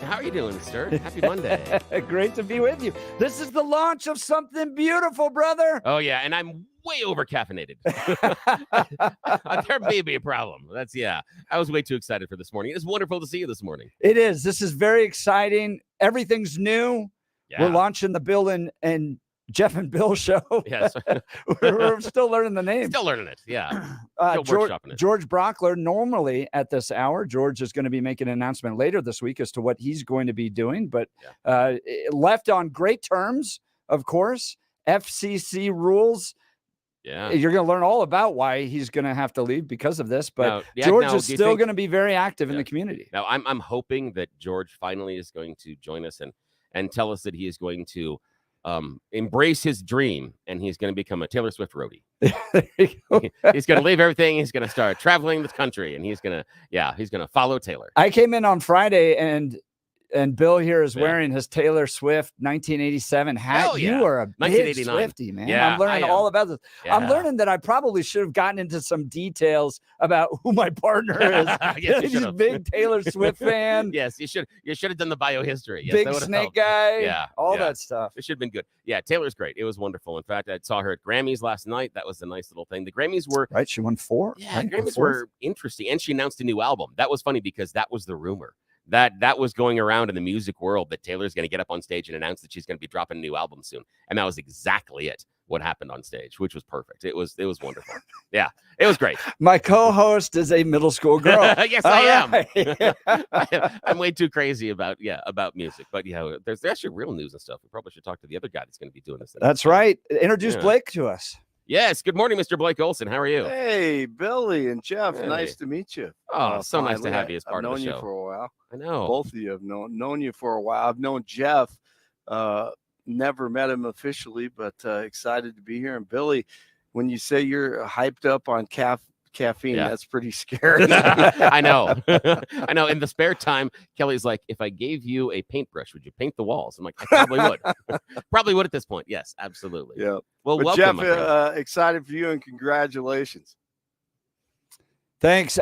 How are you doing, sir? Happy Monday. Great to be with you. This is the launch of something beautiful, brother. Oh, yeah, and I'm way over caffeinated. There may be a problem. I was way too excited for this morning. It's wonderful to see you this morning. It is. This is very exciting. Everything's new. Yeah. We're launching the Bill and Jeff and Bill show. Yes. We're still learning the name. Still learning it. Yeah. George Brockler, normally at this hour, George is going to be making an announcement later this week as to what he's going to be doing, but left on great terms, of course. FCC rules. Yeah. You're going to learn all about why he's going to have to leave because of this, but George is still going to be very active in the community. Now, I'm hoping that George finally is going to join us and tell us that he is going to embrace his dream, and he's going to become a Taylor Swift roadie. He's going to leave everything. He's going to start traveling the country, and he's going to follow Taylor. I came in on Friday, and Bill here is wearing his Taylor Swift 1987 hat. Oh, yeah. You are a big Swiftie, man. Yeah, I'm learning all about this. Yeah. I'm learning that I probably should have gotten into some details about who my partner is. Yes, He's a big Taylor Swift fan. Yes, you should have done the biohistory. Yes, big snake guy. Yeah, all that stuff. It should have been good. Yeah, Taylor's great. It was wonderful. In fact, I saw her at Grammys last night. That was a nice little thing. The Grammys were right. She won 4. Yeah, right? Grammys were interesting, and she announced a new album. That was funny because that was the rumor. That was going around in the music world that Taylor's going to get up on stage and announce that she's going to be dropping a new album soon. And that was exactly what happened on stage, which was perfect. It was wonderful. Yeah, it was great. My co-host is a middle school girl. Yes, I am. I'm way too crazy about music. But there's actually real news and stuff. We probably should talk to the other guy that's going to be doing this. That's right. Introduce Blake to us. Yes. Good morning, Mr. Blake Olson. How are you? Hey, Billy and Jeff. Hey. Nice to meet you. Oh, so nice to have you as part of the show. I've known you for a while. I know. Both of you have known you for a while. I've known Jeff. Never met him officially, but excited to be here. And Billy, when you say you're hyped up on caffeine, that's pretty scary. I know. I know. In the spare time, Kelly's like, if I gave you a paintbrush, would you paint the walls? I'm like, I probably would. Probably would at this point. Yes, absolutely. Yeah. Well, but welcome, Jeff, excited for you and congratulations. Thanks.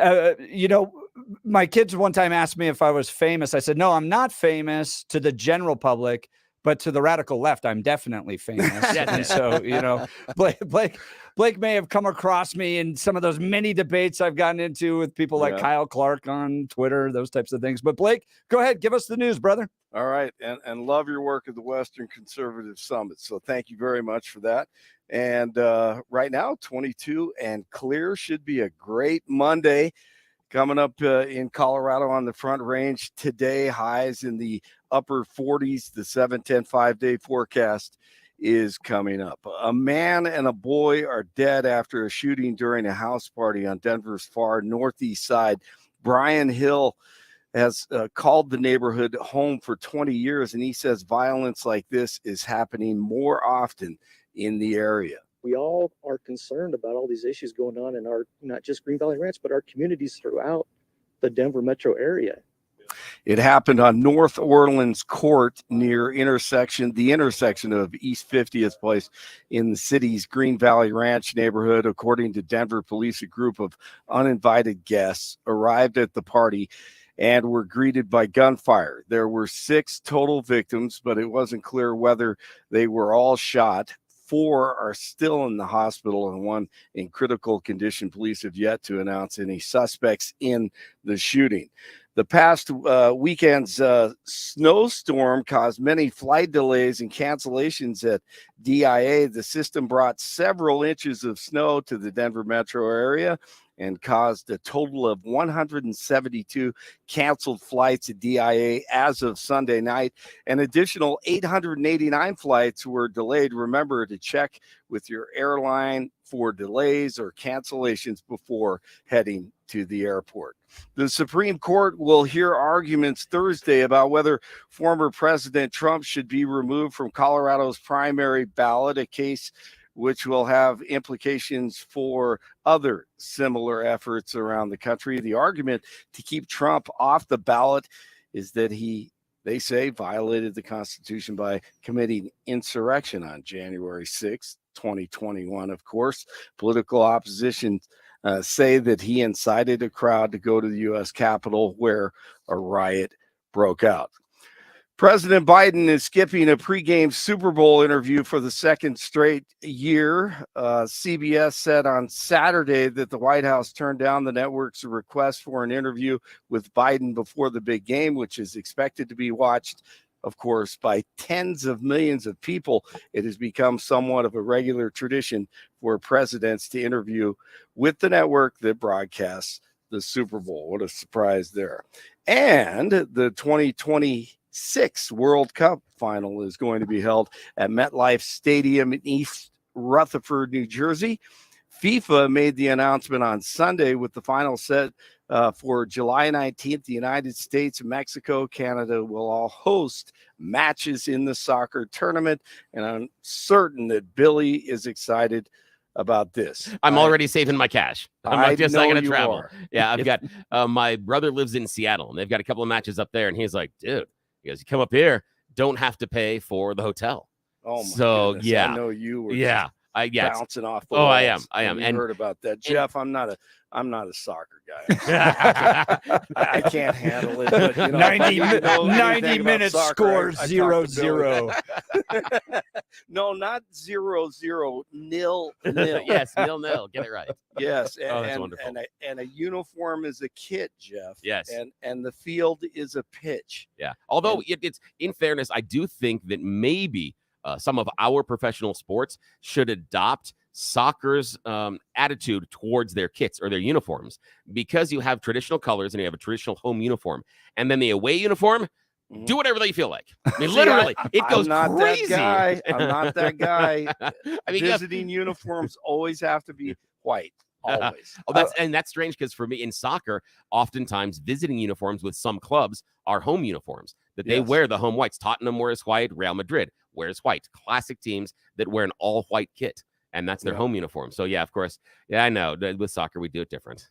My kids one time asked me if I was famous. I said, no, I'm not famous to the general public, but to the radical left, I'm definitely famous. And so, Blake may have come across me in some of those many debates I've gotten into with people like Kyle Clark on Twitter, those types of things. But Blake, go ahead. Give us the news, brother. All right. And love your work at the Western Conservative Summit. So thank you very much for that. And right now, 22 and clear should be a great Monday. Coming up in Colorado on the Front Range today, highs in the upper 40s. The 7-10 5-day forecast is coming up. A man and a boy are dead after a shooting during a house party on Denver's far northeast side. Brian Hill has called the neighborhood home for 20 years, and he says violence like this is happening more often in the area. We all are concerned about all these issues going on in our, not just Green Valley Ranch, but our communities throughout the Denver metro area. It happened on North Orleans Court near the intersection of East 50th Place in the city's Green Valley Ranch neighborhood. According to Denver police, a group of uninvited guests arrived at the party and were greeted by gunfire. There were 6 total victims, but it wasn't clear whether they were all shot. 4 are still in the hospital and 1 in critical condition. Police have yet to announce any suspects in the shooting. The past weekend's snowstorm caused many flight delays and cancellations at DIA. The system brought several inches of snow to the Denver metro area and caused a total of 172 canceled flights at DIA as of Sunday night. An additional 889 flights were delayed. Remember to check with your airline for delays or cancellations before heading to the airport. The Supreme Court will hear arguments Thursday about whether former President Trump should be removed from Colorado's primary ballot, a case which will have implications for other similar efforts around the country. The argument to keep Trump off the ballot is that they say, violated the Constitution by committing insurrection on January 6th, 2021. Of course, political opposition say that he incited a crowd to go to the U.S. Capitol where a riot broke out. President Biden is skipping a pregame Super Bowl interview for the second straight year. CBS said on Saturday that the White House turned down the network's request for an interview with Biden before the big game, which is expected to be watched, of course, by tens of millions of people. It has become somewhat of a regular tradition for presidents to interview with the network that broadcasts the Super Bowl. What a surprise there. And the 2026 World Cup final is going to be held at MetLife Stadium in East Rutherford, New Jersey. FIFA made the announcement on Sunday with the final set for July 19th. The United States, Mexico, Canada will all host matches in the soccer tournament, and I'm certain that Billy is excited about this. I'm already saving my cash. I'm not just not going to travel. Are. Yeah, I've got my brother lives in Seattle, and they've got a couple of matches up there, and he's like, dude, he goes, you come up here, don't have to pay for the hotel. Oh, my goodness. Yeah. I know you were bouncing off the walls. I am. And heard about that. Jeff, I'm not a soccer guy. I can't handle it. But, 90 minutes score 0-0. No, not 0-0, 0-0. Yes, 0-0. Get it right. Yes, that's wonderful. And a uniform is a kit, Jeff. Yes, and the field is a pitch. Yeah. Although it's in fairness, I do think that maybe some of our professional sports should adopt soccer's attitude towards their kits or their uniforms, because you have traditional colors and you have a traditional home uniform, and then the away uniform, do whatever you feel like. I mean, literally, it goes crazy. I'm not that guy. I mean, visiting uniforms always have to be white. Always. That's strange, because for me in soccer, oftentimes visiting uniforms with some clubs are home uniforms that they wear the home whites. Tottenham wears white, Real Madrid wears white. Classic teams that wear an all white kit, and that's their home uniform. So yeah, of course. Yeah, I know. With soccer, we do it different.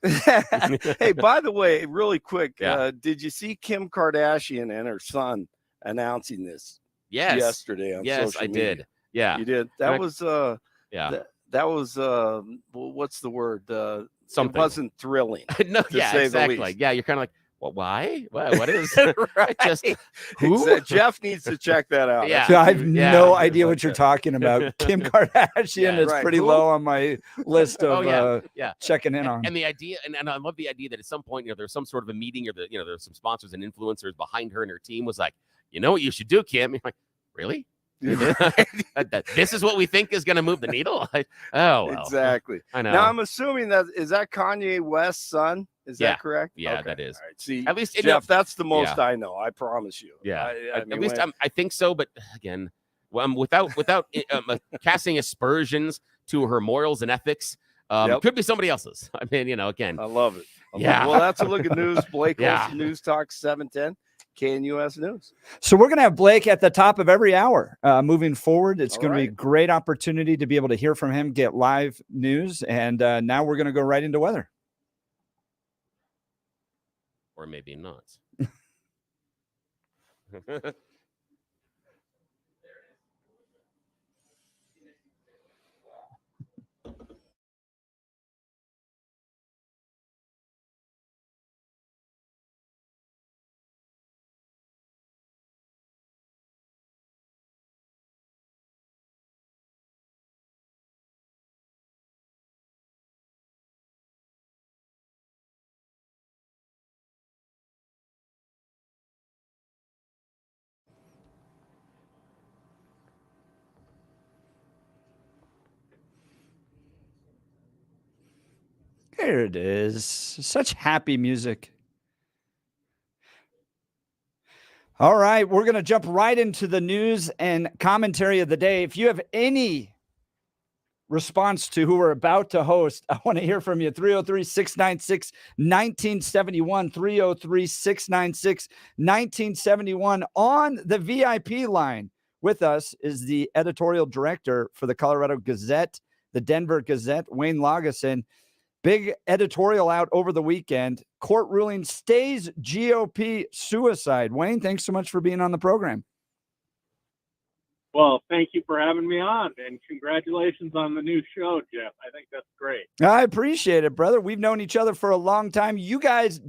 Hey, by the way, really quick, did you see Kim Kardashian and her son announcing this? Yes. Yesterday on social media? Did. Yeah. You did. That was that was what's the word? Something. It wasn't thrilling. No, exactly. Yeah, you're kind of like, well, why? What is right? Just who? Jeff needs to check that out. Yeah. I have no idea what you're talking about. Kim Kardashian is pretty low on my list of checking in on. And the idea, and I love the idea that at some point, there's some sort of a meeting, or there's some sponsors and influencers behind her, and her team was like, you know what you should do, Kim? You're like, really? This is what we think is going to move the needle? Well. Exactly. I know. Now I'm assuming that is that Kanye West's son. Is that correct? Yeah, okay. That is. All right. See, at least Jeff, that's the most I know. I promise you. Yeah. I think so. But again, without casting aspersions to her morals and ethics, could be somebody else's. I mean, again. I love it. Well, that's a look at news. Blake Olson, News Talk 710. KNUS News. So we're going to have Blake at the top of every hour moving forward. It's going to be a great opportunity to be able to hear from him, get live news, and now we're going to go right into weather. Or maybe not. Here it is. Such happy music. All right, we're going to jump right into the news and commentary of the day. If you have any response to who we're about to host, I want to hear from you. 303-696-1971, 303-696-1971 on the VIP line. With us is the editorial director for the Colorado Gazette, the Denver Gazette, Wayne Laugensen. Big editorial out over the weekend. Court ruling stays GOP suicide. Wayne, thanks so much for being on the program. Well, thank you for having me on, and congratulations on the new show, Jeff. I think that's great. I appreciate it, brother. We've known each other for a long time. You guys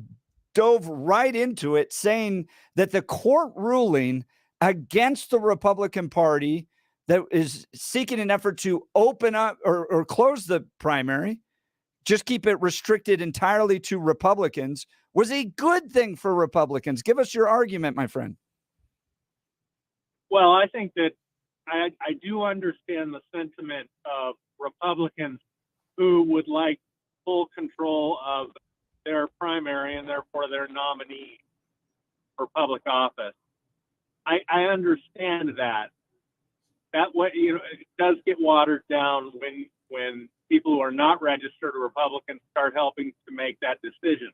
dove right into it, saying that the court ruling against the Republican Party that is seeking an effort to open up or close the primary, just keep it restricted entirely to Republicans, was a good thing for Republicans. Give us your argument, my friend. Well, I think that I do understand the sentiment of Republicans who would like full control of their primary and therefore their nominee for public office. I understand that. That way, it does get watered down when people who are not registered Republicans start helping to make that decision.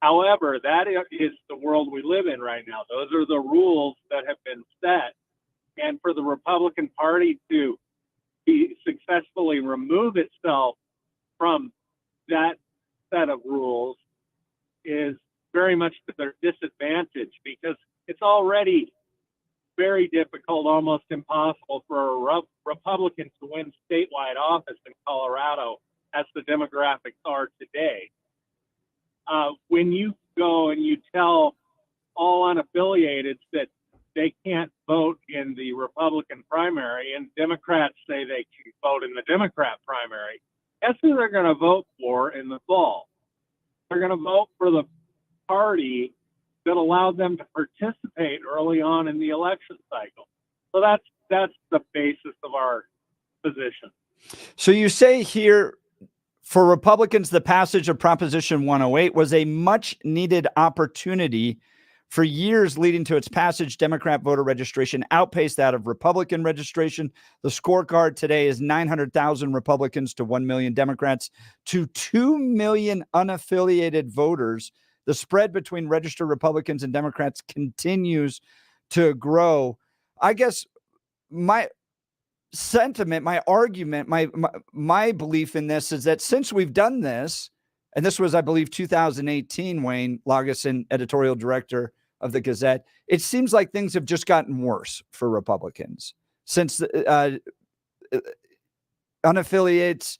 However, that is the world we live in right now. Those are the rules that have been set. And for the Republican Party to successfully remove itself from that set of rules is very much to their disadvantage, because it's already very difficult, almost impossible for a Republican to win statewide office in Colorado as the demographics are today. When you go and you tell all unaffiliated that they can't vote in the Republican primary, and Democrats say they can vote in the Democrat primary, guess who they're going to vote for in the fall? They're going to vote for the party that allowed them to participate early on in the election cycle. So that's the basis of our position. So you say here, for Republicans, the passage of Proposition 108 was a much needed opportunity. For years leading to its passage, Democrat voter registration outpaced that of Republican registration. The scorecard today is 900,000 Republicans to 1 million Democrats to 2 million unaffiliated voters. The spread between registered Republicans and Democrats continues to grow. I guess my sentiment, my argument, my belief in this is that since we've done this, and this was, I believe, 2018, Wayne Laugensen, editorial director of the Gazette, it seems like things have just gotten worse for Republicans since unaffiliates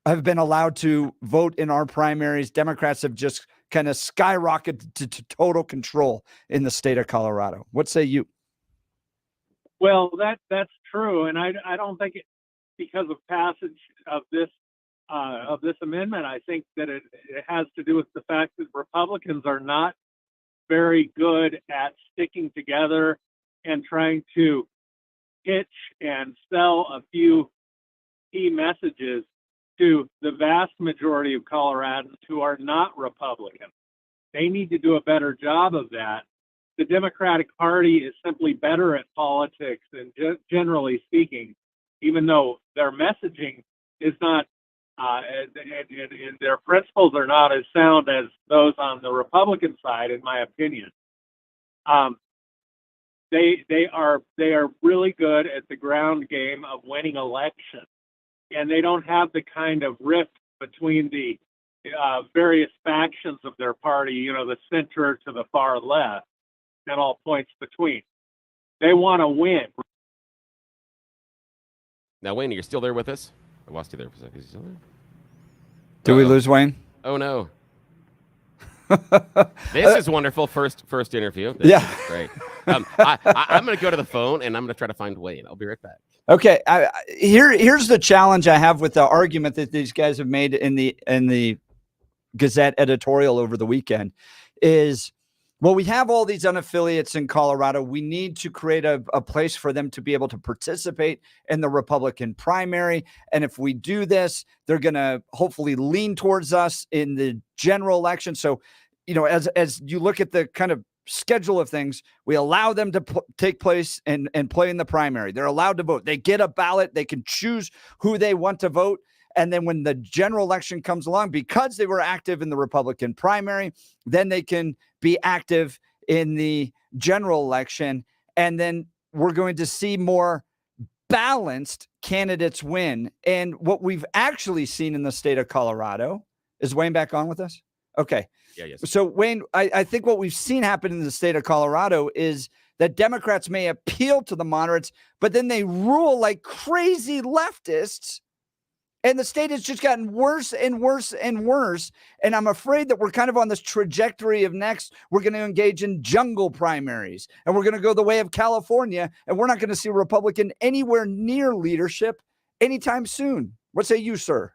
have been allowed to vote in our primaries. Democrats have just kind of skyrocketed to total control in the state of Colorado. What say you? Well, that's true, and I don't think it, because of passage of this amendment. I think that it has to do with the fact that Republicans are not very good at sticking together and trying to pitch and sell a few key messages to the vast majority of Coloradans who are not Republican. They need to do a better job of that. The Democratic Party is simply better at politics, and generally speaking, even though their messaging is not, and their principles are not as sound as those on the Republican side, in my opinion. They are really good at the ground game of winning elections, and they don't have the kind of rift between the various factions of their party, the center to the far left, and all points between. They want to win. Now, Wayne, you're still there with us? I lost you there for a second. Is he still there? Did we lose Wayne? Oh, no. This is wonderful. First interview. This is great. I'm going to go to the phone, and I'm going to try to find Wayne. I'll be right back. Okay. Here's the challenge I have with the argument that these guys have made in the Gazette editorial over the weekend is, well, we have all these unaffiliates in Colorado. We need to create a place for them to be able to participate in the Republican primary. And if we do this, they're going to hopefully lean towards us in the general election. So, as you look at the kind of schedule of things, we allow them to take place and play in the primary. They're allowed to vote. They get a ballot. They can choose who they want to vote. And then when the general election comes along, because they were active in the Republican primary, then they can be active in the general election. And then we're going to see more balanced candidates win. And what we've actually seen in the state of Colorado, is Wayne back on with us? Okay. Yeah, yes. So Wayne, I think what we've seen happen in the state of Colorado is that Democrats may appeal to the moderates, but then they rule like crazy leftists And the state has just gotten worse and worse and worse. And I'm afraid that we're kind of on this trajectory of next, we're going to engage in jungle primaries, and we're going to go the way of California, and we're not going to see a Republican anywhere near leadership anytime soon. What say you, sir?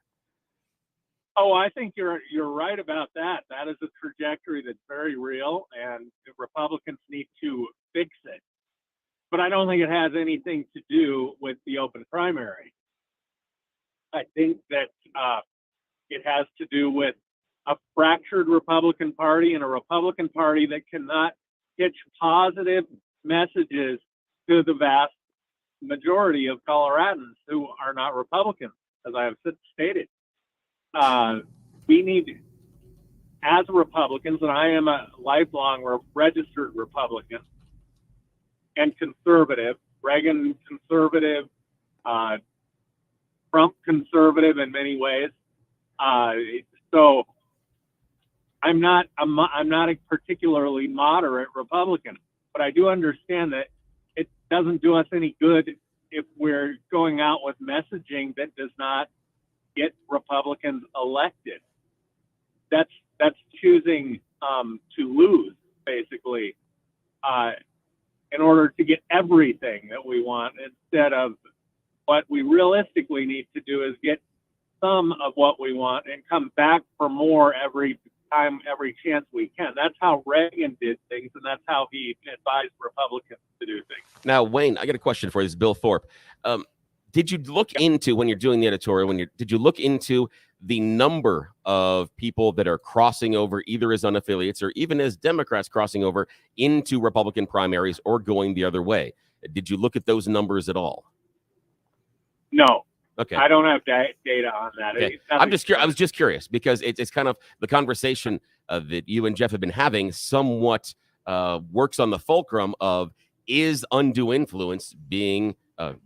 Oh, I think you're right about that. That is a trajectory that's very real, and the Republicans need to fix it. But I don't think it has anything to do with the open primary. I think that it has to do with a fractured Republican Party and a Republican Party that cannot pitch positive messages to the vast majority of Coloradans who are not Republicans, as I have stated. We need, as Republicans, and I am a lifelong registered Republican and conservative, Reagan conservative, Trump conservative in many ways. So I'm not a particularly moderate Republican, but I do understand that it doesn't do us any good if we're going out with messaging that does not get Republicans elected. That's choosing to lose, basically, in order to get everything that we want, instead of what we realistically need to do is get some of what we want and come back for more every time, every chance we can. That's how Reagan did things, and that's how he advised Republicans to do things. Now, Wayne, I got a question for you. This is Bill Thorpe. Did you look into, when you're doing the editorial, did you look into the number of people that are crossing over either as unaffiliates or even as Democrats crossing over into Republican primaries or going the other way? Did you look at those numbers at all? No. Okay. I don't have data on that. Okay. I was just curious because it's kind of the conversation that you and Jeff have been having somewhat works on the fulcrum of, is undue influence being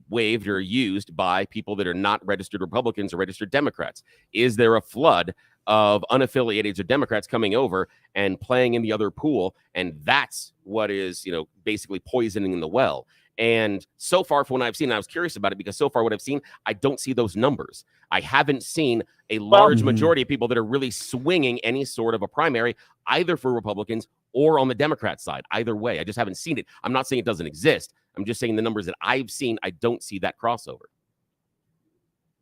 waived or used by people that are not registered Republicans or registered Democrats? Is there a flood of unaffiliated or Democrats coming over and playing in the other pool? And that's what is, basically poisoning the well. And so far, from what I've seen, I was curious about it because so far what I've seen, I don't see those numbers. I haven't seen a large majority of people that are really swinging any sort of a primary, either for Republicans or on the Democrat side. Either way, I just haven't seen it. I'm not saying it doesn't exist. I'm just saying the numbers that I've seen, I don't see that crossover.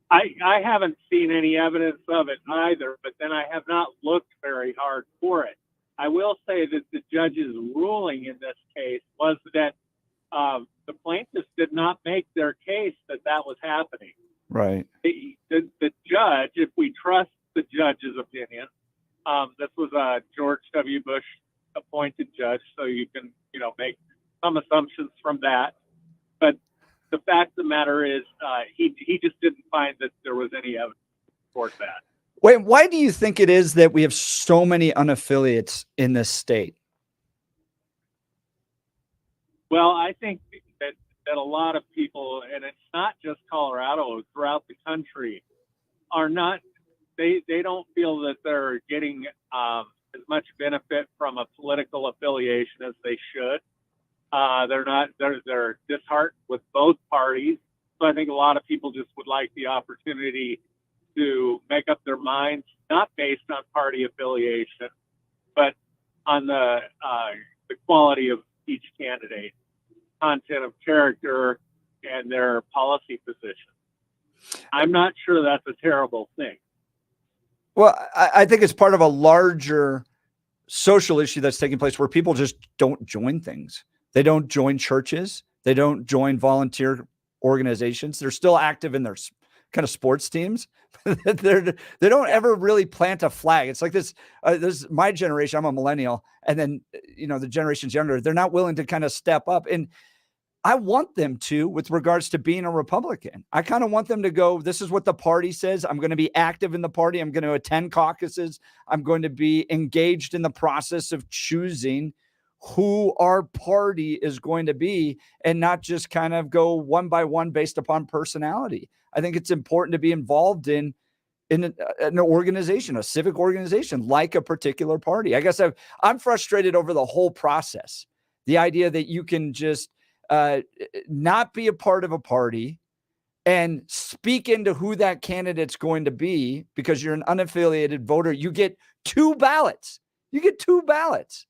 I haven't seen any evidence of it either, but then I have not looked very hard for it. I will say that the judge's ruling in this case was that the plaintiffs did not make their case that was happening. Right. The judge, if we trust the judge's opinion, this was a George W. Bush appointed judge, so you can, make some assumptions from that. But the fact of the matter is, he just didn't find that there was any evidence to support that. Wait, why do you think it is that we have so many unaffiliates in this state? Well, I think that a lot of people, and it's not just Colorado, throughout the country, are not, they don't feel that they're getting as much benefit from a political affiliation as they should. They're disheartened with both parties. So I think a lot of people just would like the opportunity to make up their minds, not based on party affiliation, but on the quality of each candidate, content of character, and their policy position. I'm not sure that's a terrible thing. Well, I think it's part of a larger social issue that's taking place where people just don't join things. They don't join churches. They don't join volunteer organizations. They're still active in their kind of sports teams. They don't ever really plant a flag. It's like this is my generation. I'm a millennial. And then, the generations younger, they're not willing to kind of step up. And I want them to, with regards to being a Republican. I kind of want them to go, this is what the party says. I'm going to be active in the party. I'm going to attend caucuses. I'm going to be engaged in the process of choosing who our party is going to be, and not just kind of go one by one based upon personality. I think it's important to be involved in an organization, a civic organization, like a particular party. I guess I'm frustrated over the whole process. The idea that you can just not be a part of a party and speak into who that candidate's going to be, because you're an unaffiliated voter, you get 2 ballots. You get 2 ballots.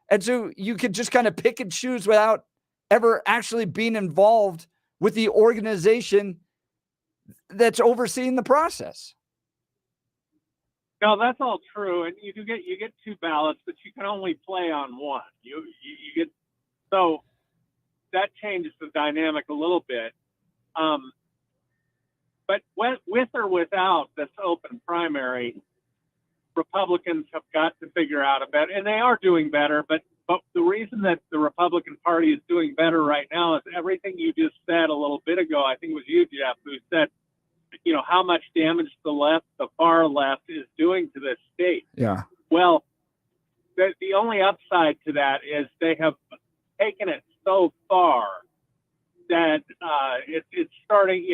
And so you could just kind of pick and choose without ever actually being involved with the organization that's overseeing the process. No, that's all true, and you get 2 ballots, but you can only play on one. You get, so that changes the dynamic a little bit. But with or without this open primary, Republicans have got to figure out a better, and they are doing better. But the reason that the Republican Party is doing better right now is everything you just said a little bit ago. I think it was you, Jeff, who said, how much damage the far left is doing to this state. Yeah. Well, the only upside to that is they have taken it so far that it's starting,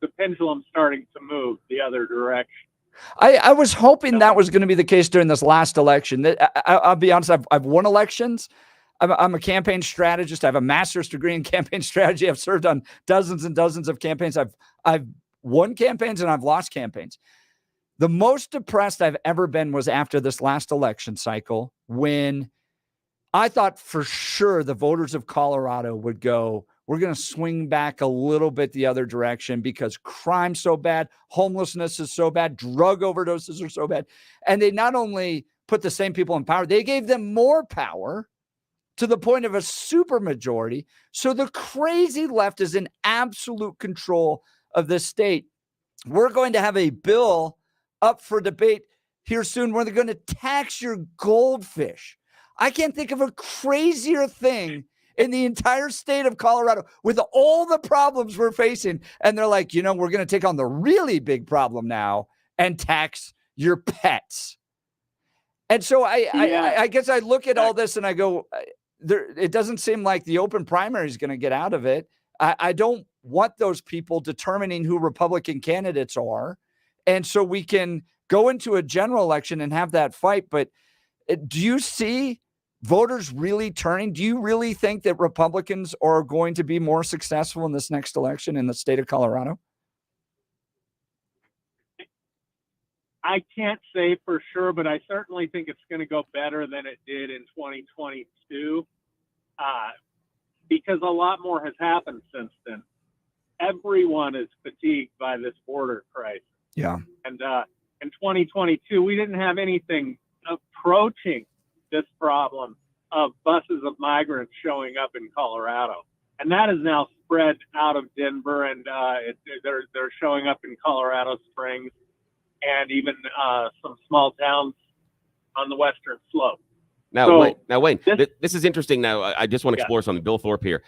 the pendulum's starting to move the other direction. I was hoping that was going to be the case during this last election. I'll be honest, I've won elections. I'm a campaign strategist. I have a master's degree in campaign strategy. I've served on dozens and dozens of campaigns. I've won campaigns and I've lost campaigns. The most depressed I've ever been was after this last election cycle, when I thought for sure the voters of Colorado would go, we're going to swing back a little bit the other direction because crime's so bad, homelessness is so bad, drug overdoses are so bad. And they not only put the same people in power, they gave them more power to the point of a supermajority. So the crazy left is in absolute control of this state. We're going to have a bill up for debate here soon where they're going to tax your goldfish. I can't think of a crazier thing in the entire state of Colorado with all the problems we're facing. And they're like, we're going to take on the really big problem now and tax your pets. And so I guess I look at all this and I go, it doesn't seem like the open primary is going to get out of it. I don't want those people determining who Republican candidates are. And so we can go into a general election and have that fight. But do you see voters really turning? Do you really think that Republicans are going to be more successful in this next election in the state of Colorado? I can't say for sure, but I certainly think it's going to go better than it did in 2022, because a lot more has happened since then. Everyone is fatigued by this border crisis. Yeah. And in 2022, we didn't have anything approaching this problem of buses of migrants showing up in Colorado. And that is now spread out of Denver, and they're showing up in Colorado Springs and even some small towns on the western slope. Now, Wayne, this is interesting. Now, I just want to explore something, Bill Thorpe here,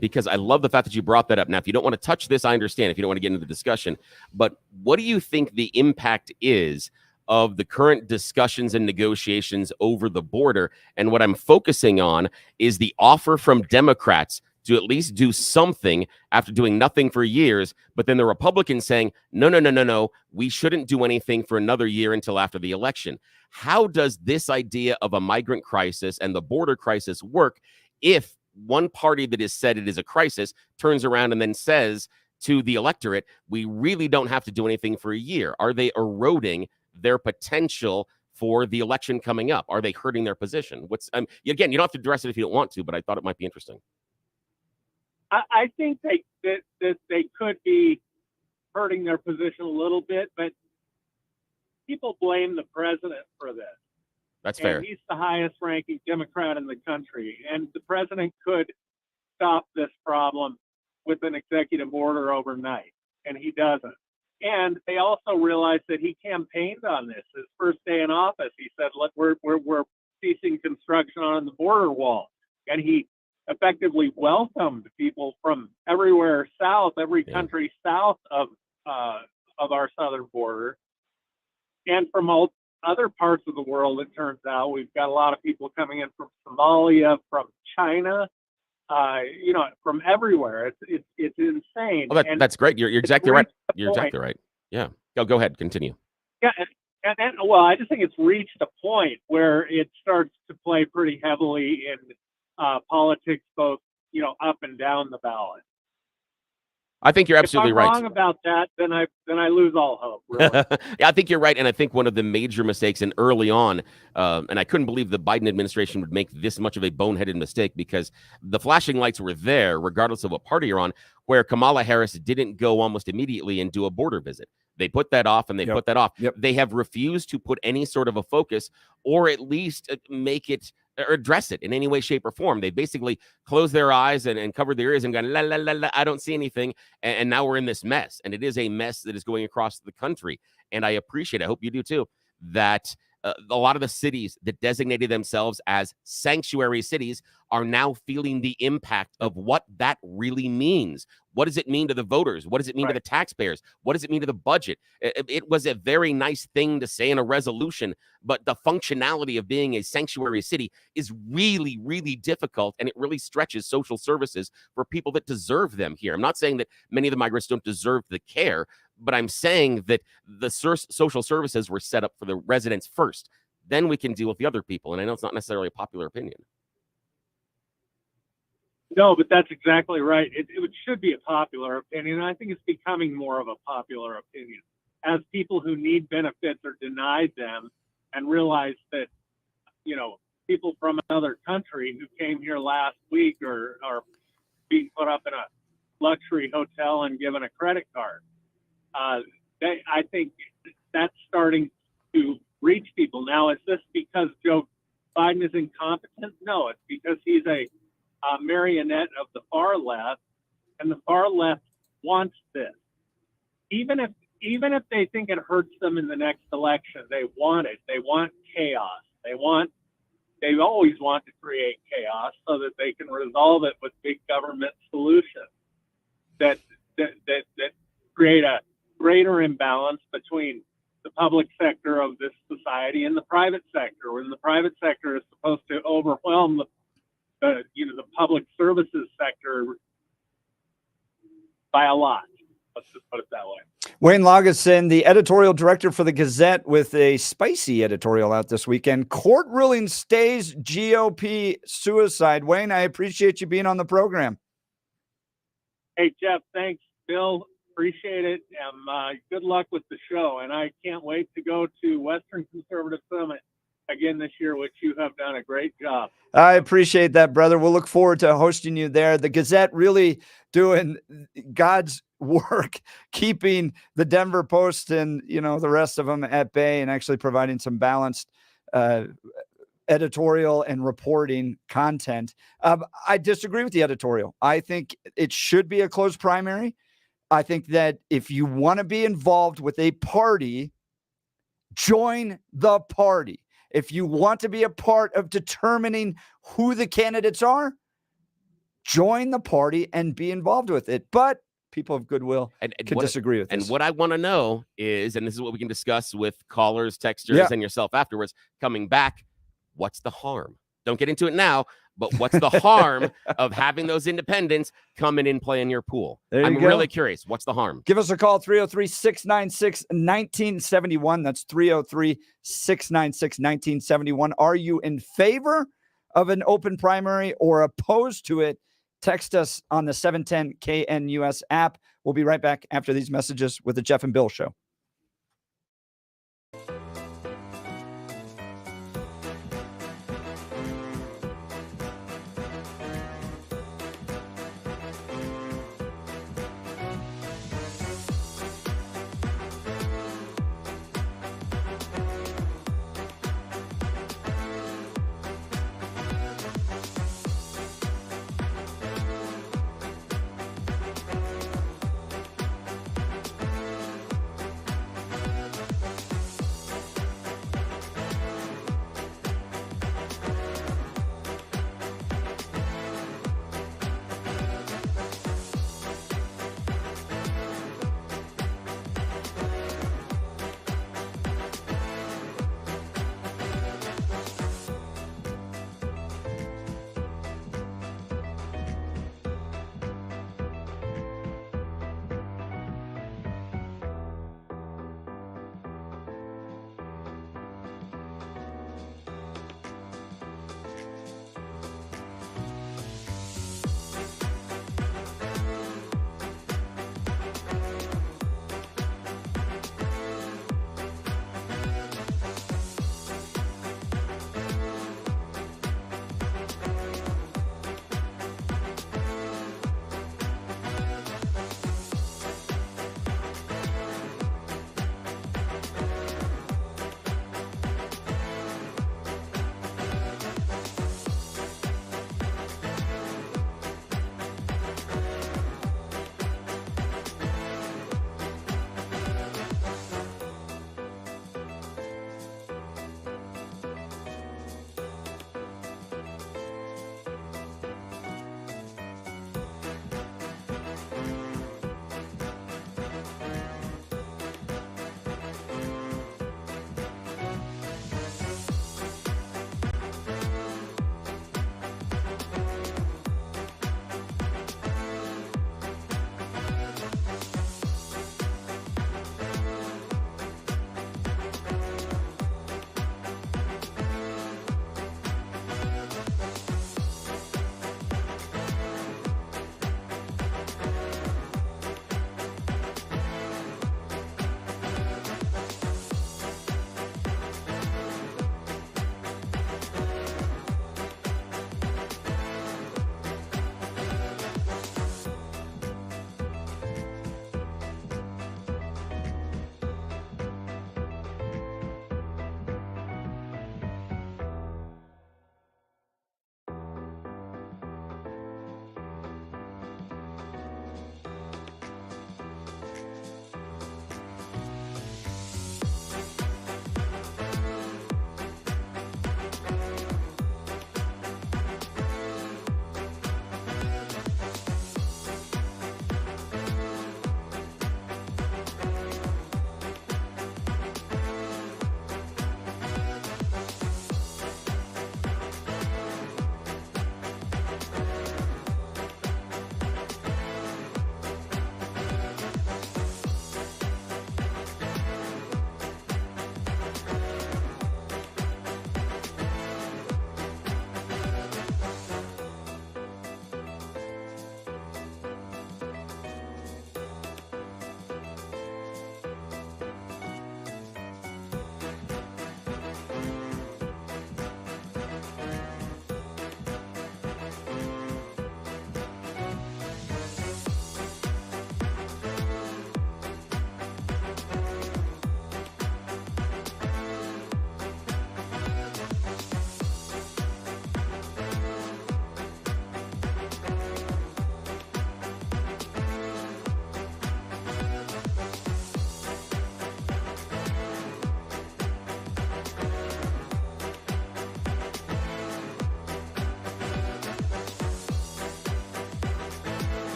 because I love the fact that you brought that up. Now, if you don't want to touch this, I understand if you don't want to get into the discussion. But what do you think the impact is of the current discussions and negotiations over the border? And what I'm focusing on is the offer from Democrats to at least do something after doing nothing for years, but then the Republicans saying, no, we shouldn't do anything for another year until after the election. How does this idea of a migrant crisis and the border crisis work if one party that has said it is a crisis turns around and then says to the electorate, we really don't have to do anything for a year? Are they eroding their potential for the election coming up? Are they hurting their position? Again, you don't have to address it if you don't want to, but I thought it might be interesting. I think that they could be hurting their position a little bit, but people blame the president for this. That's fair. He's the highest ranking Democrat in the country, and the president could stop this problem with an executive order overnight, and he doesn't. And they also realized that he campaigned on this. His first day in office, he said, "Look, we're ceasing construction on the border wall," and he effectively welcomed people from everywhere south, every country south of our southern border, and from all other parts of the world. It turns out we've got a lot of people coming in from Somalia, from China, from everywhere. It's insane. Well, that's great. You're exactly right. You're exactly right. Yeah. Go ahead. Continue. Yeah. And I just think it's reached a point where it starts to play pretty heavily in politics, both, up and down the ballot. I think you're absolutely if I'm right. wrong about that, then I lose all hope. Really. Yeah, I think you're right, and I think one of the major mistakes, and early on, and I couldn't believe the Biden administration would make this much of a boneheaded mistake, because the flashing lights were there, regardless of what party you're on, where Kamala Harris didn't go almost immediately and do a border visit. They put that off, and they put that off. Yep. They have refused to put any sort of a focus, or at least make it or address it in any way, shape, or form. They basically closed their eyes and covered their ears and gone, la, la, la, la, I don't see anything. And now we're in this mess. And it is a mess that is going across the country. And I appreciate, I hope you do too, that a lot of the cities that designated themselves as sanctuary cities are now feeling the impact of what that really means. What does it mean to the voters? What does it mean to the taxpayers? What does it mean to the budget? It was a very nice thing to say in a resolution, but the functionality of being a sanctuary city is really, really difficult, and it really stretches social services for people that deserve them here. I'm not saying that many of the migrants don't deserve the care, but I'm saying that the social services were set up for the residents first. Then we can deal with the other people. And I know it's not necessarily a popular opinion. No, but that's exactly right. It should be a popular opinion. I think it's becoming more of a popular opinion as people who need benefits are denied them and realize that, you know, people from another country who came here last week are being put up in a luxury hotel and given a credit card. I think that's starting to reach people. Now, is this because Joe Biden is incompetent? No, it's because he's a marionette of the far left, and the far left wants this. Even if they think it hurts them in the next election, they want it. They want chaos. They always want to create chaos so that they can resolve it with big government solutions that create a greater imbalance between the public sector of this society and the private sector, when the private sector is supposed to overwhelm the public services sector by a lot. Let's just put it that way. Wayne Laugensen, the editorial director for the Gazette, with a spicy editorial out this weekend. Court ruling stays GOP suicide. Wayne, I appreciate you being on the program. Hey, Jeff, thanks. Bill, appreciate it. Good luck with the show. And I can't wait to go to Western Conservative Summit again this year, which you have done a great job. I appreciate that, brother. We'll look forward to hosting you there. The Gazette really doing God's work, keeping the Denver Post and, the rest of them at bay, and actually providing some balanced editorial and reporting content. I disagree with the editorial. I think it should be a closed primary. I think that if you want to be involved with a party, join the party. If you want to be a part of determining who the candidates are, join the party and be involved with it. But people of goodwill could disagree with this. And what I want to know is, and this is what we can discuss with callers, texters, and yourself afterwards, coming back, what's the harm? Don't get into it now, but what's the harm of having those independents come in and play in your pool? I'm really curious. What's the harm? Give us a call, 303-696-1971. That's 303-696-1971. Are you in favor of an open primary or opposed to it? Text us on the 710 KNUS app. We'll be right back after these messages with the Jeff and Bill Show.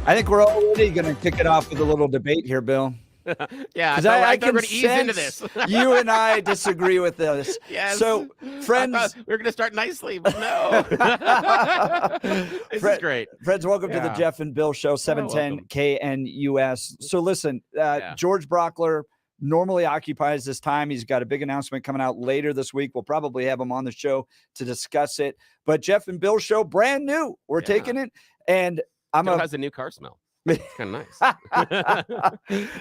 I think we're already going to kick it off with a little debate here, Bill. Yeah, Because so I thought can we're gonna ease into this. sense you and I disagree with this. Yes. So, I friends, thought we were going to start nicely, but no. This is great. friends, welcome to the Yeah. Jeff and Bill Show, welcome. 710 KNUS. So listen, Yeah. George Brockler normally occupies this time. He's got a big announcement coming out later this week. We'll probably have him on the show to discuss it. But Jeff and Bill Show, brand new. We're Yeah. taking it. And I'm Still has a new car smell. It's kind of nice.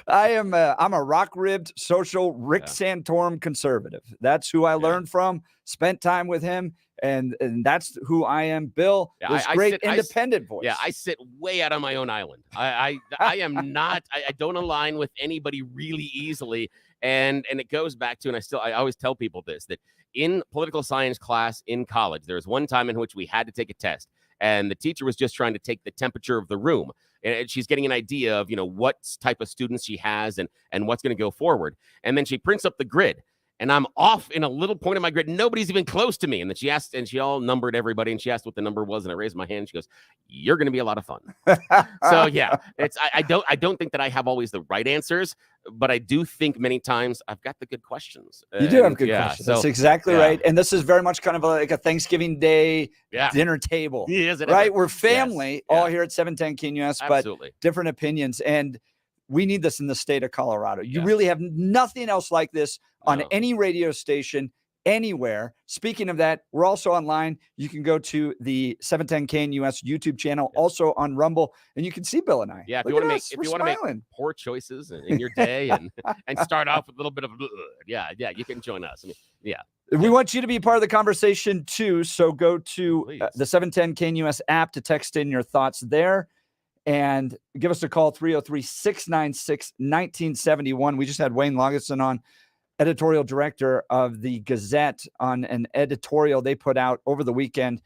I'm a rock-ribbed social Rick Santorum conservative. That's who I learned from, spent time with him, and that's who I am. Bill, Yeah, this I great sit- independent voice. Yeah, I sit way out on my own island. I am not. I don't align with anybody really easily, and it goes back to, and I always tell people this, that in political science class in college, there was one time in which we had to take a test, and the teacher was just trying to take the temperature of the room. And she's getting an idea of, what type of students she has and what's going to go forward. And then she prints up the grid, and I'm off in a little point of my grid. Nobody's even close to me. And then she asked, and she all numbered everybody, and she asked what the number was. And I raised my hand. She goes, "You're going to be a lot of fun." So yeah, I don't think that I have always the right answers, but I do think many times I've got the good questions. You do have good questions. That's exactly right. And this is very much kind of like a Thanksgiving Day dinner table, right? We're family all here at 710 KNUS, but different opinions. And we need this in the state of Colorado. You really have nothing else like this on any radio station anywhere. Speaking of that, we're also online. You can go to the 710 KNUS YouTube channel, also on Rumble, and you can see Bill and I. Yeah, if you want to make poor choices in your day and start off with a little bit of you can join us. We want you to be part of the conversation too. So go to the 710 KNUS app to text in your thoughts there. And give us a call, 303-696-1971. We just had Wayne Laugensen on, editorial director of the Gazette, on an editorial they put out over the weekend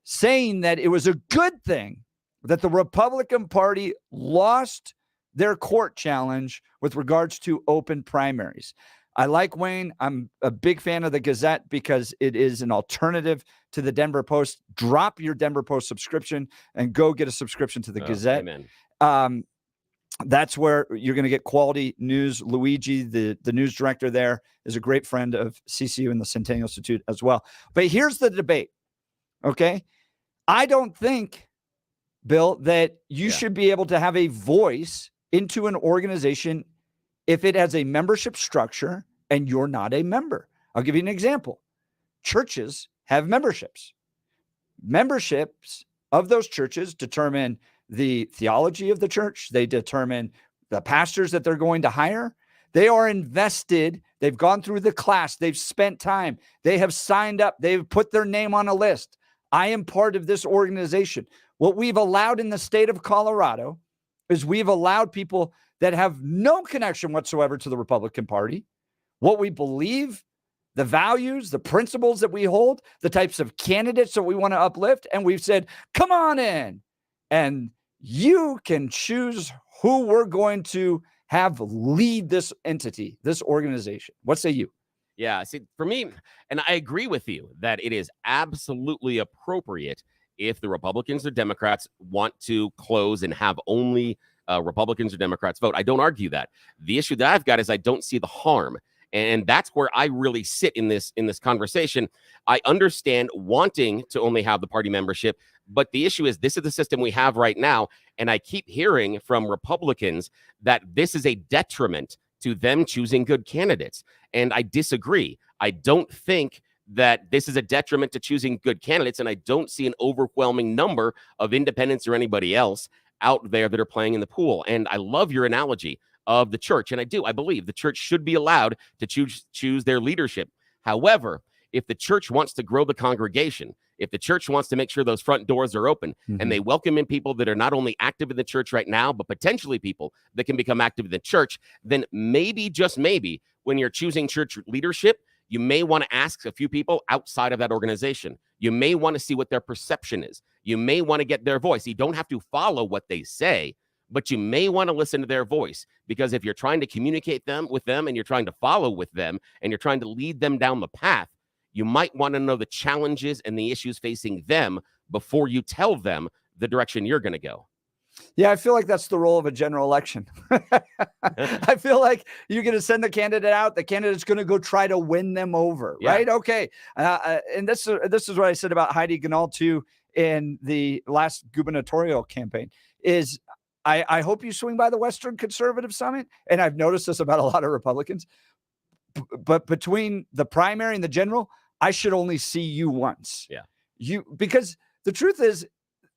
saying that it was a good thing that the Republican Party lost their court challenge with regards to open primaries. I like Wayne. I'm a big fan of the Gazette because it is an alternative to the Denver Post. Drop your Denver Post subscription and go get a subscription to the Gazette. Amen. That's where you're going to get quality news. Luigi, the news director there, is a great friend of CCU and the Centennial Institute as well. But here's the debate, okay? I don't think, Bill, that you should be able to have a voice into an organization if it has a membership structure and you're not a member. I'll give you an example. Churches have memberships. Memberships of those churches determine the theology of the church. They determine the pastors that they're going to hire. They are invested. They've gone through the class. They've spent time. They have signed up. They've put their name on a list. I am part of this organization. What we've allowed in the state of Colorado is we've allowed people that have no connection whatsoever to the Republican Party, what we believe, the values, the principles that we hold, the types of candidates that we want to uplift. And we've said, come on in. And you can choose who we're going to have lead this entity, this organization. What say you? Yeah, see, for me, and I agree with you that it is absolutely appropriate if the Republicans or Democrats want to close and have only Republicans or Democrats vote. I don't argue that. The issue that I've got is I don't see the harm. And that's where I really sit in this conversation. I understand wanting to only have the party membership, but the issue is this is the system we have right now. And I keep hearing from Republicans that this is a detriment to them choosing good candidates. And I disagree. I don't think that this is a detriment to choosing good candidates. And I don't see an overwhelming number of independents or anybody else out there that are playing in the pool. And I love your analogy of the church. And I believe the church should be allowed to choose their leadership. However, if the church wants to grow the congregation, if the church wants to make sure those front doors are open and they welcome in people that are not only active in the church right now, but potentially people that can become active in the church, then maybe, just maybe, when you're choosing church leadership, you may want to ask a few people outside of that organization. You may want to see what their perception is. You may want to get their voice. You don't have to follow what they say, but you may want to listen to their voice, because if you're trying to communicate with them and you're trying to follow with them and you're trying to lead them down the path, you might want to know the challenges and the issues facing them before you tell them the direction you're going to go. Yeah, I feel like that's the role of a general election. I feel like you're going to send the candidate out. The candidate's going to go try to win them over, Yeah. right? Okay. And this is what I said about Heidi Ganahl too in the last gubernatorial campaign is I hope you swing by the Western Conservative Summit. And I've noticed this about a lot of Republicans. But between the primary and the general, I should only see you once. Yeah. Because the truth is,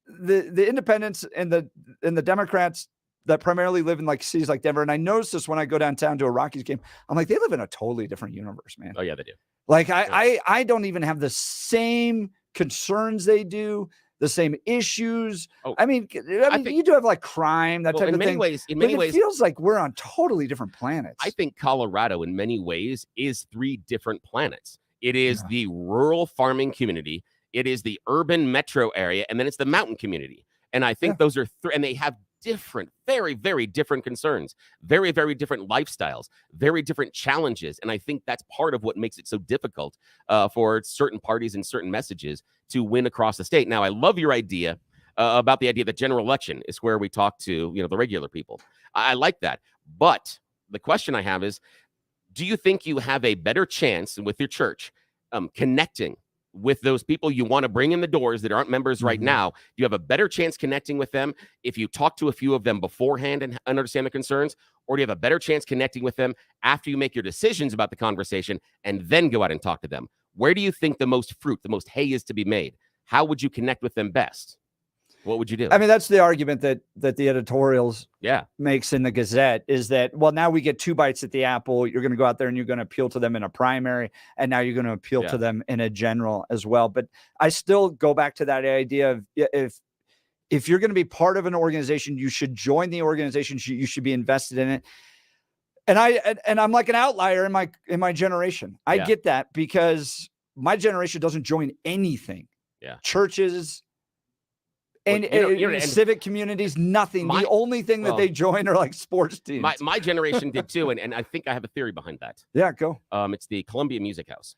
the independents and the Democrats that primarily live in like cities like Denver, and I notice this when I go downtown to a Rockies game, I'm like, they live in a totally different universe, man. Oh yeah, they do. Like I don't even have the same concerns they do, the same issues. Oh, I mean, you do have like crime, that type in of many thing. ways, in but many it ways, feels like we're on totally different planets. I think Colorado, in many ways, is 3 different planets. It is Yeah. the rural farming community, it is the urban metro area, and then it's the mountain community. And I think those are and they have different, very, very different concerns, very, very different lifestyles, very different challenges. And I think that's part of what makes it so difficult for certain parties and certain messages to win across the state. Now, I love your idea about the idea that general election is where we talk to, the regular people. I like that. But the question I have is, do you think you have a better chance with your church connecting with those people you want to bring in the doors that aren't members right now? Do you have a better chance connecting with them if you talk to a few of them beforehand and understand the concerns? Or do you have a better chance connecting with them after you make your decisions about the conversation and then go out and talk to them? Where do you think the most fruit, the most hay is to be made? How would you connect with them best? What would you do? I mean, that's the argument that the editorials Yeah. makes in the Gazette is that, well, now we get 2 bites at the apple. You're going to go out there and you're going to appeal to them in a primary, and now you're going to appeal to them in a general as well. But I still go back to that idea of if you're going to be part of an organization, you should join the organization. You should be invested in it. And I'm like an outlier in my generation. I get that because my generation doesn't join anything. Yeah. Churches, and civic communities, nothing. The only thing that they join are like sports teams. My generation did too, and I think I have a theory behind that. Yeah, go. It's the Columbia Music House.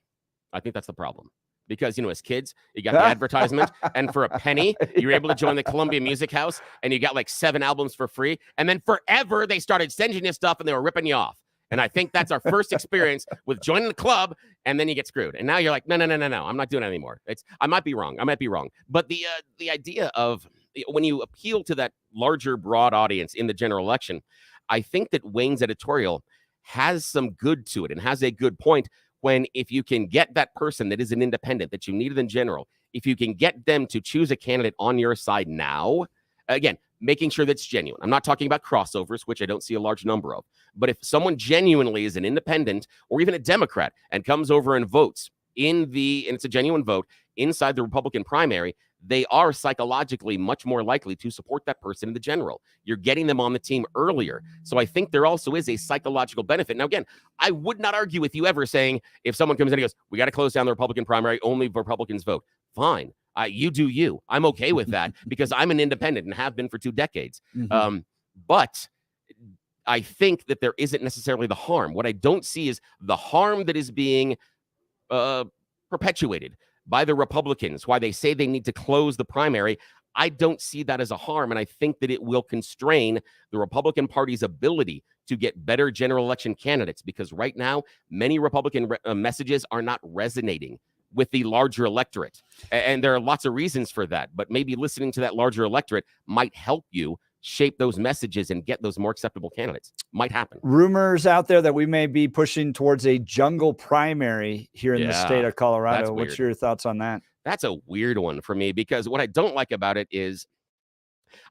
I think that's the problem. Because, as kids, you got the advertisement, and for a penny, you're able to join the Columbia Music House, and you got like 7 albums for free. And then forever, they started sending you stuff, and they were ripping you off. And I think that's our first experience with joining the club, and then you get screwed. And now you're like, no, I'm not doing it anymore. I might be wrong. But the idea of when you appeal to that larger, broad audience in the general election, I think that Wayne's editorial has some good to it and has a good point. When if you can get that person that is an independent that you needed in general, if you can get them to choose a candidate on your side now, again, making sure that's genuine. I'm not talking about crossovers, which I don't see a large number of. But if someone genuinely is an independent or even a Democrat and comes over and votes and it's a genuine vote inside the Republican primary, they are psychologically much more likely to support that person in the general. You're getting them on the team earlier. So I think there also is a psychological benefit. Now, again, I would not argue with you ever saying if someone comes in and goes, we got to close down the Republican primary, only Republicans vote. Fine. You do you. I'm okay with that because I'm an independent and have been for 2 decades. But I think that there isn't necessarily the harm. What I don't see is the harm that is being perpetuated by the Republicans, why they say they need to close the primary. I don't see that as a harm, and I think that it will constrain the Republican Party's ability to get better general election candidates because right now, many Republican messages are not resonating with the larger electorate. And there are lots of reasons for that, but maybe listening to that larger electorate might help you shape those messages and get those more acceptable candidates. Might happen. Rumors out there that we may be pushing towards a jungle primary here in the state of Colorado. What's your thoughts on that? That's a weird one for me because what I don't like about it is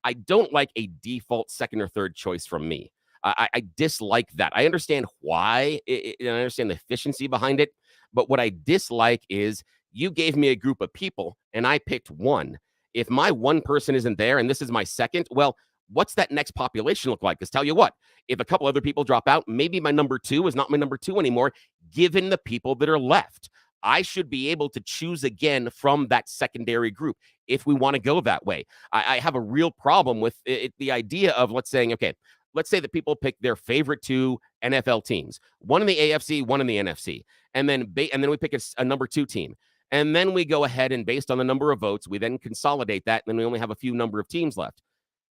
I don't like a default second or third choice from me. I dislike that. I understand why. I understand the efficiency behind it. But what I dislike is you gave me a group of people and I picked one. If my one person isn't there and this is my second, well, what's that next population look like? Because tell you what, if a couple other people drop out, maybe my number 2 is not my number 2 anymore, given the people that are left. I should be able to choose again from that secondary group if we want to go that way. I have a real problem with the idea of let's say that people pick their favorite 2 NFL teams, one in the AFC, one in the NFC, and then we pick a number 2 team. And then we go ahead and based on the number of votes, we then consolidate that, and then we only have a few number of teams left.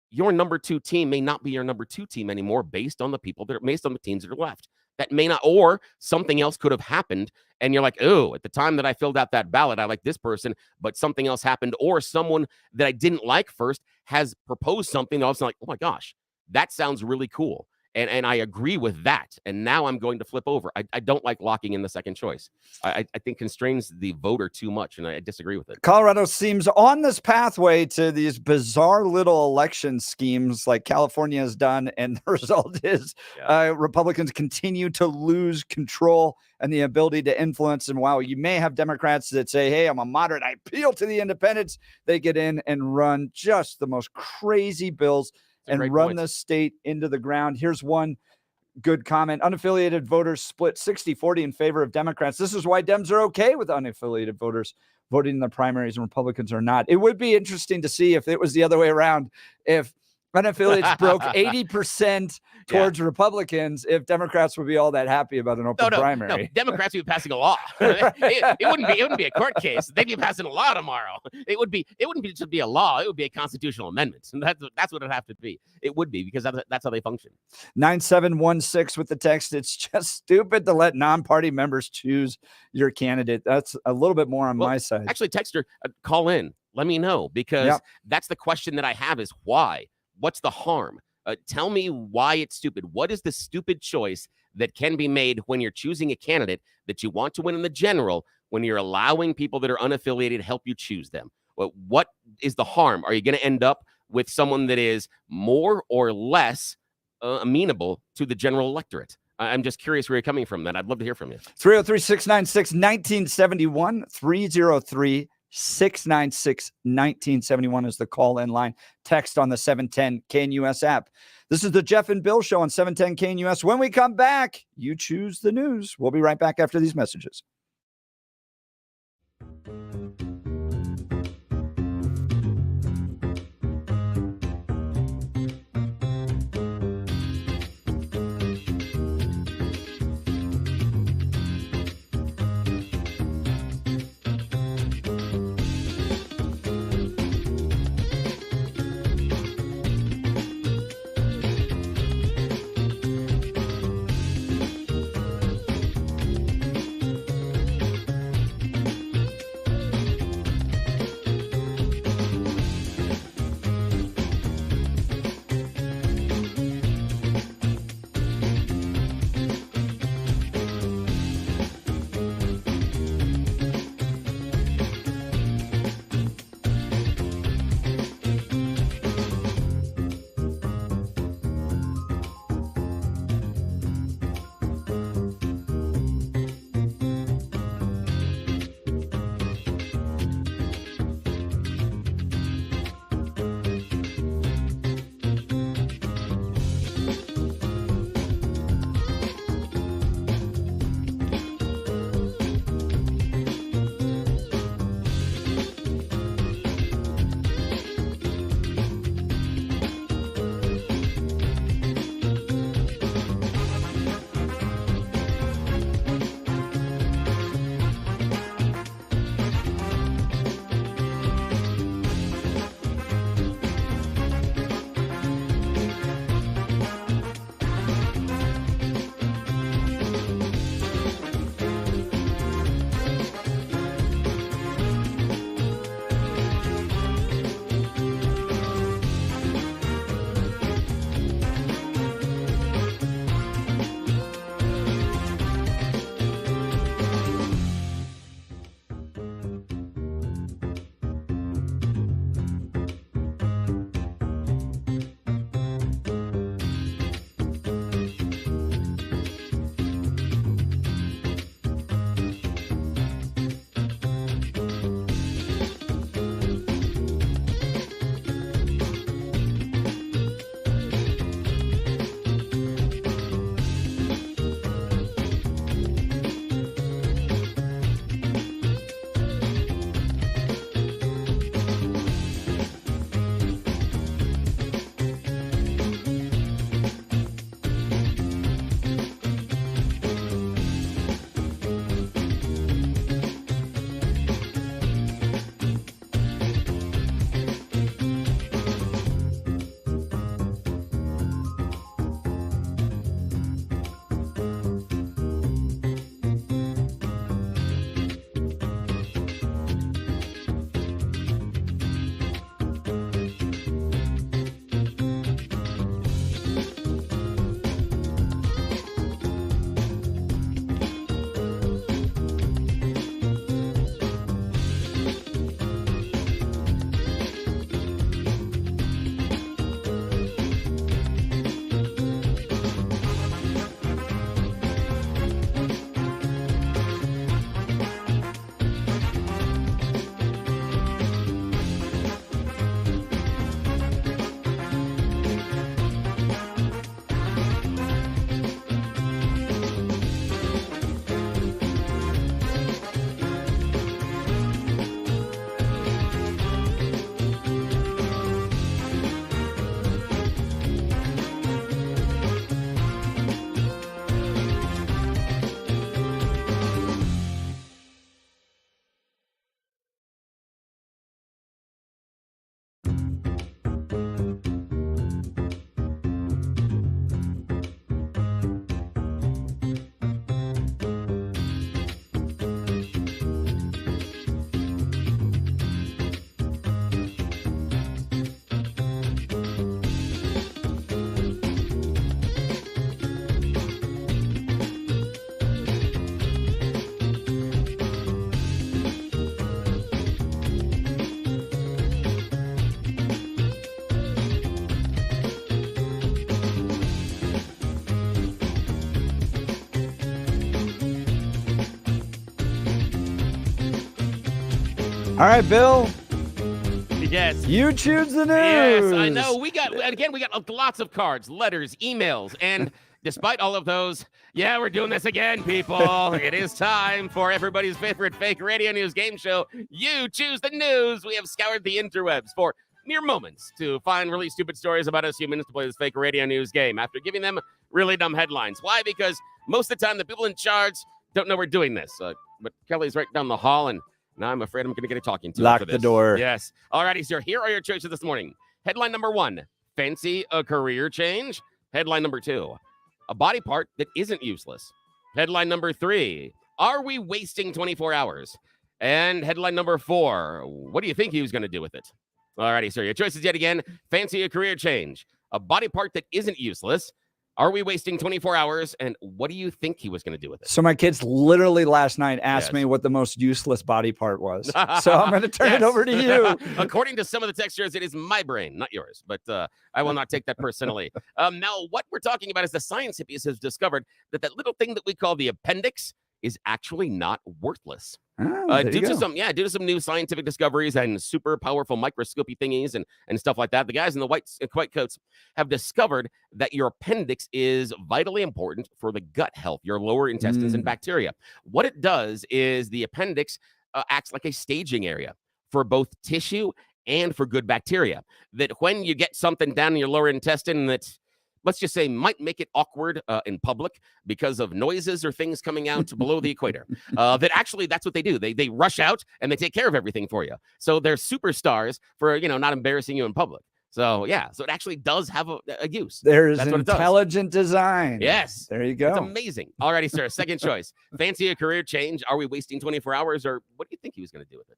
your number 2 team may not be your number 2 team anymore based on the teams that are left. That may not, or something else could have happened. And you're like, oh, at the time that I filled out that ballot, I like this person, but something else happened. Or someone that I didn't like first has proposed something. I was like, oh my gosh, that sounds really cool. And I agree with that. And now I'm going to flip over. I don't like locking in the second choice. I think constrains the voter too much, and I disagree with it. Colorado seems on this pathway to these bizarre little election schemes like California has done, and the result is Republicans continue to lose control and the ability to influence. And while you may have Democrats that say, hey, I'm a moderate, I appeal to the independents, they get in and run just the most crazy bills and run the state into the ground. Here's one good comment. Unaffiliated voters split 60-40 in favor of Democrats. This is why Dems are okay with unaffiliated voters voting in the primaries and Republicans are not. It would be interesting to see if it was the other way around, if unaffiliates broke 80% towards Republicans, if Democrats would be all that happy about an open primary. No, Democrats would be passing a law. it wouldn't be a court case. They'd be passing a law tomorrow. It wouldn't just be a law. It would be a constitutional amendment. And that's what it'd have to be. It would be, because that's how they function. 9716 with the text. It's just stupid to let non-party members choose your candidate. That's a little bit more on my side. Actually, texter, call in. Let me know, because that's the question that I have, is why? What's the harm? Tell me why it's stupid. What is the stupid choice that can be made when you're choosing a candidate that you want to win in the general, when you're allowing people that are unaffiliated help you choose them? What is the harm? Are you going to end up with someone that is more or less amenable to the general electorate? I'm just curious where you're coming from. That I'd love to hear from you. 303-696-1971, 303-696-1971 is the call-in line. Text on the 710 KNUS app. This is the Jeff and Bill Show on 710 KNUS. When we come back, you choose the news. We'll be right back after these messages. All right, Bill. Yes. You choose the news. Yes, I know. We got lots of cards, letters, emails, and despite all of those, yeah, we're doing this again, people. It is time for everybody's favorite fake radio news game show. You choose the news. We have scoured the interwebs for mere moments to find really stupid stories about us humans to play this fake radio news game after giving them really dumb headlines. Why? Because most of the time the people in charge don't know we're doing this. But Kelly's right down the hall, and now I'm afraid I'm going to get a talking to Lock for this. the door. Yes. All righty, sir. Here are your choices this morning. Headline number 1, fancy a career change. Headline number 2, a body part that isn't useless. Headline number 3, are we wasting 24 hours? And headline number 4, what do you think he was going to do with it? All righty, sir. Your choices yet again. Fancy a career change. A body part that isn't useless. Are we wasting 24 hours? And what do you think he was going to do with it? So my kids literally last night asked Yes. me what the most useless body part was. So I'm going to turn Yes. it over to you. According to some of the textures, it is my brain, not yours. But I will not take that personally. Now, what we're talking about is the science hippies have discovered that little thing that we call the appendix is actually not worthless. Oh, there Due you to go. some new scientific discoveries and super powerful microscopy thingies and stuff like that, the guys in the white coats have discovered that your appendix is vitally important for the gut health, your lower intestines and bacteria. What it does is the appendix acts like a staging area for both tissue and for good bacteria. That when you get something down in your lower intestine that, let's just say, might make it awkward in public because of noises or things coming out below the equator. That actually, that's what they do. They rush out and they take care of everything for you. So they're superstars for, not embarrassing you in public. So, yeah. So it actually does have a use. There's That's what it does. intelligent design. Yes. There you It's go. amazing. All righty, sir. Second choice. Fancy a career change. Are we wasting 24 hours? Or what do you think he was going to do with it?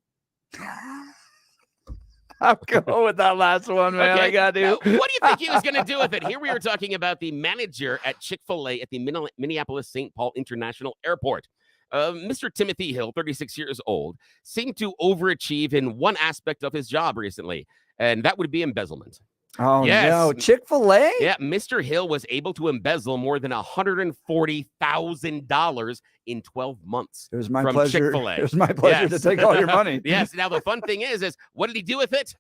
I'll go with that last one, man. Okay. I got to. Now, what do you think he was going to do with it? Here we are talking about the manager at Chick-fil-A at the Minneapolis-St. Paul International Airport. Mr. Timothy Hill, 36 years old, seemed to overachieve in one aspect of his job recently, and that would be embezzlement. Oh, Yes. no. Chick-fil-A? Yeah, Mr. Hill was able to embezzle more than $140,000 in 12 months. It was my from pleasure. Chick-fil-A. It was my pleasure to Yes. take all your money. Yes. Now, the fun thing is what did he do with it?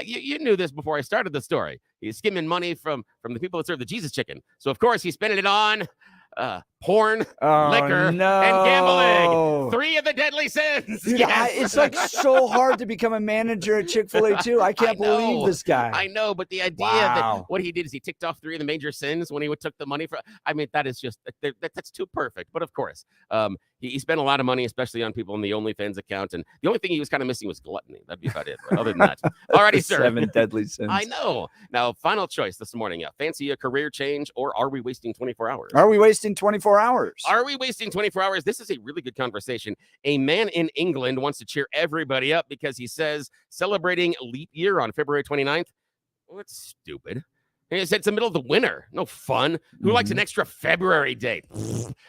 You knew this before I started the story. He's skimming money from the people that serve the Jesus chicken. So, of course, he's spending it on porn, liquor, and gambling. 3 of the deadly sins. Dude, Yes. it's like so hard to become a manager at Chick-fil-A too. I can't believe know. this guy. I know, but the idea Wow. that what he did is he ticked off 3 of the major sins when he took the money from. I mean, that is just that's too perfect. But of course, he spent a lot of money, especially on people in the OnlyFans account. And the only thing he was kind of missing was gluttony. That'd be about it. But other than that, alrighty, sir. 7 deadly sins. I know. Now, final choice this morning. Fancy a career change, or are we wasting 24 hours? Are we wasting 24 hours? Are we wasting 24 hours? This is a really good conversation. A man in England wants to cheer everybody up because he says celebrating leap year on February 29th. Well, it's stupid. He said it's the middle of the winter. No fun. Who likes an extra February date?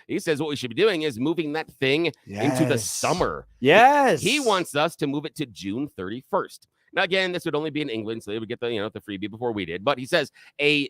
He says what we should be doing is moving that thing into the Yes. summer. Yes. He wants us to move it to June 31st. Now, again, this would only be in England, so they would get the the freebie before we did. But he says an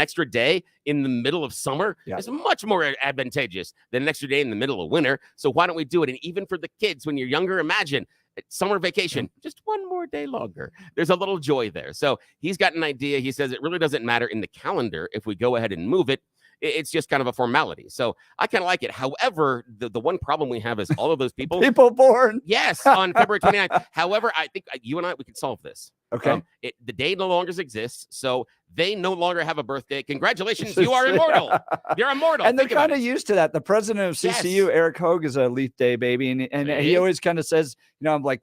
extra day in the middle of summer is much more advantageous than an extra day in the middle of winter. So why don't we do it? And even for the kids, when you're younger, imagine summer vacation, just one more day longer. There's a little joy there. So he's got an idea. He says it really doesn't matter in the calendar if we go ahead and move it. It's just kind of a formality. So I kind of like it. However, the one problem we have is all of those people. People born. Yes, on February 29th. However, I think you and we can solve this. Okay. The day no longer exists, so they no longer have a birthday. Congratulations, you are immortal. You're immortal. And they're Think about kind of it. used to that. The president of CCU, Yes. Eric Hogue, is a Leap Day baby. And he See? always kind of says, I'm like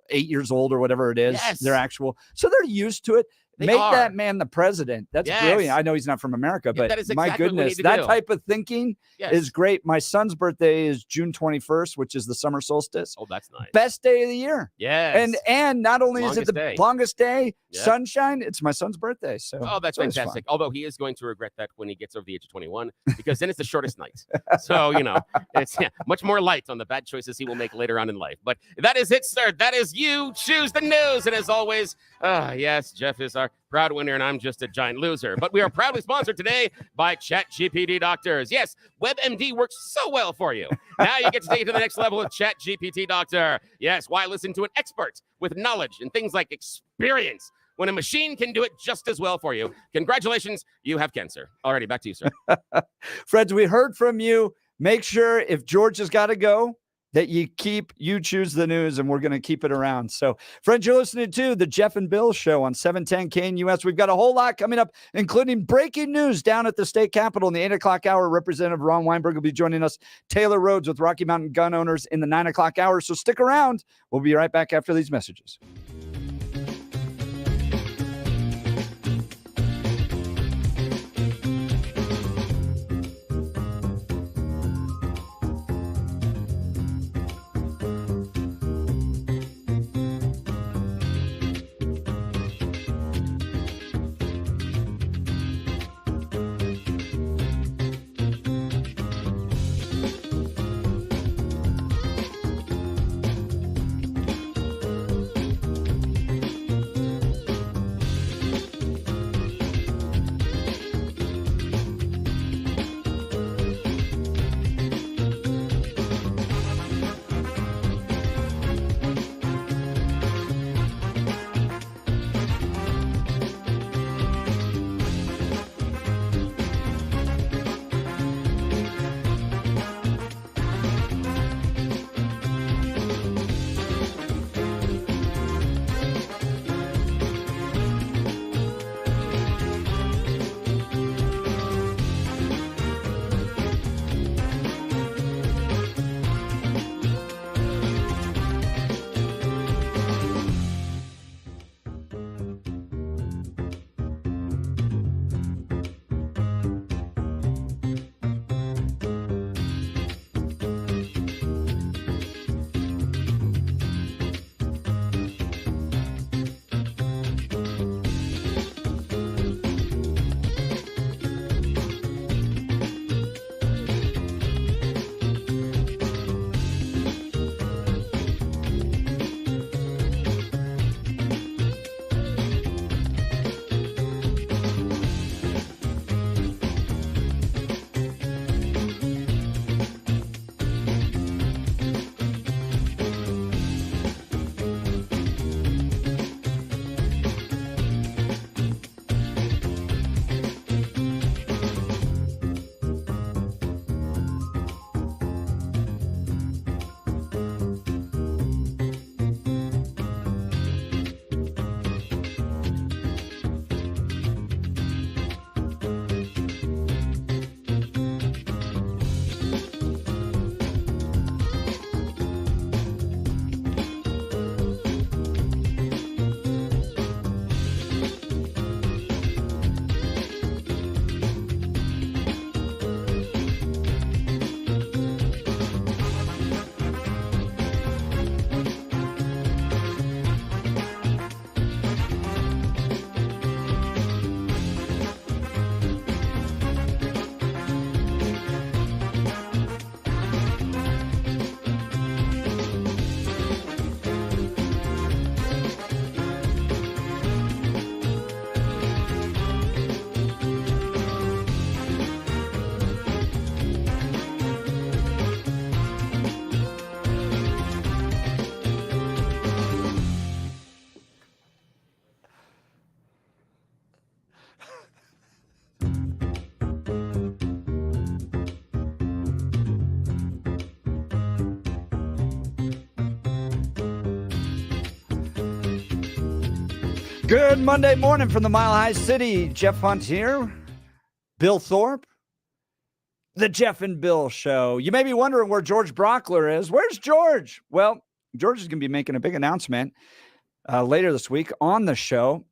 8 years old or whatever it is. Yes. They're actual. So they're used to it. They Make are. that man the president. That's Yes. brilliant. I know he's not from America, Yeah, but that is my exactly what we goodness, need to that do. type of thinking Yes. is great. My son's birthday is June 21st, which is the summer solstice. Oh, that's nice. Best day of the year. Yes. And not only is it Longest the day. longest day, Yep. sunshine, it's my son's birthday. So Oh, that's it's always fantastic. fun. Although he is going to regret that when he gets over the age of 21, because then it's the shortest night. So, it's much more light on the bad choices he will make later on in life. But that is it, sir. That is You Choose the News. And as always, yes, Jeff is our Tyler, proud winner, and I'm just a giant loser. But we are proudly sponsored today by ChatGPT Doctors. Yes, WebMD works so well for you. Now you get to take it to the next level with ChatGPT Doctor. Yes, why listen to an expert with knowledge and things like experience when a machine can do it just as well for you? Congratulations, you have cancer. Alrighty, back to you, sir. Friends, we heard from you. Make sure if George has got to go, that you choose the news, and we're going to keep it around. So, friends, you're listening to the Jeff and Bill Show on 710 KNUS. We've got a whole lot coming up, including breaking news down at the state capitol in the 8 o'clock hour. Representative Ron Weinberg will be joining us. Taylor Rhodes with Rocky Mountain Gun Owners in the 9 o'clock hour. So stick around. We'll be right back after these messages. Good Monday morning from the Mile High City. Jeff Hunt here. Bill Thorpe. The Jeff and Bill Show. You may be wondering where George Brockler is. Where's George? Well, George is going to be making a big announcement later this week on the show.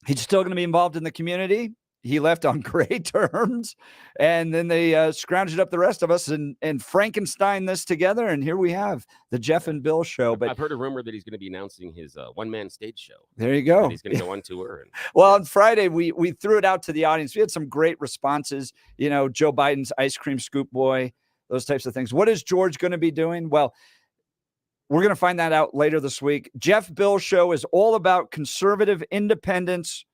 He's still going to be involved in the community. He left on great terms, and then they scrounged up the rest of us and Frankenstein this together, and here we have the Jeff and Bill Show. But I've heard a rumor that he's going to be announcing his one-man stage show. There you go. And he's going to go on tour. And, well, on Friday, we threw it out to the audience. We had some great responses. You know, Joe Biden's ice cream scoop boy, those types of things. What is George going to be doing? Well, we're going to find that out later this week. Jeff Bill Show is all about conservative independence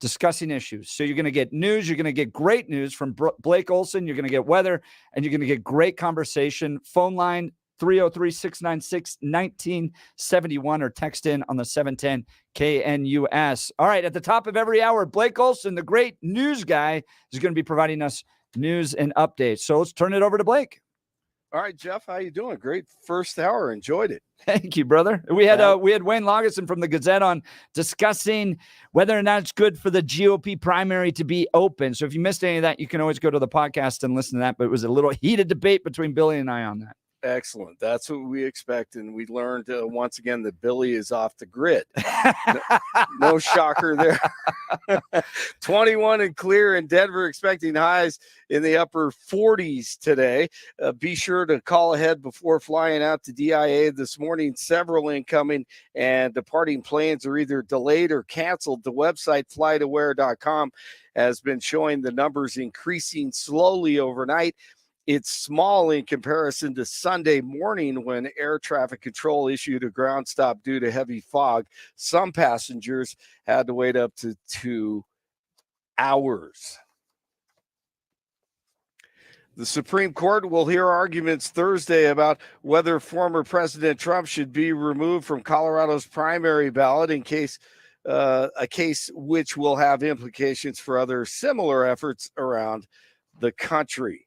discussing issues. So you're going to get news. You're going to get great news from Blake Olson. You're going to get weather, and you're going to get great conversation. Phone line 303-696-1971 or text in on the 710 KNUS. All right. At the top of every hour, Blake Olson, the great news guy, is going to be providing us news and updates. So let's turn it over to Blake. All right, Jeff, how you doing? Great first hour. Enjoyed it. Thank you, brother. We had Wayne Laugensen from the Gazette on discussing whether or not it's good for the GOP primary to be open. So if you missed any of that, you can always go to the podcast and listen to that. But it was a little heated debate between Billy and I on that. Excellent. That's what we expect. And we learned once again that Billy is off the grid. No shocker there. 21 and clear in Denver, expecting highs in the upper 40s today. Be sure to call ahead before flying out to DIA this morning. Several incoming and departing planes are either delayed or canceled. The website flightaware.com has been showing the numbers increasing slowly overnight. It's small in comparison to Sunday morning when air traffic control issued a ground stop due to heavy fog. Some passengers had to wait up to 2 hours. The Supreme Court will hear arguments Thursday about whether former President Trump should be removed from Colorado's primary ballot in case a case which will have implications for other similar efforts around the country.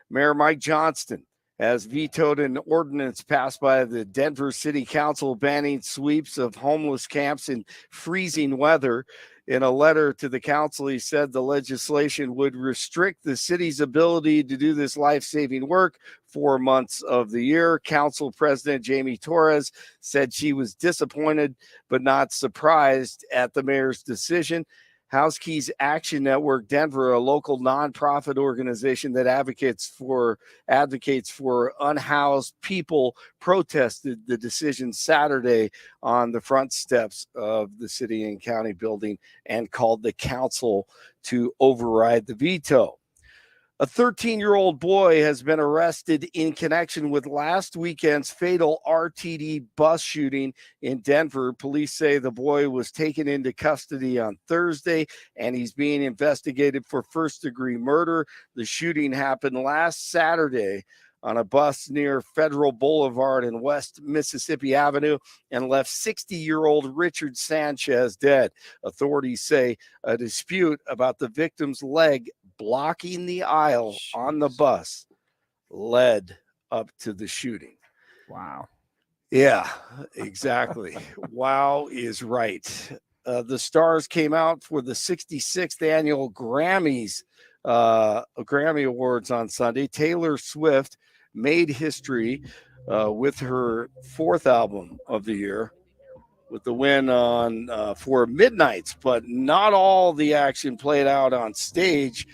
Mayor Mike Johnston has vetoed an ordinance passed by the Denver City Council banning sweeps of homeless camps in freezing weather. In a letter to the council, he said the legislation would restrict the city's ability to do this life-saving work 4 months of the year. Council President Jamie Torres said she was disappointed but not surprised at the mayor's decision. House Keys Action Network Denver, a local nonprofit organization that advocates for unhoused people, protested the decision Saturday on the front steps of the city and county building and called the council to override the veto. A 13-year-old boy has been arrested in connection with last weekend's fatal RTD bus shooting in Denver. Police say the boy was taken into custody on Thursday, and he's being investigated for first-degree murder. The shooting happened last Saturday on a bus near Federal Boulevard and West Mississippi Avenue and left 60-year-old Richard Sanchez dead. Authorities say a dispute about the victim's leg blocking the aisle on the bus led up to the shooting. Wow. Yeah, exactly. Wow is right. The stars came out for the 66th annual Grammy Awards on Sunday. Taylor Swift made history with her fourth album of the year, with the win on for Midnights, but not all the action played out on stage.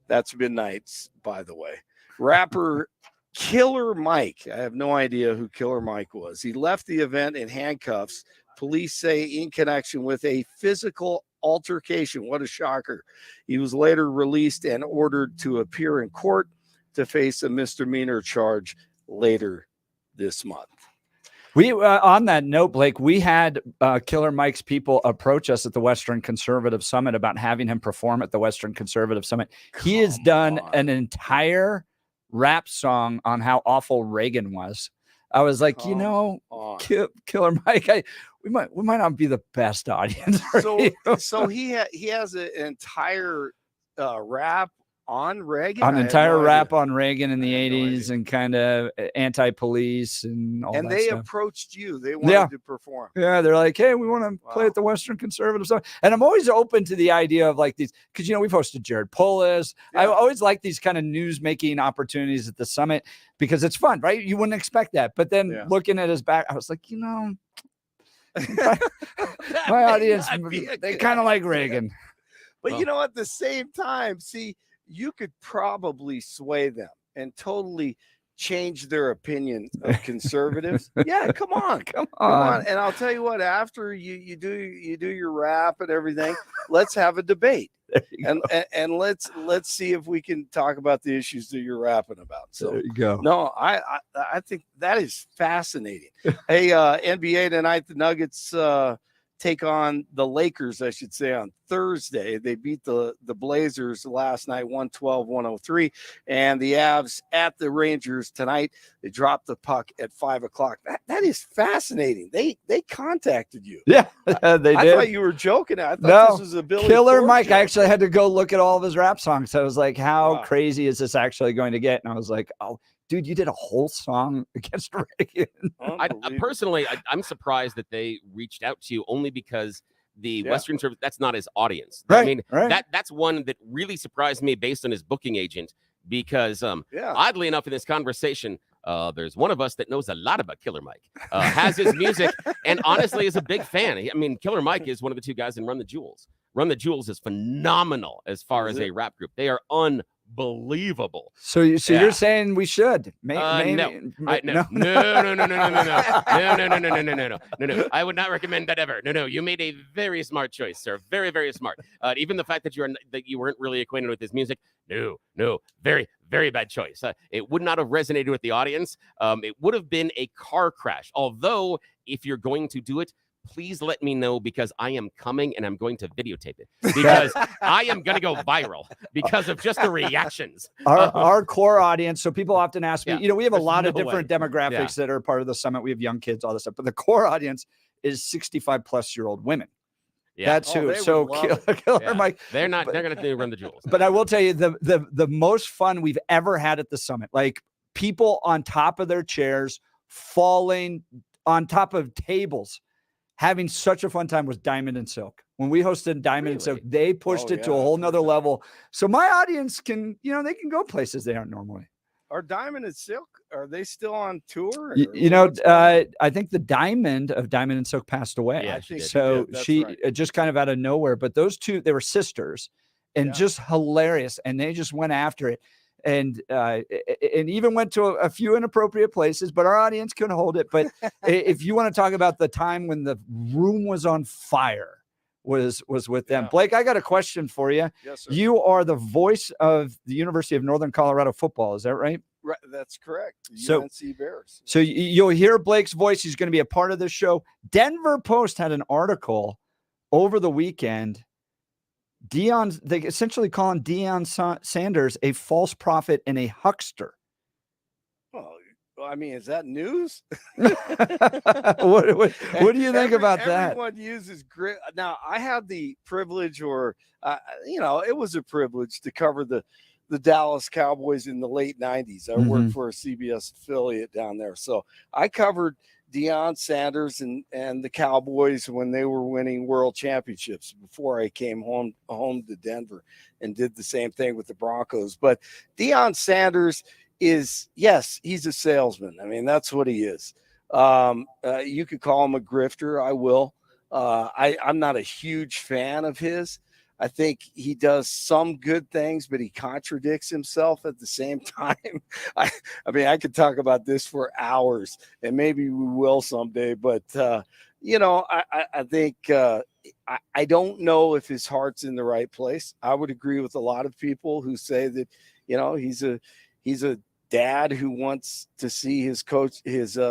That's Midnights, by the way. Rapper Killer Mike. I have no idea who Killer Mike was. He left the event in handcuffs, police say, in connection with a physical altercation. What a shocker. He was later released and ordered to appear in court to face a misdemeanor charge later this month. We on that note, Blake, we had Killer Mike's people approach us at the Western Conservative Summit about having him perform at the Western Conservative Summit. He has done an entire rap song on how awful Reagan was. I was like, Killer Mike, we might not be the best audience. So he has an entire rap on Reagan, an entire rap on Reagan in the 80s and kind of anti-police and all that stuff. And they approached you. They wanted to perform. Yeah, they're like, hey, we want to play at the Western Conservative Summit. And I'm always open to the idea of like these, because, we've hosted Jared Polis. Yeah. I always like these kind of news-making opportunities at the summit because it's fun, right? You wouldn't expect that. But then looking at his back, I was like, my audience, they kind of like Reagan. But at the same time, see, you could probably sway them and totally change their opinion of conservatives. Yeah, come on. And I'll tell you what, after you do your rap and everything, let's have a debate. And let's see if we can talk about the issues that you're rapping about. So there you go. No, I think that is fascinating. Hey, NBA tonight, the Nuggets take on the Lakers, I should say, on Thursday. They beat the Blazers last night, 112-103, and the Avs at the Rangers tonight. They dropped the puck at 5:00. That is fascinating. They contacted you. Yeah, they did. I thought you were joking. I thought No, this was a Billy Killer Thorpe Mike. joke. I actually had to go look at all of his rap songs. So I was like, how Wow. crazy is this actually going to get? And I was like, oh, dude, you did a whole song against Reagan. Personally, I'm surprised that they reached out to you only because the Western Service, that's not his audience. Right, I mean, right. that's one that really surprised me based on his booking agent, because oddly enough in this conversation, there's one of us that knows a lot about Killer Mike, has his music, and honestly is a big fan. I mean, Killer Mike is one of the two guys in Run the Jewels. Run the Jewels is phenomenal as far as a rap group. They are unbelievable. So you're saying we should? No. I would not recommend that ever. No. You made a very smart choice, sir. Very, very smart. Even the fact that you weren't really acquainted with his music. No. Very, very bad choice. It would not have resonated with the audience. It would have been a car crash. Although, if you're going to do it, please let me know, because I am coming and I'm going to videotape it, because I am going to go viral because of just the reactions. Our core audience. So people often ask me, we have a There's lot of no different way. demographics that are part of the summit. We have young kids, all this stuff, but the core audience is 65-plus-year-old women. Yeah. That's who. So Killer Mike, they're going to Run the Jewels. But I will tell you, the most fun we've ever had at the summit, like people on top of their chairs, falling on top of tables, having such a fun time, was Diamond and Silk. When we hosted Diamond and Silk, they pushed it to a whole nother level. So my audience can, they can go places they aren't normally. Are Diamond and Silk, are they still on tour? I think the Diamond of Diamond and Silk passed away. Yeah, she just kind of out of nowhere. But those two, they were sisters, and just hilarious. And they just went after it. And even went to a few inappropriate places, but our audience couldn't hold it. But if you want to talk about the time when the room was on fire, was with them. Blake, I got a question for you. Yes, sir. You are the voice of the University of Northern Colorado football. Is that right? Right, that's correct. So, UNC Bears. So you'll hear Blake's voice. He's going to be a part of this show. Denver Post had an article over the weekend. They essentially calling Deion Sanders a false prophet and a huckster. Well, I mean, is that news? What do you think about that? Everyone uses grit. Now, I had the privilege, it was a privilege to cover the Dallas Cowboys in the late 90s. I worked for a CBS affiliate down there. So I covered Deion Sanders and the Cowboys when they were winning world championships before I came home to Denver and did the same thing with the Broncos. But Deion Sanders he's a salesman. I mean, that's what he is. You could call him a grifter. I will. I'm not a huge fan of his. I think he does some good things, but he contradicts himself at the same time. I mean, I could talk about this for hours, and maybe we will someday. But I think I don't know if his heart's in the right place. I would agree with a lot of people who say that he's a dad who wants to see his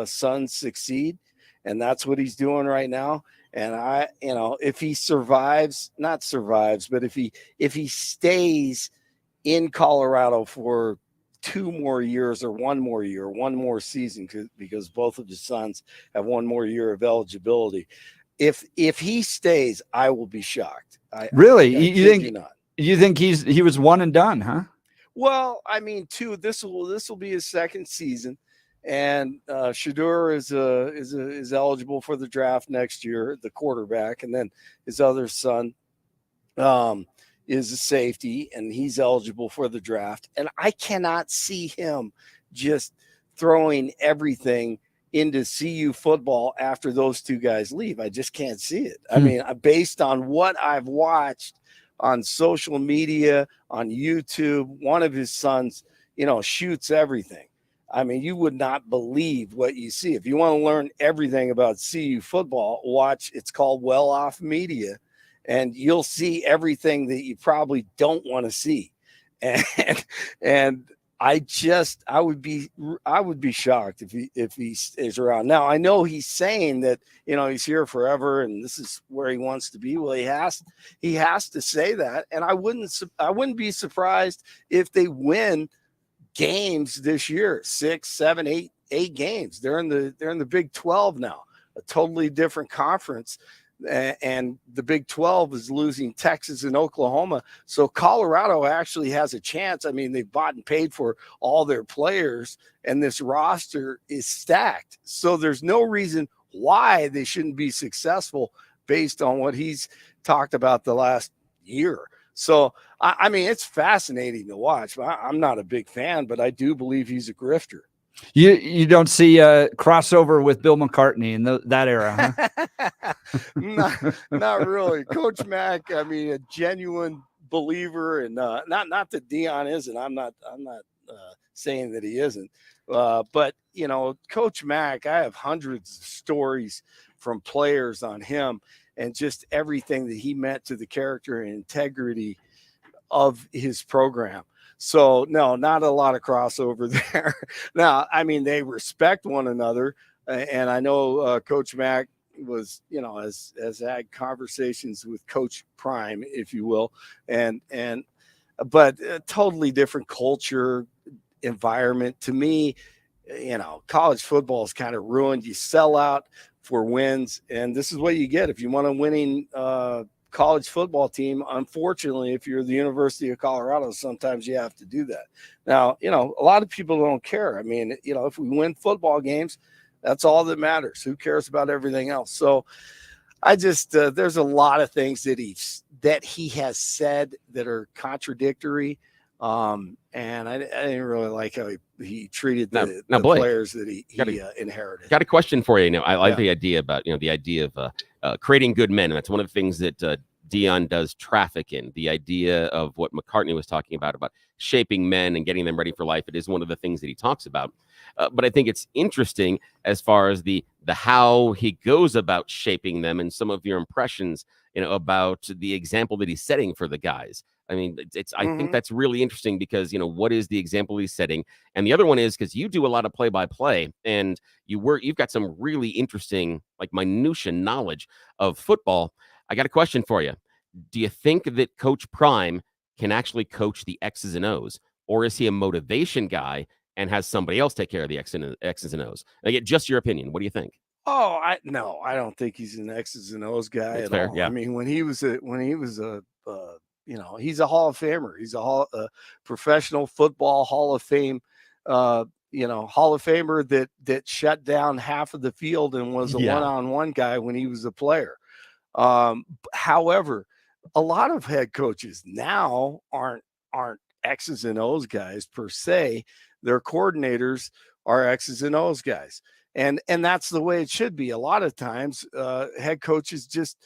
son succeed, and that's what he's doing right now. And if he not survives, but if he stays in Colorado for 2 more years or 1 more year, 1 more season, because both of his sons have 1 more year of eligibility. If he stays, I will be shocked. Really? You think he was one and done, huh? Well, I mean, this will be his 2nd season. And Shedeur is eligible for the draft next year, the quarterback, and then his other son is a safety, and he's eligible for the draft. And I cannot see him just throwing everything into CU football after those 2 guys leave. I just can't see it. I mean, based on what I've watched on social media, on YouTube, one of his sons, shoots everything. I mean, you would not believe what you see. If you want to learn everything about CU football, it's called Well Off Media, and you'll see everything that you probably don't want to see. And I would be shocked if he stays around. Now I know he's saying that he's here forever and this is where he wants to be. Well, he has to say that, and I wouldn't be surprised if they win games this year, 6, 7, 8 games. They're in the Big 12 now, a totally different conference. And the Big 12 is losing Texas and Oklahoma. So Colorado actually has a chance. I mean, they've bought and paid for all their players, and this roster is stacked. So there's no reason why they shouldn't be successful based on what he's talked about the last year. So, I mean, it's fascinating to watch. I'm not a big fan, but I do believe he's a grifter. You don't see a crossover with Bill McCartney in that era, huh? not really. Coach Mack, I mean, a genuine believer, and not that Dion isn't. I'm not saying that he isn't, but Coach Mack, I have hundreds of stories from players on him and just everything that he meant to the character and integrity of his program. So no, not a lot of crossover there. Now, I mean, they respect one another, and I know Coach Mack was, has had conversations with Coach Prime, if you will, but a totally different culture, environment. To me, college football is kind of ruined. You sell out for wins, and this is what you get if you want a winning college football team. Unfortunately, if you're the University of Colorado, sometimes you have to do that. Now, a lot of people don't care. I mean, if we win football games, that's all that matters. Who cares about everything else? So I just there's a lot of things that he has said that are contradictory. And I didn't really like how he treated the Blake, players that he inherited. Got a question for you. I like the idea about, the idea of creating good men. And that's one of the things that Dion does traffic in. The idea of what McCartney was talking about shaping men and getting them ready for life. It is one of the things that he talks about. But I think it's interesting as far as the how he goes about shaping them and some of your impressions, about the example that he's setting for the guys. I mean, I think that's really interesting because, what is the example he's setting? And the other one is because you do a lot of play-by-play and you've got some really interesting, like minutia knowledge of football. I got a question for you. Do you think that Coach Prime can actually coach the X's and O's, or is he a motivation guy and has somebody else take care of the X's and O's? Like, just your opinion. What do you think? Oh, I don't think he's an X's and O's guy at all. Yeah. I mean, when he was a he's a Hall of Famer. He's a professional football Hall of Fame, Hall of Famer that shut down half of the field and was a one-on-one guy when he was a player. However, a lot of head coaches now aren't X's and O's guys per se. Their coordinators are X's and O's guys. And that's the way it should be. A lot of times, head coaches just,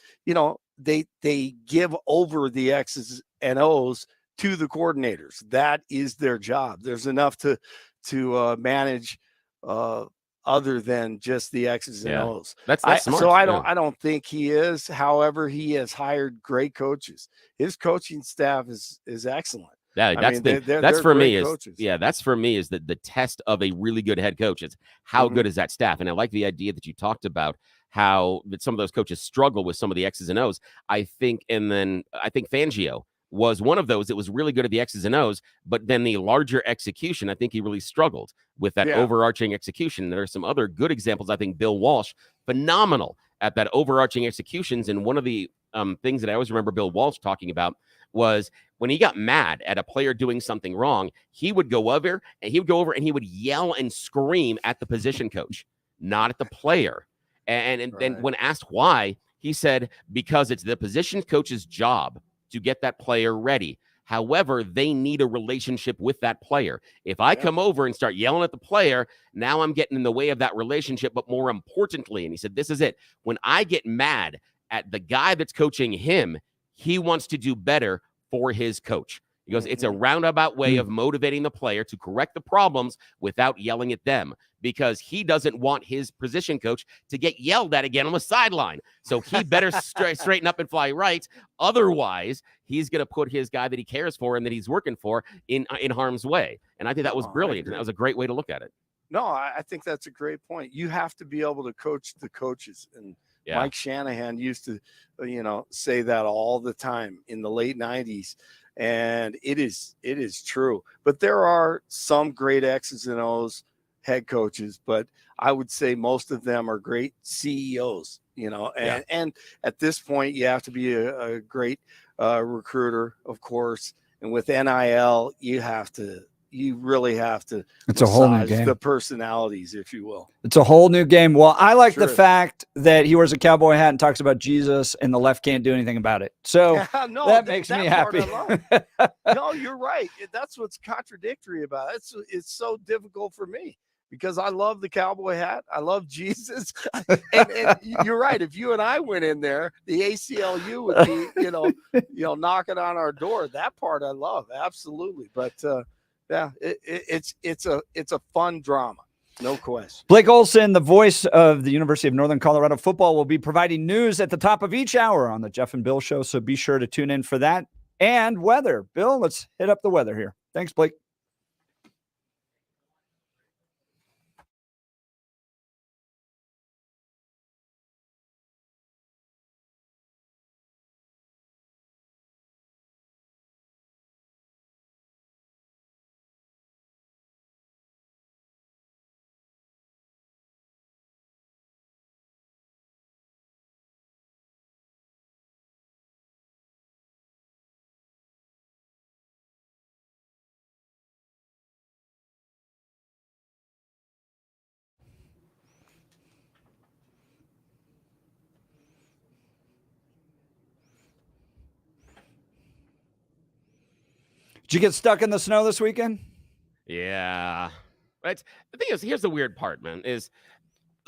they give over the X's and O's to the coordinators. That is their job. There's enough to manage other than just the X's and O's. That's smart. So I don't think he is. However, he has hired great coaches. His coaching staff is excellent. Yeah, that's for me is that the test of a really good head coach is how good is that staff. And I like the idea that you talked about how that some of those coaches struggle with some of the X's and O's. I think Fangio was one of those that was really good at the X's and O's, but then the larger execution, I think he really struggled with that overarching execution. There are some other good examples. I think Bill Walsh, phenomenal at that overarching executions. And one of the things that I always remember Bill Walsh talking about was when he got mad at a player doing something wrong, he would go over and he would yell and scream at the position coach, not at the player. And then when asked why, he said, because it's the position coach's job to get that player ready. However, they need a relationship with that player. If I come over and start yelling at the player, now I'm getting in the way of that relationship. But more importantly, and he said, this is it. When I get mad at the guy that's coaching him, he wants to do better for his coach. He goes, it's a roundabout way of motivating the player to correct the problems without yelling at them, because he doesn't want his position coach to get yelled at again on the sideline. So he better straighten up and fly right. Otherwise, he's going to put his guy that he cares for and that he's working for in harm's way. And I think that was brilliant. And that was a great way to look at it. No, I think that's a great point. You have to be able to coach the coaches. And Mike Shanahan used to, say that all the time in the late 90s. And it is true. But there are some great X's and O's head coaches, but I would say most of them are great CEOs, and at this point you have to be a great recruiter, of course. And with NIL, you really have to it's a whole new game. The personalities, if you will. It's a whole new game. Well, I like the fact that he wears a cowboy hat and talks about Jesus and the left can't do anything about it. So that makes me happy. No, you're right. That's what's contradictory about it. It's so difficult for me because I love the cowboy hat. I love Jesus. and you're right. If you and I went in there, the ACLU would be, knocking on our door. That part I love. Absolutely. But, it's a fun drama, no question. Blake Olson, the voice of the University of Northern Colorado football, will be providing news at the top of each hour on the Jeff and Bill Show, so be sure to tune in for that. And weather. Bill, let's hit up the weather here. Thanks, Blake. Did you get stuck in the snow this weekend? Yeah. But the thing is, here's the weird part, man, is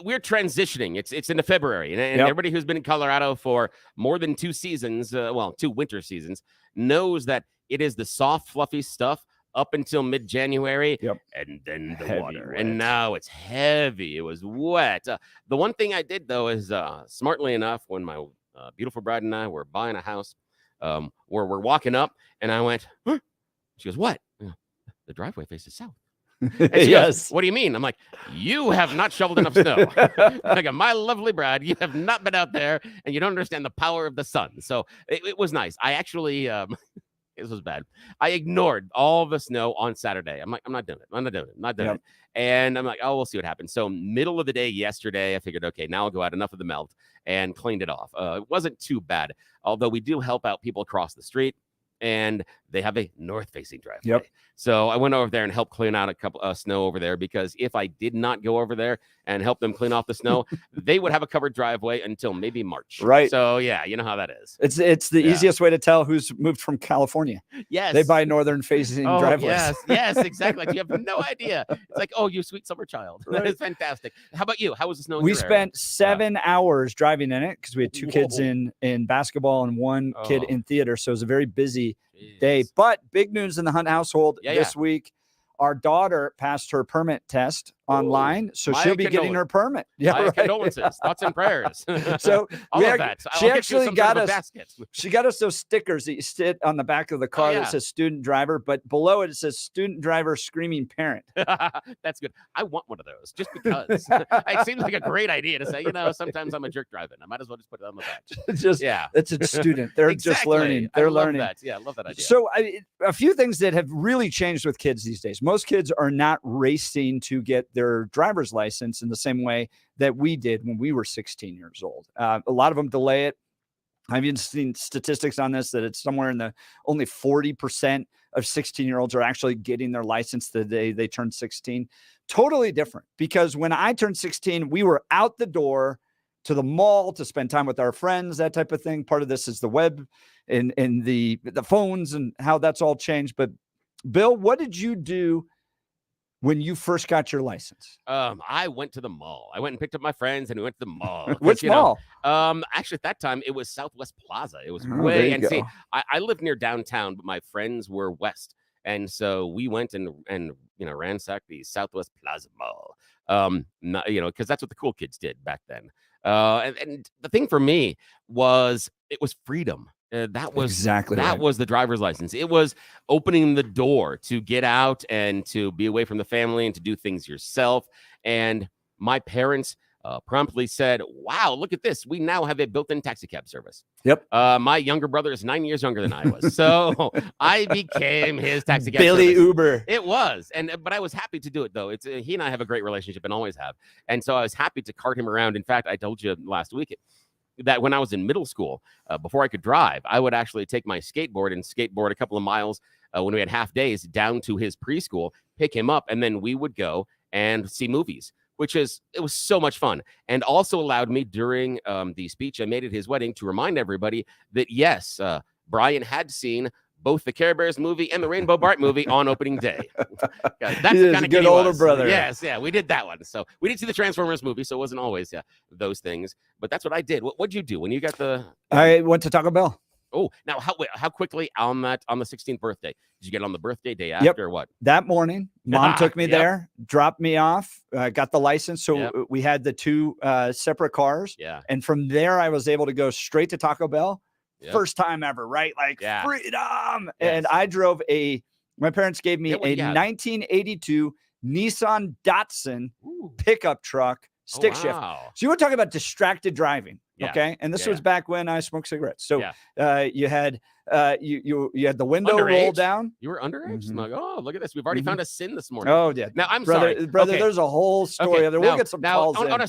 we're transitioning. It's into February. And everybody who's been in Colorado for more than 2 seasons, 2 winter seasons, knows that it is the soft, fluffy stuff up until mid-January, and then the water. Wet. And now it's heavy. It was wet. The one thing I did, though, is smartly enough, when my beautiful bride and I were buying a house, where we're walking up, and I went, huh? She goes, what? The driveway faces south. And she goes, what do you mean? I'm like, you have not shoveled enough snow. I go, my lovely bride, you have not been out there, and you don't understand the power of the sun. So it was nice. I actually, this was bad. I ignored all the snow on Saturday. I'm like, I'm not doing it. And I'm like, oh, we'll see what happens. So middle of the day yesterday, I figured, okay, now I'll go out enough of the melt and cleaned it off. It wasn't too bad, although we do help out people across the street. And they have a north-facing driveway. So I went over there and helped clean out a couple of snow over there, because if I did not go over there and help them clean off the snow, they would have a covered driveway until maybe March. Right. So yeah, you know how that is. It's the easiest way to tell who's moved from California. Yes. They buy northern-facing driveways. Yes, exactly. Like, you have no idea. It's like, oh, you sweet summer child. That is fantastic. How about you? How was the snow? We spent 7 hours driving in it because we had 2 kids in basketball and 1 kid in theater. So it was a very busy day. But big news in the Hunt household this week. Our daughter passed her permit test online, so she'll be getting her permit. Condolences, thoughts and prayers. So all of that. She actually got us. She got us those stickers that you sit on the back of the car that says student driver, but below it says student driver screaming parent. That's good. I want one of those just because. It seems like a great idea to say, sometimes I'm a jerk driving. I might as well just put it on the back. It's a student. They're just learning. They're learning. That. Yeah, I love that idea. So a few things that have really changed with kids these days. Most kids are not racing to get their driver's license in the same way that we did when we were 16 years old. A lot of them delay it. I've even seen statistics on this that it's somewhere in the only 40% of 16-year-olds are actually getting their license the day they turn 16. Totally different, because when I turned 16, we were out the door to the mall to spend time with our friends, that type of thing. Part of this is the web and the phones and how that's all changed. But Bill, what did you do when you first got your license? I went to the mall. I went and picked up my friends, and we went to the mall. 'Cause, Which you know, mall? actually, at that time, it was Southwest Plaza. It was Oh, there way. you And see, go. I lived near downtown, but my friends were west, and so we went and ransacked the Southwest Plaza Mall. Because that's what the cool kids did back then. And the thing for me was it was freedom. That was Exactly right. was the driver's license. It was opening the door to get out and to be away from the family and to do things yourself. And my parents promptly said, "Wow, look at this! We now have a built-in taxi cab service." Yep. My younger brother is 9 years younger than I was, so I became his taxi cab Billy service. Uber. It was, but I was happy to do it though. It's he and I have a great relationship and always have, and so I was happy to cart him around. In fact, I told you last week that when I was in middle school, before I could drive, I would actually take my skateboard and skateboard a couple of miles when we had half days down to his preschool, pick him up, and then we would go and see movies, it was so much fun. And also allowed me during the speech I made at his wedding to remind everybody that, yes, Brian had seen both the Care Bears movie and the Rainbow Bart movie on opening day. That's the kind of good older brother. Yes, yeah, we did that one. So we did see the Transformers movie, so it wasn't always those things. But that's what I did. What'd you do when you got the? I went to Taco Bell. Oh, now how quickly on the 16th birthday did you get on the birthday day after or what? That morning, Mom took me Yep. there, dropped me off, got the license. So Yep. we had the two separate cars. Yeah. And from there, I was able to go straight to Taco Bell. Yep. First time ever, right? Like Yeah. freedom. Yes. And I drove my parents gave me Yeah, what a do you have? 1982 Nissan Datsun Ooh. pickup truck, Oh, stick shift. wow. So you want to talk about distracted driving, Yeah. okay? And this Yeah, was back when I smoked cigarettes. So Yeah. you had you had the window roll Underage? down. You were underage? I'm Mhm. like, oh, look at this. We've already Mhm. found a sin this morning. Oh yeah, Now I'm brother, sorry. brother. Okay. There's a whole story Okay, of there. We'll now- get some now, calls on, in. on a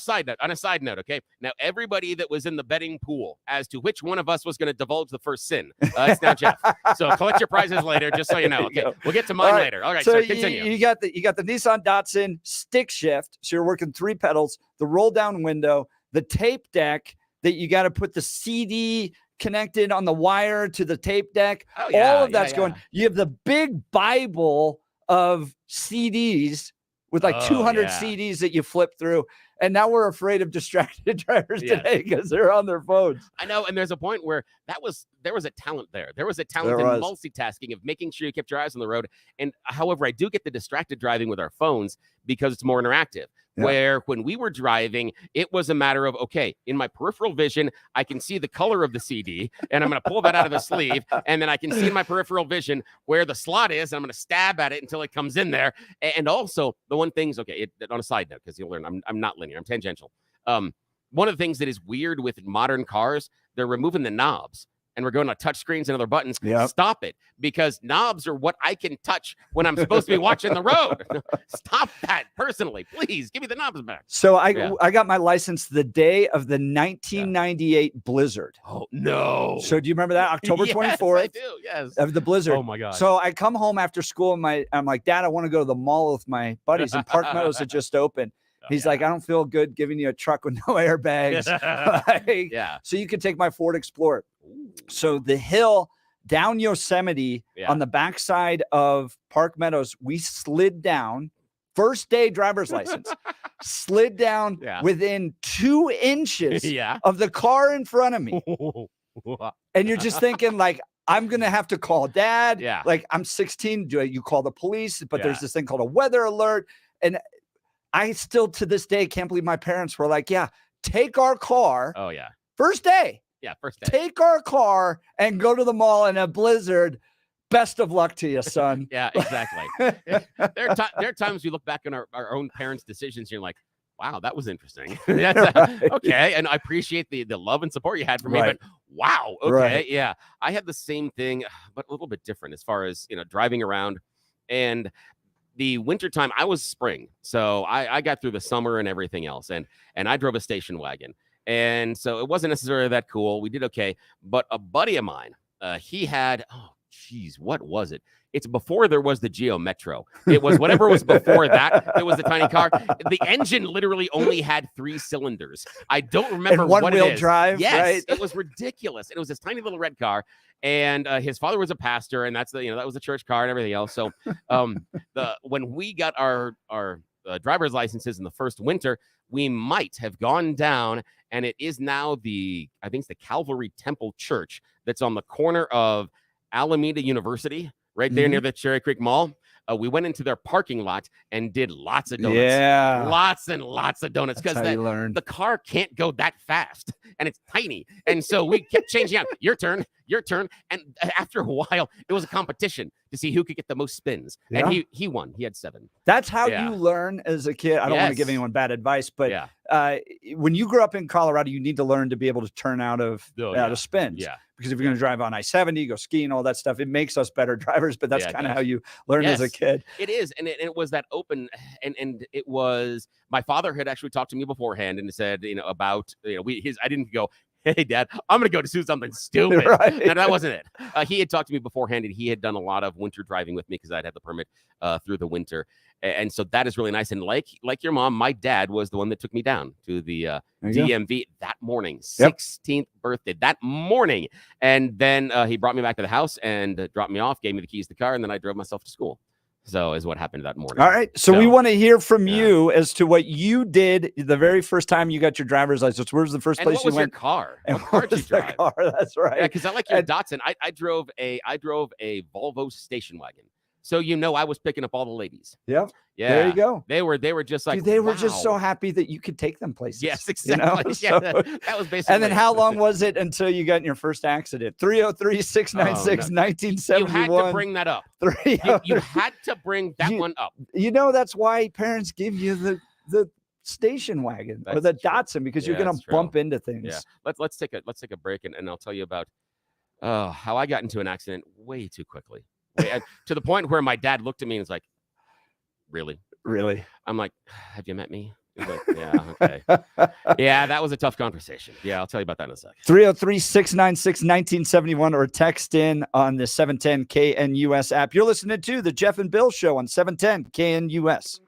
side note, okay. Now everybody that was in the betting pool as to which one of us was going to divulge the first sin, it's now Jeff. So collect your prizes later, just so you know. There you Okay, go. we'll get to mine All right, later. All right, so so you continue. got the Nissan Datsun stick shift. So you're working 3 pedals, the roll down window, the tape deck that you got to put the CD connected on the wire to the tape deck. Oh, yeah, All of that's yeah, going. yeah. You have the big Bible of CDs with like Oh, 200 yeah. CDs that you flip through. And now we're afraid of distracted drivers Yes. today because they're on their phones. I know, and there's a point where there was a talent there. There was a talent There in was. multitasking of making sure you kept your eyes on the road. And however, I do get the distracted driving with our phones because it's more interactive. Yeah. Where when we were driving, it was a matter of, okay, in my peripheral vision, I can see the color of the CD, and I'm going to pull that out of the sleeve, and then I can see in my peripheral vision where the slot is, and I'm going to stab at it until it comes in there. And also, the one thing's, okay, on a side note, because you'll learn, I'm not linear, I'm tangential. One of the things that is weird with modern cars, they're removing the knobs. And we're going to touch screens and other buttons. Yep. Stop it, because knobs are what I can touch when I'm supposed to be watching the road. Stop that personally, please. Give me the knobs back. So I got my license the day of the 1998 blizzard. Oh no! So do you remember that October 24th I do. Yes. of the blizzard? Oh my god. So I come home after school and I'm like, Dad, I want to go to the mall with my buddies, and Park Meadows had just opened. He's like, I don't feel good giving you a truck with no airbags. Like, yeah. so you can take my Ford Explorer. Ooh. So the hill down Yosemite Yeah. on the backside of Park Meadows, we slid down. First day driver's license, slid down within 2 inches Yeah. of the car in front of me. And you're just thinking, like, I'm going to have to call Dad. Yeah. Like, I'm 16. Do you call the police? But Yeah. there's this thing called a weather alert. And I still, to this day, can't believe my parents were like, yeah, take our car. Oh yeah. First day. Yeah. First day. Take our car and go to the mall in a blizzard. Best of luck to you, son. Yeah. Exactly. There are times we look back on our own parents' decisions. And you're like, wow, that was interesting. That's, okay. And I appreciate the love and support you had for me, Right. but wow. Okay. Right. Yeah. I had the same thing, but a little bit different as far as, driving around. And the wintertime, I was spring. So I got through the summer and everything else. And I drove a station wagon. And so it wasn't necessarily that cool. We did okay. But a buddy of mine, he had, geez, what was it? It's before there was the Geo Metro. It was whatever was before that. It was the tiny car. The engine literally only had 3 cylinders. I don't remember And what one-wheel it is. drive, Yes, right? it was ridiculous. And it was this tiny little red car. And his father was a pastor, and that's that was the church car and everything else. So when we got our driver's licenses in the first winter, we might have gone down, and it is now I think it's the Calvary Temple Church that's on the corner of Alameda University, right there near the Cherry Creek Mall. We went into their parking lot and did lots of donuts. Yeah. Lots and lots of donuts because the car can't go that fast and it's tiny. And so we kept changing out. Your turn. And after a while, it was a competition to see who could get the most spins. Yeah. And he won. He had 7. That's how you learn as a kid. I don't want to give anyone bad advice, but when you grew up in Colorado, you need to learn to be able to turn out of spins. Yeah. Because if you're going to drive on I-70, go skiing, all that stuff, it makes us better drivers. But that's kind of how you learn as a kid. It is. And it was that open. And it was, my father had actually talked to me beforehand and said, about, I didn't go, hey, Dad, I'm going to go do something stupid. Right. No, that wasn't it. He had talked to me beforehand, and he had done a lot of winter driving with me because I'd had the permit through the winter. And so that is really nice. And like your mom, my dad was the one that took me down to the DMV that morning, 16th birthday, that morning. And then he brought me back to the house and dropped me off, gave me the keys to the car, and then I drove myself to school. So is what happened that morning. All right. So we want to hear from you as to what you did the very first time you got your driver's license. Where's the first place you went? Your car? And what car did you drive? Car? That's right. Yeah, because I like your Datsun. I drove a Volvo station wagon. So I was picking up all the ladies. Yeah. Yeah. There you go. They were just like, dude, they were just so happy that you could take them places. Yes, exactly. So, that was basically. And then how long was it until you got in your first accident? 303-696-1971. You had to bring that up. You had to bring that one up. That's why parents give you the station wagon or the Datsun, because you're going to bump into things. Yeah. Let's take a break and I'll tell you about how I got into an accident way too quickly. To the point where my dad looked at me and was like, really? I'm like, have you met me? He's like, yeah, okay. Yeah, that was a tough conversation. Yeah, I'll tell you about that in a second. 303-696-1971 or text in on the 710 KNUS app. You're listening to the Jeff and Bill Show on 710 KNUS.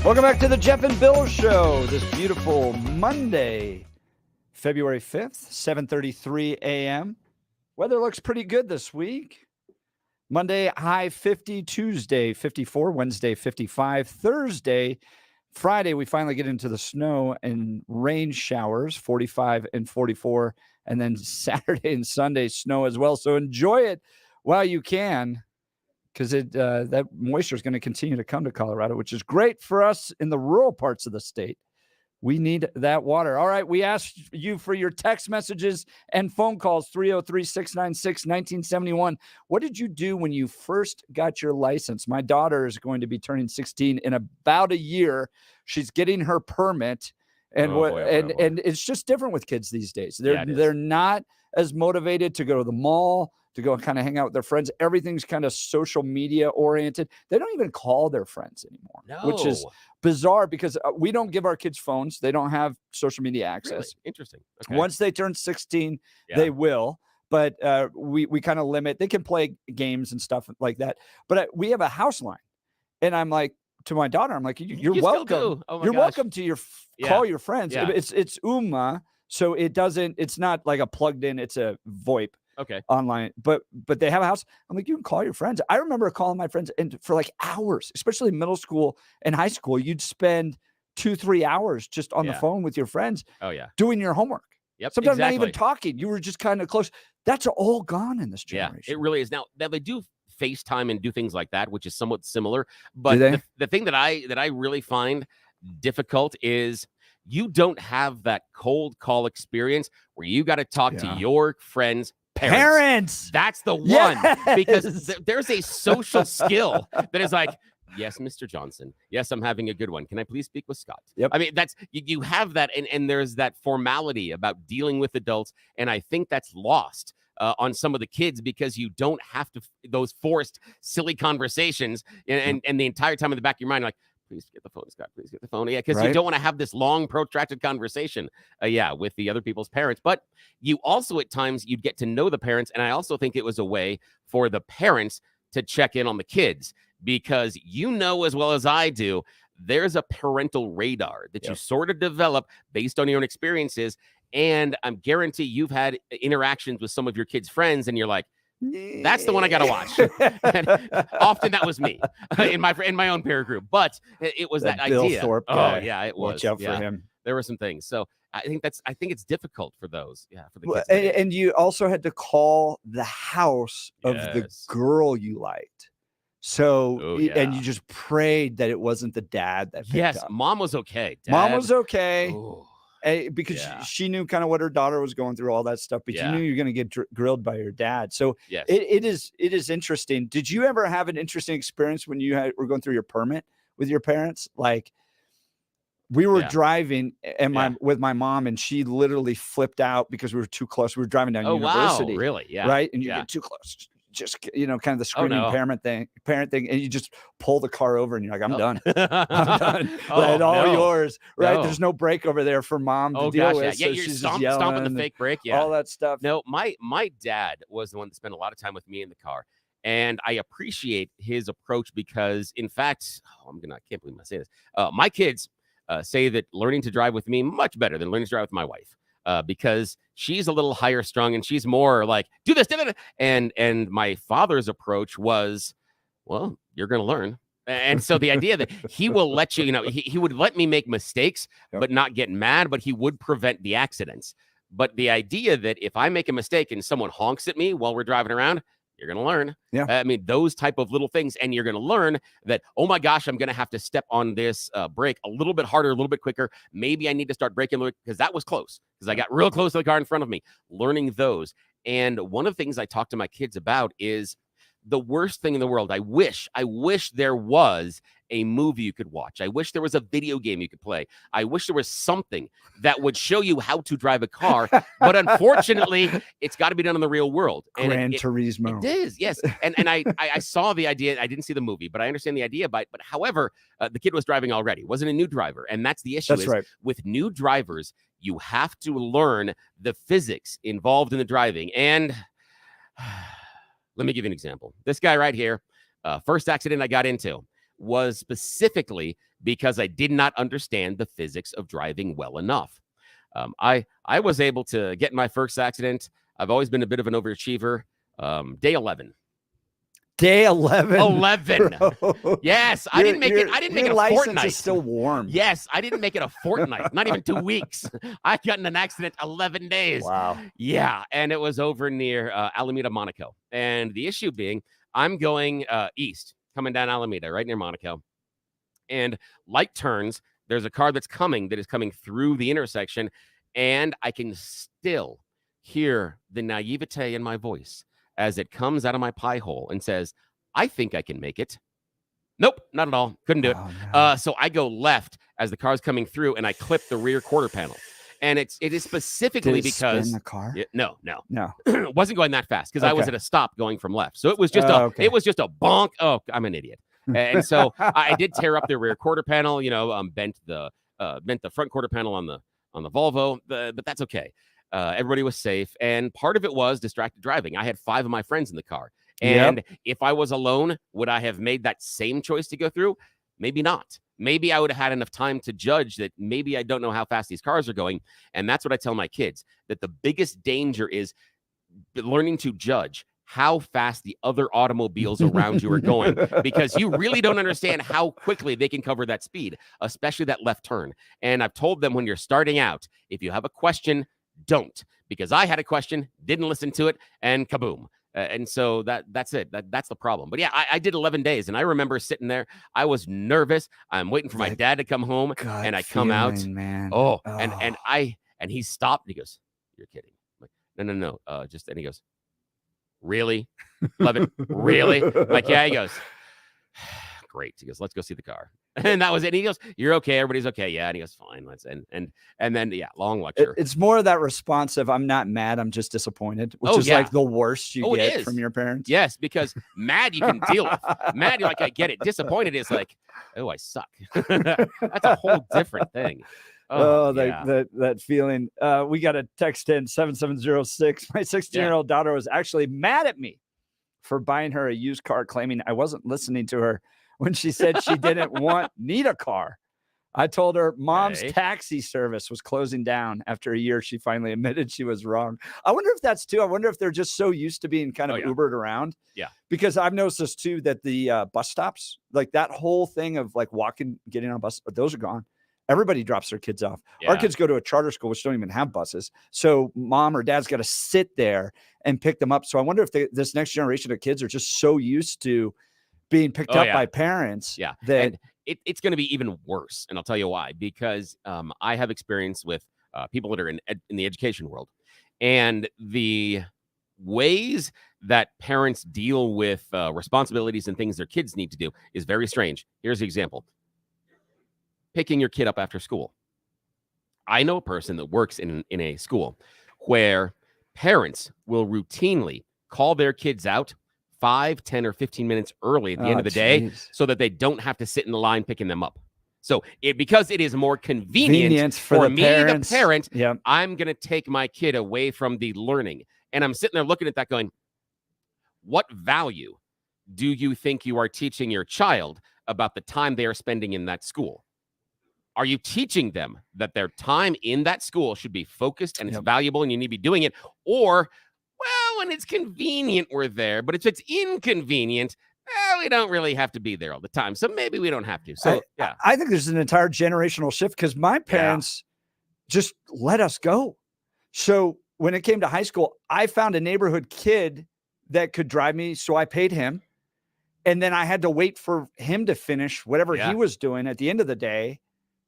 Welcome back to the Jeff and Bill Show this beautiful Monday, February 5th, 7:33 a.m. Weather looks pretty good this week. Monday, high 50, Tuesday, 54, Wednesday, 55, Thursday, Friday, we finally get into the snow and rain showers, 45 and 44, and then Saturday and Sunday, snow as well. So enjoy it while you can, because that moisture is going to continue to come to Colorado, which is great for us in the rural parts of the state. We need that water. All right, we asked you for your text messages and phone calls, 303-696-1971. What did you do when you first got your license? My daughter is going to be turning 16 in about a year. She's getting her permit. And and it's just different with kids these days. They're not as motivated to go to the mall, to go and kind of hang out with their friends. Everything's kind of social media oriented. They don't even call their friends anymore, which is bizarre because we don't give our kids phones. They don't have social media access. Really? Interesting. Okay. Once they turn 16, they will. But we kind of limit. They can play games and stuff like that. But we have a house line. And I'm like, to my daughter, I'm like, you're welcome. You're welcome to call your friends. Yeah. It's UMA. So it's not like a plugged in, it's a VoIP. Okay. Online, but they have a house. I'm like, you can call your friends. I remember calling my friends and for like hours, especially middle school and high school, you'd spend 2-3 hours just on the phone with your friends. Oh yeah. Doing your homework. Yep. Sometimes not even talking. You were just kind of close. That's all gone in this generation. Yeah, it really is. Now they do FaceTime and do things like that, which is somewhat similar. But the thing that I really find difficult is you don't have that cold call experience where you got to talk to your friends' parents. That's the one, because there's a social skill that is like, yes, Mr. Johnson. Yes, I'm having a good one. Can I please speak with Scott? Yep. I mean, that's you have that, and there's that formality about dealing with adults, and I think that's lost on some of the kids because you don't have to those forced silly conversations, and the entire time in the back of your mind, you're like, please get the phone, Scott. Please get the phone. Yeah, because you don't want to have this long, protracted conversation, with the other people's parents. But you also, at times, you'd get to know the parents. And I also think it was a way for the parents to check in on the kids because as well as I do, there's a parental radar that you sort of develop based on your own experiences. And I'm guarantee you've had interactions with some of your kids' friends, and you're like, that's the one I gotta watch. And often that was me in my own peer group, but it was that Bill idea. Thorpe guy. Oh yeah, it was. Watch out for him. There were some things. So I think it's difficult for those. Yeah, for the kids. And you also had to call the house of the girl you liked. So and you just prayed that it wasn't the dad that picked up. Mom was okay. Mom was okay. Ooh. Because she knew kind of what her daughter was going through, all that stuff, but you knew you're going to get grilled by your dad. So it is interesting. Did you ever have an interesting experience when you were going through your permit with your parents? Like We were Yeah. driving and with my mom, and she literally flipped out because we were too close. We were driving down Oh, University. wow. Really? Yeah. Right. And you Yeah. get too close. Just, kind of the screaming no. parent thing. And you just pull the car over and you're like, I'm done. I'm done. Oh, It's all no. yours. Right. No. There's no brake over there for mom to Oh, deal gosh. with. Yeah. So You're she's just stomping yelling the and fake brake. Yeah. all that stuff. No, my dad was the one that spent a lot of time with me in the car. And I appreciate his approach because, in fact, I can't believe I say this. My kids say that learning to drive with me much better than learning to drive with my wife. Because she's a little higher strung and she's more like, do this, do that. And my father's approach was, well, you're going to learn. And so the idea that he will let you, he would let me make mistakes, but not get mad, but he would prevent the accidents. But the idea that if I make a mistake and someone honks at me while we're driving around, you're going to learn. Yeah. I mean, those type of little things. And you're going to learn that, oh my gosh, I'm going to have to step on this brake a little bit harder, a little bit quicker. Maybe I need to start braking because that was close because I got real close to the car in front of me, learning those. And one of the things I talk to my kids about is the worst thing in the world. I wish there was a movie you could watch. I wish there was a video game you could play. I wish there was something that would show you how to drive a car. But unfortunately, it's got to be done in the real world. And Gran Turismo. It is, yes. And I saw the idea. I didn't see the movie, but I understand the idea. But however, the kid was driving already. Wasn't a new driver. And that's the issue. That's right. With new drivers, you have to learn the physics involved in the driving. And let me give you an example. This guy right here, first accident I got into was specifically because I did not understand the physics of driving well enough. I was able to get in my first accident. I've always been a bit of an overachiever. Day 11. Day 11. 11. Yes, I didn't make it. I didn't make it a license fortnight. Is still warm. Yes, I didn't make it a fortnight. Not even 2 weeks. I got in an accident 11 days. Wow. Yeah, and it was over near Alameda, Monaco. And the issue being, I'm going east, coming down Alameda, right near Monaco. And light turns. There's a car that is coming through the intersection, and I can still hear the naivete in my voice as it comes out of my pie hole and says, I think I can make it. Nope, not at all. Couldn't do it. Oh, no. So I go left as the car's coming through, and I clip the rear quarter panel. And it is specifically Did it because spin the car? No. No. Wasn't going that fast because I was Okay. at a stop going from left. So it was just Okay. it was just a bonk. Oh, I'm an idiot. And so I did tear up the rear quarter panel, bent the front quarter panel on the Volvo, but that's okay. Everybody was safe. And part of it was distracted driving. I had 5 of my friends in the car. And if I was alone, would I have made that same choice to go through? Maybe not. Maybe I would have had enough time to judge that maybe I don't know how fast these cars are going. And that's what I tell my kids, that the biggest danger is learning to judge how fast the other automobiles around you are going, because you really don't understand how quickly they can cover that speed, especially that left turn. And I've told them, when you're starting out, if you have a question, don't, because I had a question, didn't listen to it, and kaboom. And so that's it. That's the problem. But yeah, I did 11 days, and I remember sitting there. I was nervous. I'm waiting for my dad to come home, and I come out. Man. Oh, and he stopped. And he goes, "You're kidding?" I'm like, no. And he goes, "Really? 11? Really?" I'm like, yeah. He goes, "Great." He goes, "Let's go see the car." And that was it. And he goes, "You're okay. Everybody's okay." Yeah. And he goes, "Fine. Let's." And then, yeah, long lecture. It's more of that responsive, I'm not mad, I'm just disappointed, which is like the worst you get from your parents. Yes, because mad you can deal with. Mad, you're like, I get it. Disappointed is like, oh, I suck. That's a whole different thing. That feeling. We got a text in 7706. My 16-year-old daughter was actually mad at me for buying her a used car, claiming I wasn't listening to her when she said she didn't need a car. I told her mom's taxi service was closing down. After a year, she finally admitted she was wrong. I wonder if that's too. I wonder if they're just so used to being kind of Ubered around. Yeah. Because I've noticed this too, that the bus stops, like that whole thing of like walking, getting on a bus, those are gone. Everybody drops their kids off. Yeah. Our kids go to a charter school, which don't even have buses. So mom or dad's got to sit there and pick them up. So I wonder if this next generation of kids are just so used to being picked up by parents. Yeah. That and it's going to be even worse. And I'll tell you why, because I have experience with people that are in the education world, and the ways that parents deal with responsibilities and things their kids need to do is very strange. Here's the example. picking your kid up after school. I know a person that works in a school where parents will routinely call their kids out 5, 10, or 15 minutes early at the end of the day so that they don't have to sit in the line picking them up. So because it is more convenient for me, the parent, I'm going to take my kid away from the learning. And I'm sitting there looking at that going, what value do you think you are teaching your child about the time they are spending in that school? Are you teaching them that their time in that school should be focused and it's valuable and you need to be doing it? Or, well, when it's convenient, we're there. But if it's inconvenient, we don't really have to be there all the time. So maybe we don't have to. So, I think there's an entire generational shift because my parents just let us go. So when it came to high school, I found a neighborhood kid that could drive me. So I paid him. And then I had to wait for him to finish whatever he was doing at the end of the day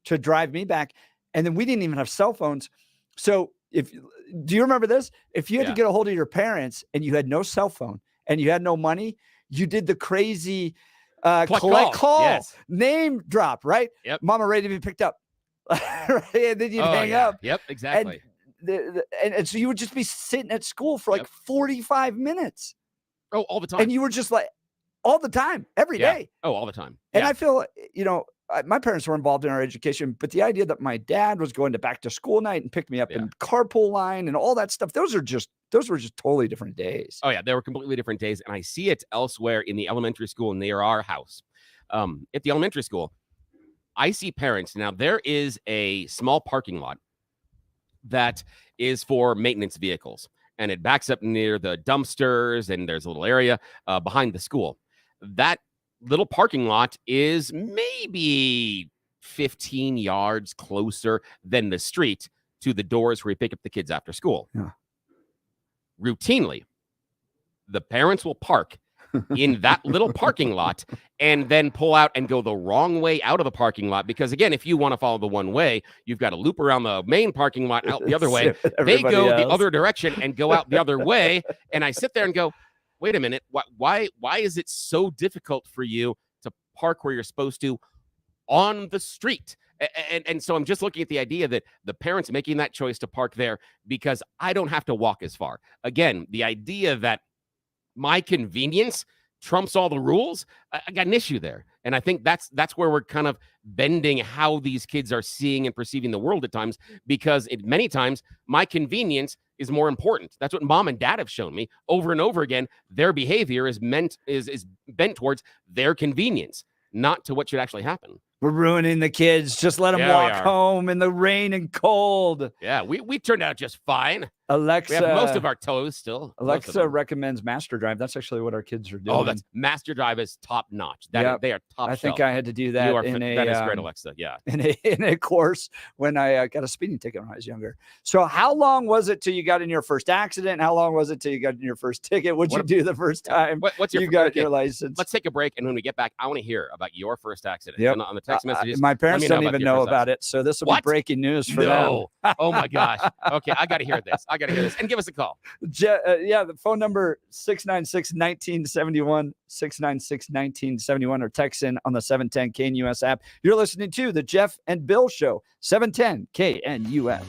to drive me back. And then we didn't even have cell phones. So do you remember this? If you had to get a hold of your parents and you had no cell phone and you had no money, you did the crazy collect call, name drop, right? Yep. Mama ready to be picked up. Right? And then you'd hang up. Yep, exactly. And so you would just be sitting at school for like 45 minutes. Oh, all the time. And you were just like, all the time, every day. Oh, all the time. And I feel, my parents were involved in our education, but the idea that my dad was going to back to school night and pick me up in carpool line and all that stuff, those were just totally different days. Oh yeah, they were completely different days. And I see it elsewhere in the elementary school near our house. At the elementary school, I see parents. Now there is a small parking lot that is for maintenance vehicles, and it backs up near the dumpsters, and there's a little area behind the school. That little parking lot is maybe 15 yards closer than the street to the doors where we pick up the kids after school. Yeah. Routinely, the parents will park in that little parking lot and then pull out and go the wrong way out of the parking lot. Because again, if you want to follow the one way, you've got to loop around the main parking lot out the other way. They go the other direction and go out the other way. And I sit there and go, wait a minute, why is it so difficult for you to park where you're supposed to on the street? And so I'm just looking at the idea that the parents making that choice to park there because I don't have to walk as far. Again, the idea that my convenience trumps all the rules, I got an issue there. And I think that's where we're kind of bending how these kids are seeing and perceiving the world at times, because many times my convenience is more important. That's what mom and dad have shown me over and over again. Their behavior is bent towards their convenience, not to what should actually happen. We're ruining the kids. Just let them walk home in the rain and cold. Yeah, we turned out just fine. Alexa, we have most of our toes still. Alexa recommends Master Drive. That's actually what our kids are doing. Oh, that's Master Drive is top notch. They are top. I think I had to do that that is great, Alexa. Yeah, in a course when I got a speeding ticket when I was younger. So how long was it till you got in your first accident? How long was it till you got in your first ticket? What'd you do the first time you got your license? Let's take a break, and when we get back, I want to hear about your first accident. Yep. On the text messages. My parents don't even know about it, so this will be breaking news for them. Oh my gosh. Okay, I got to hear this. And give us a call. The phone number 696-1971, 696-1971, or text in on the 710 KNUS app. You're listening to the Jeff and Bill Show, 710 KNUS.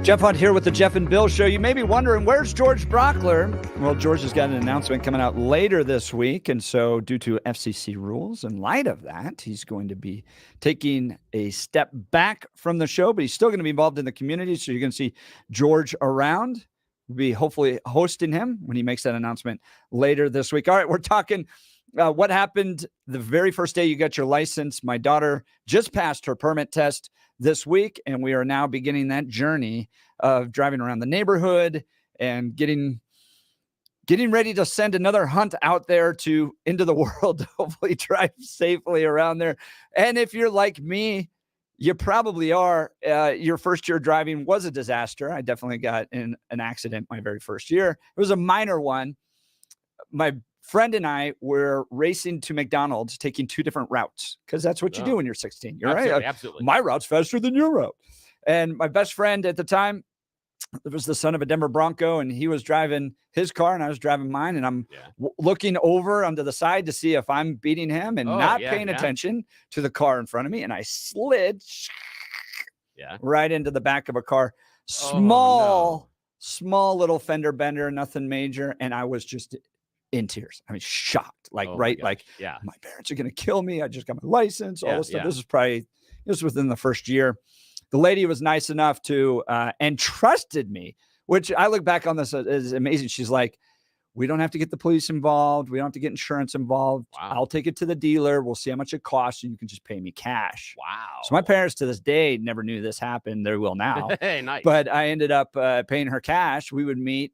Jeff Hunt here with the Jeff and Bill Show. You may be wondering, where's George Brockler? Well, George has got an announcement coming out later this week. And so due to FCC rules, in light of that, he's going to be taking a step back from the show, but he's still going to be involved in the community. So you're going to see George around. We'll be hopefully hosting him when he makes that announcement later this week. All right, we're talking what happened the very first day you got your license. My daughter just passed her permit test this week, and we are now beginning that journey of driving around the neighborhood and getting ready to send another Hunt out there into the world to hopefully drive safely around there. And if you're like me, you probably are. Your first year driving was a disaster. I definitely got in an accident my very first year. It was a minor one. My friend and I were racing to McDonald's, taking two different routes, because that's what you do when you're 16. You're absolutely, right. Absolutely. My route's faster than your route. And my best friend at the time, it was the son of a Denver Bronco, and he was driving his car and I was driving mine. And I'm looking over onto the side to see if I'm beating him and not paying attention to the car in front of me. And I slid right into the back of a car. Small little fender bender, nothing major. And I was just in tears. I mean, shocked, like my parents are going to kill me. I just got my license, all this stuff. This was within the first year. The lady was nice enough to and trusted me, which I look back on this as amazing. She's like, we don't have to get the police involved. We don't have to get insurance involved. Wow. I'll take it to the dealer. We'll see how much it costs, and you can just pay me cash. Wow. So my parents to this day never knew this happened. They will now. Hey, nice. But I ended up paying her cash. We would meet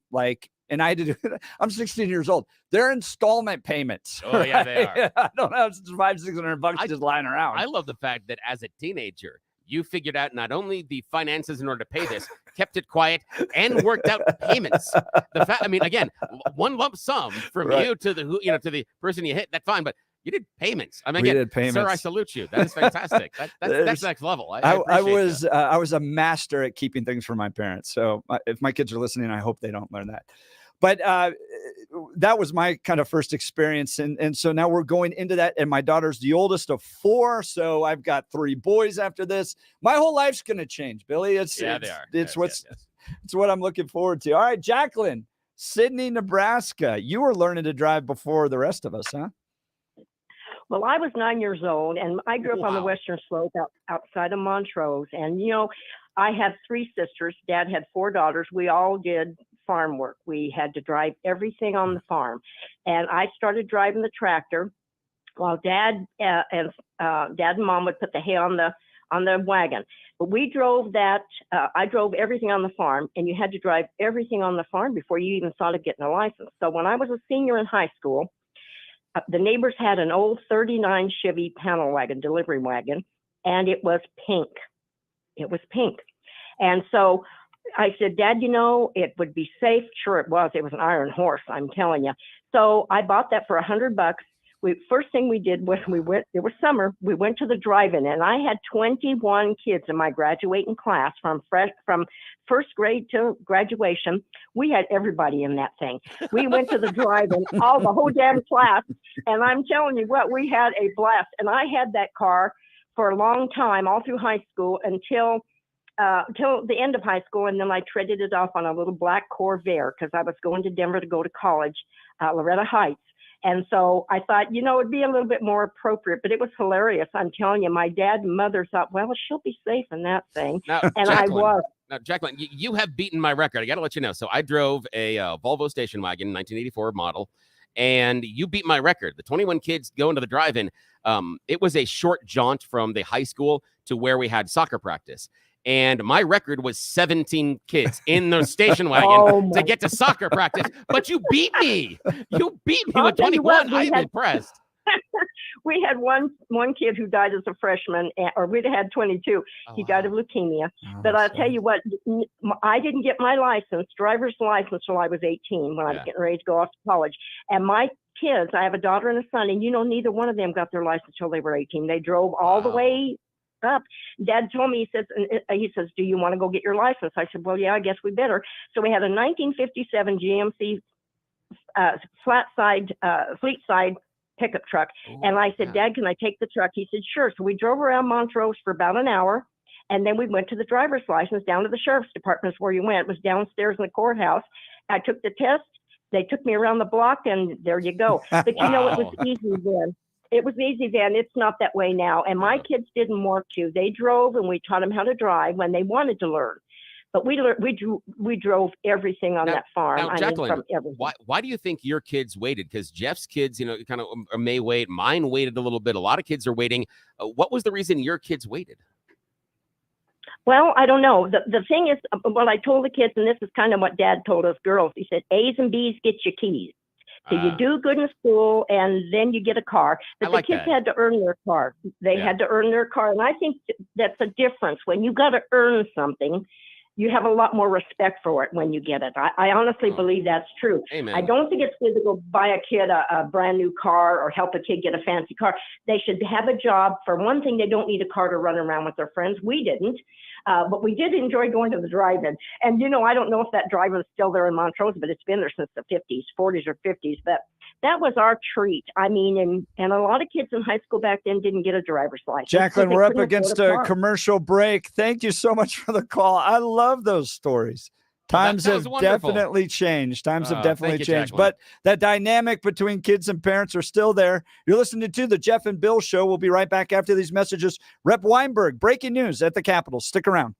and I had to do it. I'm 16 years old. They're installment payments. Oh, yeah, they are. I don't have $500-600 just lying around. I love the fact that as a teenager, you figured out not only the finances in order to pay this, kept it quiet, and worked out payments. I mean, again, one lump sum from you to the to the person you hit. That's fine, but you did payments. I mean, again, did payments. sir, I salute you. That is fantastic. That's next level. I was a master at keeping things from my parents. So if my kids are listening, I hope they don't learn that. But that was my kind of first experience. And so now we're going into that. And my daughter's the oldest of 4. So I've got 3 boys after this. My whole life's going to change, Billy. It's what I'm looking forward to. All right, Jacqueline, Sydney, Nebraska. You were learning to drive before the rest of us, huh? Well, I was 9 years old, and I grew up on the Western Slope outside of Montrose. And, I have 3 sisters. Dad had 4 daughters. We all did farm work. We had to drive everything on the farm. And I started driving the tractor while Dad and Mom would put the hay on the wagon. But we drove that. I drove everything on the farm, and you had to drive everything on the farm before you even thought of getting a license. So when I was a senior in high school, the neighbors had an old 39 Chevy panel wagon, delivery wagon, and it was pink. It was pink. And so I said, Dad, it would be safe. Sure it was. It was an iron horse, I'm telling you. So I bought that for $100. First thing we did was it was summer, we went to the drive-in, and I had 21 kids in my graduating class from first grade to graduation. We had everybody in that thing. We went to the drive-in, the whole damn class, and I'm telling you what, we had a blast. And I had that car for a long time, all through high school until the end of high school, and then I traded it off on a little black Corvair because I was going to Denver to go to college, Loretta Heights. And so I thought, it'd be a little bit more appropriate, but it was hilarious. I'm telling you, my dad and mother thought, well, she'll be safe in that thing. Now, and Jacqueline, I was. Now, Jacqueline, you have beaten my record. I got to let you know. So I drove a Volvo station wagon, 1984 model, and you beat my record. The 21 kids going to the drive-in. It was a short jaunt from the high school to where we had soccer practice. And my record was 17 kids in the station wagon to get to soccer practice. But you beat me. You beat me with 21. I'm impressed. We had one kid who died as a freshman, or we'd have had 22. He died of leukemia. But I'll tell you what, I didn't get my driver's license, till I was 18 when I was getting ready to go off to college. And my kids, I have a daughter and a son, and neither one of them got their license till they were 18. They drove all the way up. Dad told me, he says, do you want to go get your license? I said, well, yeah, I guess we better. So we had a 1957 GMC fleet side pickup truck. And I said, Dad, can I take the truck? He said, sure. So we drove around Montrose for about an hour. And then we went to the driver's license down to the sheriff's department, where you went. It was downstairs in the courthouse. I took the test. They took me around the block, and there you go. But it was easy then. It was easy then. It's not that way now. And my kids didn't want to. They drove, and we taught them how to drive when they wanted to learn. But we drove everything on that farm. Now, Jacqueline, why do you think your kids waited? Because Jeff's kids, kind of may wait. Mine waited a little bit. A lot of kids are waiting. What was the reason your kids waited? Well, I don't know. The thing is, what I told the kids, and this is kind of what Dad told us girls, he said, A's and B's get you keys. So you do good in school, and then you get a car. But the kids had to earn their car. They had to earn their car. And I think that's a difference. When you got to earn something, you have a lot more respect for it when you get it. I honestly believe that's true. Amen. I don't think it's good to go buy a kid a brand new car or help a kid get a fancy car. They should have a job. For one thing, they don't need a car to run around with their friends. We didn't. But we did enjoy going to the drive-in. And, I don't know if that drive-in is still there in Montrose, but it's been there since the 40s or 50s. But that was our treat. I mean, and a lot of kids in high school back then didn't get a driver's license. Jacqueline, we're up against a commercial break. Thank you so much for the call. I love those stories. Times have definitely changed. Times have definitely changed. But that dynamic between kids and parents are still there. You're listening to the Jeff and Bill Show. We'll be right back after these messages. Rep. Weinberg, breaking news at the Capitol. Stick around.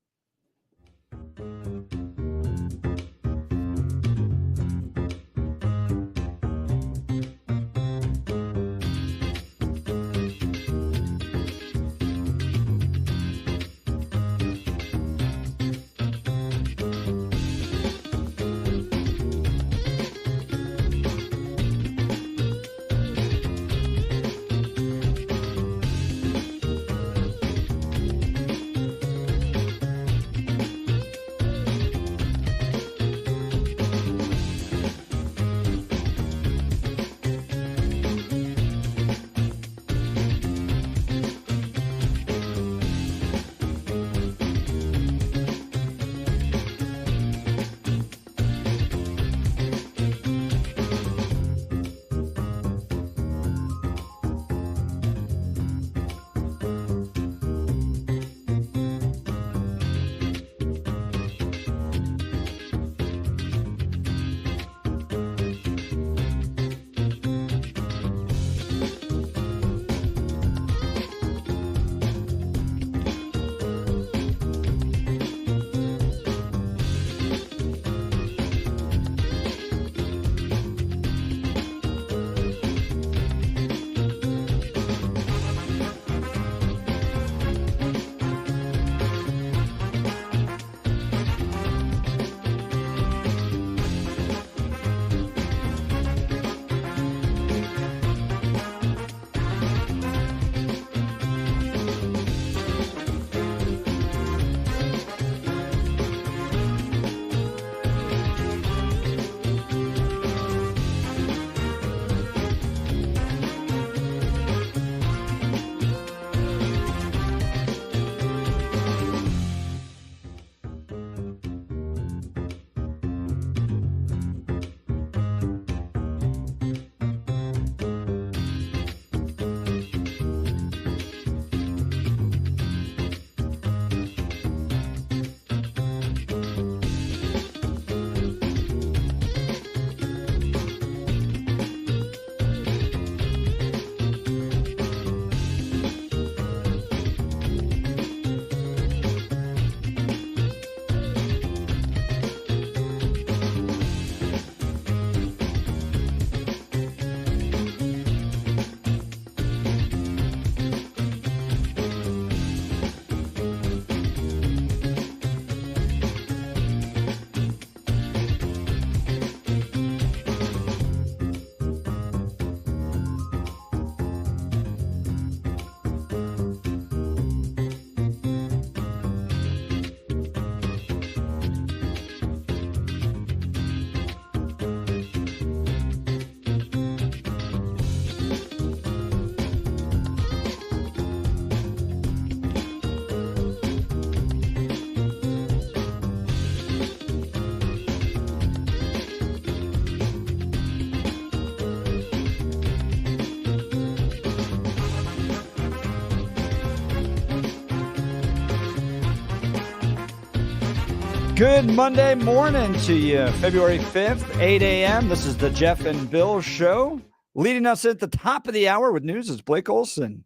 Good Monday morning to you. February 5th, 8 a.m. This is the Jeff and Bill Show. Leading us at the top of the hour with news is Blake Olson.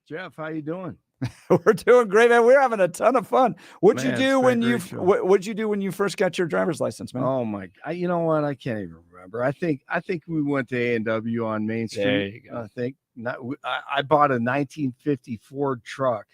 Jeff, how you doing? We're doing great, man. We're having a ton of fun. What'd Man, you do when you great show. what'd you do when you first got your driver's license, man? Oh my! You know what? I can't even remember. I think we went to A&W on Main Street. There you go. I think I bought a 1950 Ford truck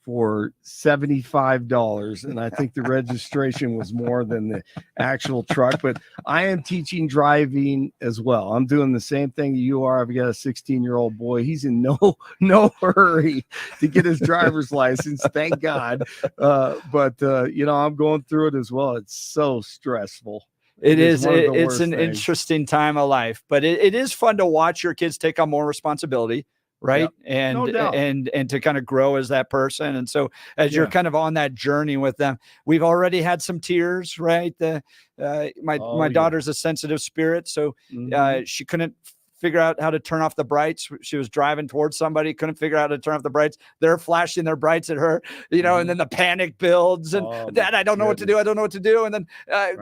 for $75, and I think the registration was more than the actual truck. But I am teaching driving as well. I'm doing the same thing you are. I've got a 16-year-old boy. He's in no hurry to get his driver's license, thank God. But I'm going through it as well. It's so stressful. It is. one of the It's worst an things. interesting time of life, but it is fun to watch your kids take on more responsibility, right? Yep. No doubt. And to kind of grow as that person. And so as you're kind of on that journey with them, we've already had some tears, right? My daughter's a sensitive spirit, so she couldn't figure out how to turn off the brights. She was driving towards somebody, couldn't figure out how to turn off the brights. They're flashing their brights at her, and then the panic builds, and Dad, I don't know what to do. I don't know what to do. And then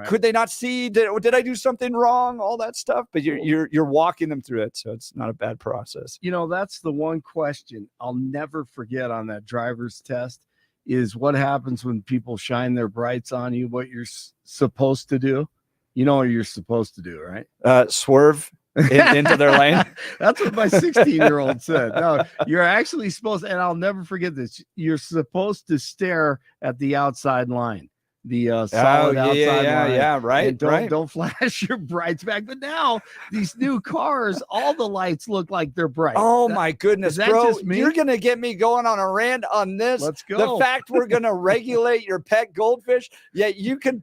could they not see? Did I do something wrong? All that stuff. But you're walking them through it, so it's not a bad process. That's the one question I'll never forget on that driver's test is what happens when people shine their brights on you, what you're supposed to do. You know what you're supposed to do, right? Swerve into their lane. That's what my 16-year-old said. No, you're actually supposed, and I'll never forget this. You're supposed to stare at the outside line, the solid outside line. Yeah, right. And don't flash your brights back. But now these new cars, all the lights look like they're bright. Oh my goodness, bro! Just me? You're gonna get me going on a rant on this. Let's go. The fact we're gonna regulate your pet goldfish, yet you can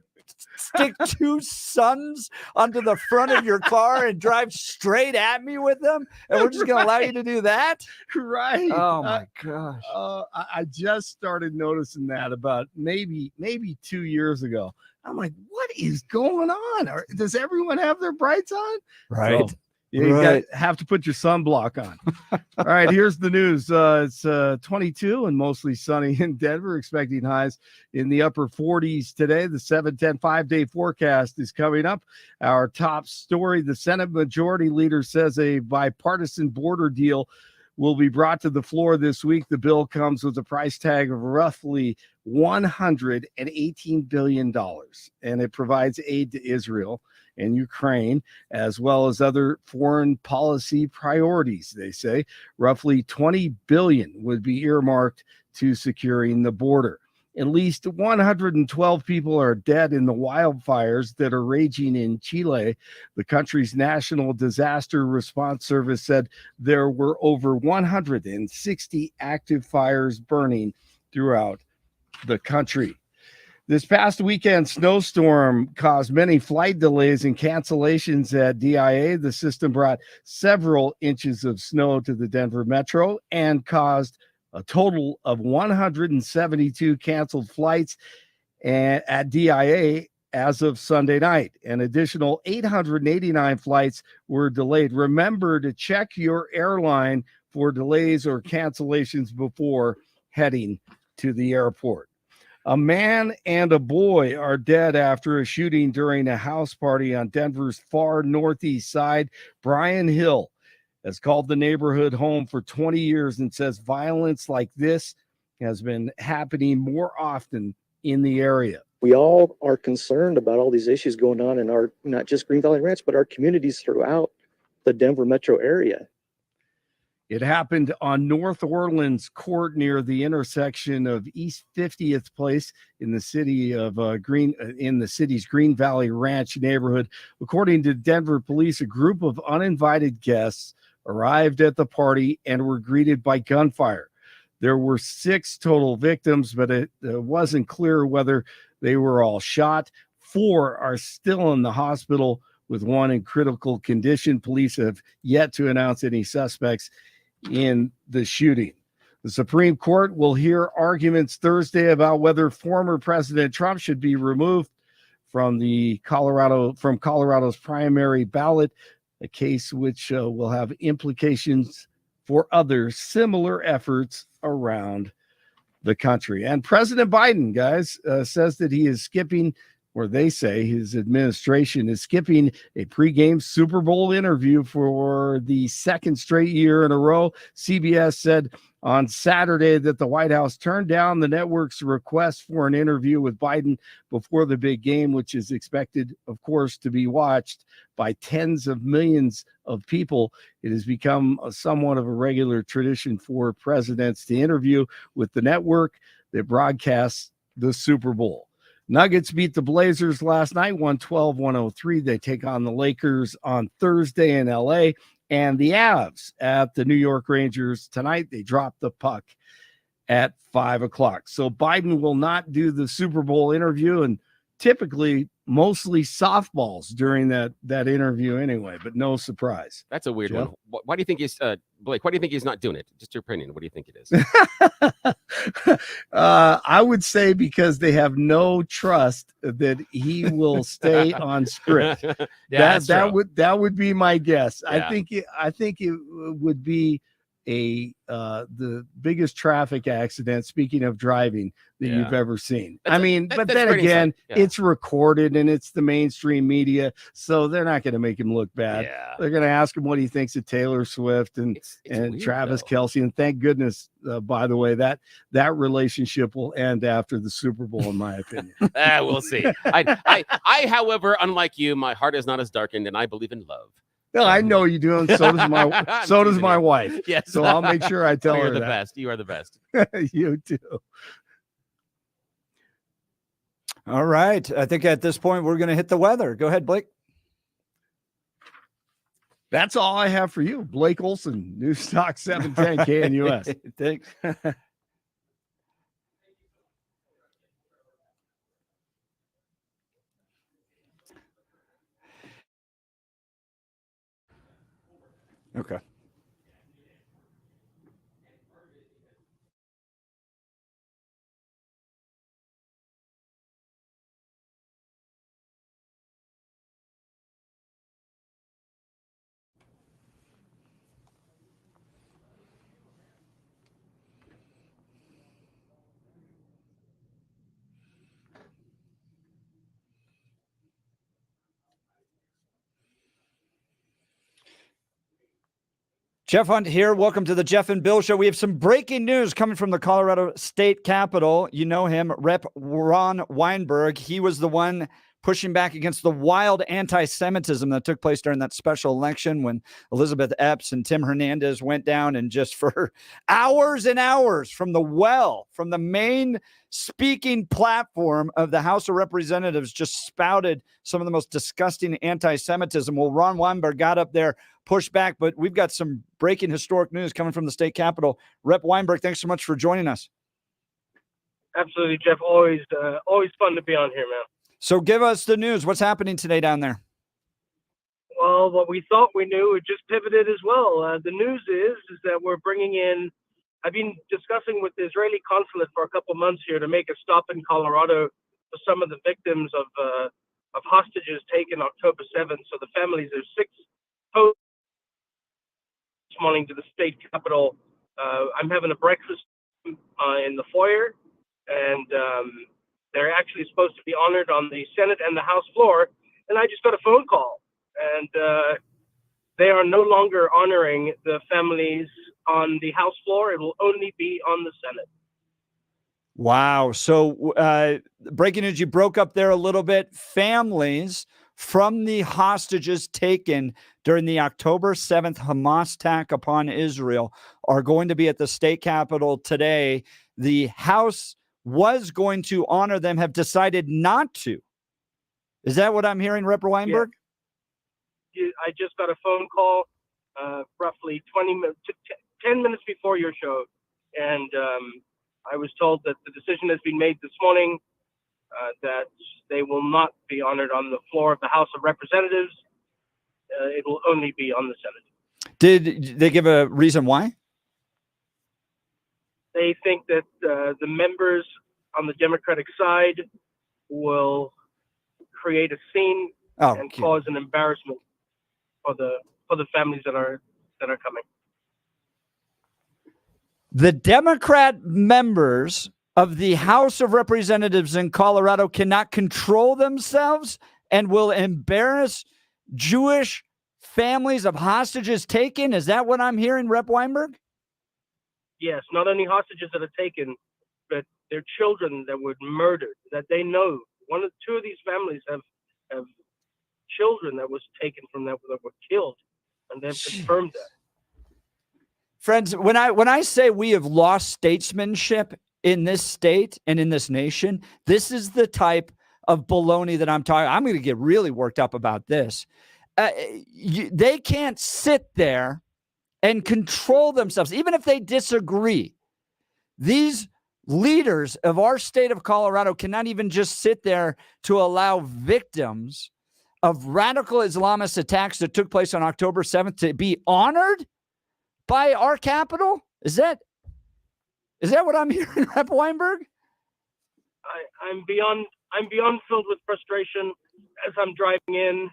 stick two suns onto the front of your car and drive straight at me with them, and we're just going to allow you to do that? Right. Oh my gosh. I just started noticing that about maybe 2 years ago. I'm like, what is going on? Does everyone have their brights on? Right. So, you have to put your sunblock on. All right, here's the news. It's 22 and mostly sunny in Denver, expecting highs in the upper 40s today. The 7-10 5-day forecast is coming up. Our top story, the Senate Majority Leader says a bipartisan border deal will be brought to the floor this week. The bill comes with a price tag of roughly $118 billion, and it provides aid to Israel and Ukraine, as well as other foreign policy priorities. They say roughly $20 billion would be earmarked to securing the border. At least 112 people are dead in the wildfires that are raging in Chile. The country's National Disaster Response Service said there were over 160 active fires burning throughout the country. This past weekend, snowstorm caused many flight delays and cancellations at DIA. The system brought several inches of snow to the Denver metro and caused a total of 172 canceled flights at DIA as of Sunday night. An additional 889 flights were delayed. Remember to check your airline for delays or cancellations before heading to the airport. A man and a boy are dead after a shooting during a house party on Denver's far northeast side. Brian Hill has called the neighborhood home for 20 years and says violence like this has been happening more often in the area. We all are concerned about all these issues going on in our, not just Green Valley Ranch, but our communities throughout the Denver metro area. It happened on North Orleans Court near the intersection of East 50th Place in the city of in the city's Green Valley Ranch neighborhood. According to Denver police, a group of uninvited guests arrived at the party and were greeted by gunfire. There were 6 total victims, but it wasn't clear whether they were all shot. 4 are still in the hospital, with 1 in critical condition. Police have yet to announce any suspects in the shooting. The Supreme Court will hear arguments Thursday about whether former President Trump should be removed from Colorado's primary ballot, a case which will have implications for other similar efforts around the country. And President Biden, guys, says that he is skipping, or they say his administration is skipping, a pregame Super Bowl interview for the second straight year in a row. CBS said on Saturday that the White House turned down the network's request for an interview with Biden before the big game, which is expected, of course, to be watched by tens of millions of people. It has become somewhat of a regular tradition for presidents to interview with the network that broadcasts the Super Bowl. Nuggets beat the Blazers last night, 112-103. They take on the Lakers on Thursday in LA. And the Avs at the New York Rangers tonight. They drop the puck at 5 o'clock. So Biden will not do the Super Bowl interview, and typically mostly softballs during that interview anyway, but no surprise. That's a weird Joe? one. Why do you think he's Blake? Why do you think he's not doing it? Just your opinion. What do you think it is? I would say because they have no trust that he will stay on script. Yeah, that would be my guess. Yeah. I think it would be the biggest traffic accident, speaking of driving, that you've ever seen. But then again, it's recorded and it's the mainstream media, so they're not going to make him look bad. Yeah. They're going to ask him what he thinks of Taylor Swift and weird, Travis though. Kelce. And thank goodness, by the way, that relationship will end after the Super Bowl, in my opinion. We'll see. I, however, unlike you, my heart is not as darkened, and I believe in love. No, I know you do, and so does my wife. Yes. So I'll make sure I tell her You're the that. best. You are the best. You too. All right. I think at this point we're going to hit the weather. Go ahead, Blake. That's all I have for you. Blake Olson, News Talk 710 KNUS. Thanks. Okay. Jeff Hunt here. Welcome to the Jeff and Bill Show. We have some breaking news coming from the Colorado State Capitol. You know him, Rep. Ron Weinberg. He was the one pushing back against the wild anti-Semitism that took place during that special election when Elizabeth Epps and Tim Hernandez went down and just for hours and hours from the main speaking platform of the House of Representatives just spouted some of the most disgusting anti-Semitism. Well, Ron Weinberg got up there, pushed back, but we've got some breaking historic news coming from the state capitol. Rep. Weinberg, thanks so much for joining us. Absolutely, Jeff. Always fun to be on here, man. So give us the news. What's happening today down there? Well, what we thought we knew, it just pivoted as well. The news is that we're bringing in, I've been discussing with the Israeli consulate for a couple months here to make a stop in Colorado for some of the victims of hostages taken October 7th. So the families of 6 hosts this morning to the state capitol. I'm having a breakfast in the foyer, and they're actually supposed to be honored on the Senate and the House floor. And I just got a phone call, and they are no longer honoring the families on the House floor. It will only be on the Senate. Wow. So breaking news, you broke up there a little bit. Families from the hostages taken during the October 7th Hamas attack upon Israel are going to be at the state capitol today. The House was going to honor them, have decided not to. Is that what I'm hearing, Rep. Weinberg? Yeah. I just got a phone call roughly 10 minutes before your show, and I was told that the decision has been made this morning that they will not be honored on the floor of the House of Representatives. It will only be on the Senate. Did they give a reason why? They think that the members on the Democratic side will create a scene and cause an embarrassment for the families that are coming. The Democrat members of the House of Representatives in Colorado cannot control themselves and will embarrass Jewish families of hostages taken. Is that what I'm hearing, Rep. Weinberg? Yes, not only hostages that are taken, but their children that were murdered, that they know. Two of these families have children that was taken from them that were killed, and they've confirmed that. Friends, when I say we have lost statesmanship in this state and in this nation, this is the type of baloney that I'm talking. I'm going to get really worked up about this. They can't sit there and control themselves, even if they disagree. These leaders of our state of Colorado cannot even just sit there to allow victims of radical Islamist attacks that took place on October 7th to be honored by our capital. Is that what I'm hearing, Rep. Weinberg? I'm beyond filled with frustration as I'm driving in.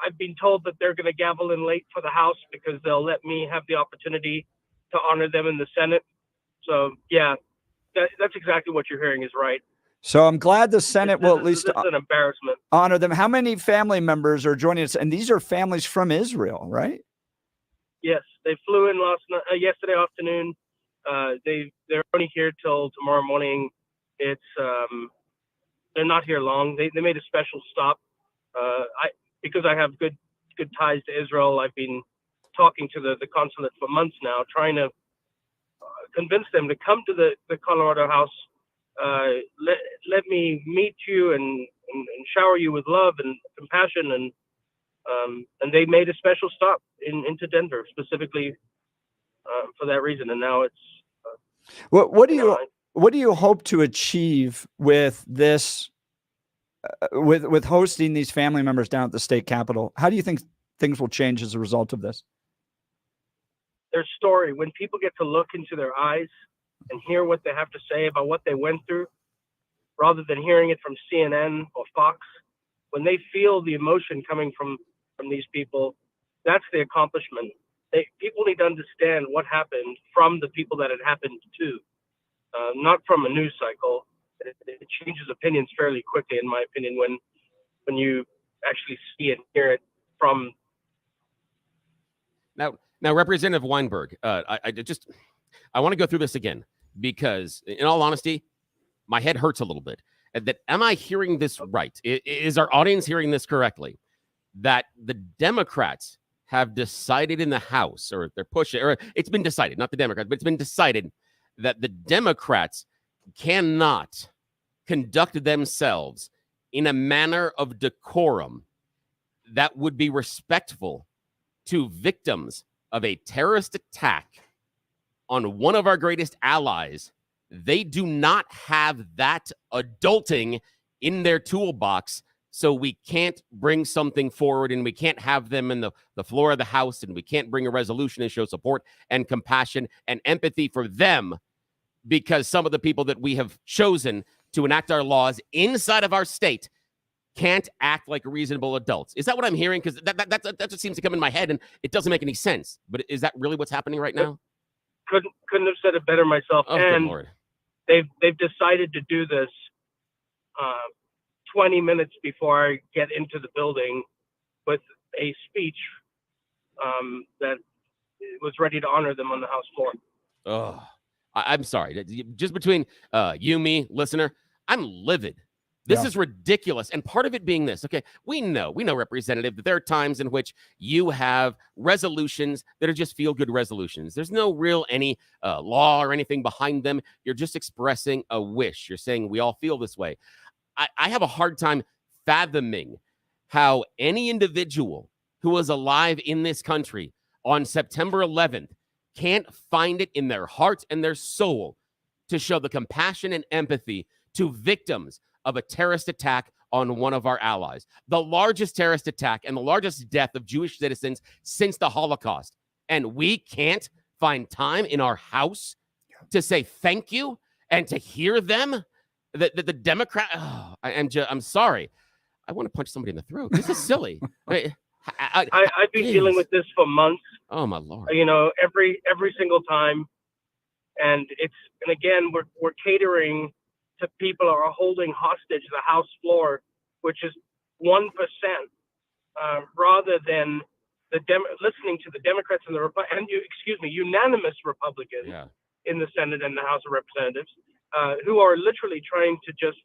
I've been told that they're going to gavel in late for the House because they'll let me have the opportunity to honor them in the Senate. So yeah, that's exactly what you're hearing is right. So I'm glad the Senate will at least this is an embarrassment. Honor them. How many family members are joining us? And these are families from Israel, right? Yes, they flew in yesterday afternoon. They're only here till tomorrow morning. It's they're not here long. They made a special stop. Because I have good ties to Israel, I've been talking to the consulate for months now, trying to convince them to come to the Colorado House. Let me meet you and shower you with love and compassion, and they made a special stop into Denver specifically for that reason. And now it's what do you hope to achieve with this? With hosting these family members down at the state capitol, how do you think things will change as a result of this? Their story, when people get to look into their eyes and hear what they have to say about what they went through, rather than hearing it from CNN or Fox, when they feel the emotion coming from these people, that's the accomplishment. People need to understand what happened from the people that it happened to, not from a news cycle. It changes opinions fairly quickly, in my opinion, when you actually see and hear it from. Now, Representative Weinberg, I want to go through this again because, in all honesty, my head hurts a little bit. Am I hearing this right? Is our audience hearing this correctly? That the Democrats have decided in the House, or they're pushing, or it's been decided, not the Democrats, but it's been decided that the Democrats cannot conduct themselves in a manner of decorum that would be respectful to victims of a terrorist attack on one of our greatest allies. They do not have that adulting in their toolbox, so we can't bring something forward and we can't have them in the floor of the House, and we can't bring a resolution and show support and compassion and empathy for them, because some of the people that we have chosen to enact our laws inside of our state can't act like reasonable adults. Is that what I'm hearing? Because that's what seems to come in my head, and it doesn't make any sense. But is that really what's happening right now? Couldn't have said it better myself. Oh, and good Lord. They've decided to do this 20 minutes before I get into the building with a speech that was ready to honor them on the House floor. Oh, I'm sorry. Just between you, me, listener, I'm livid. This is ridiculous. And part of it being this, okay, we know, Representative, that there are times in which you have resolutions that are just feel-good resolutions. There's no real any law or anything behind them. You're just expressing a wish. You're saying we all feel this way. I have a hard time fathoming how any individual who was alive in this country on September 11th can't find it in their heart and their soul to show the compassion and empathy to victims of a terrorist attack on one of our allies. The largest terrorist attack and the largest death of Jewish citizens since the Holocaust. And we can't find time in our House to say thank you and to hear them. The Democrat, I'm sorry. I want to punch somebody in the throat. This is silly. I've been dealing with this for months. Oh my Lord. You know, every single time. And again, we're catering to people who are holding hostage the House floor, which is 1%, rather than listening to the Democrats and unanimous Republicans Yeah. in the Senate and the House of Representatives, who are literally trying to just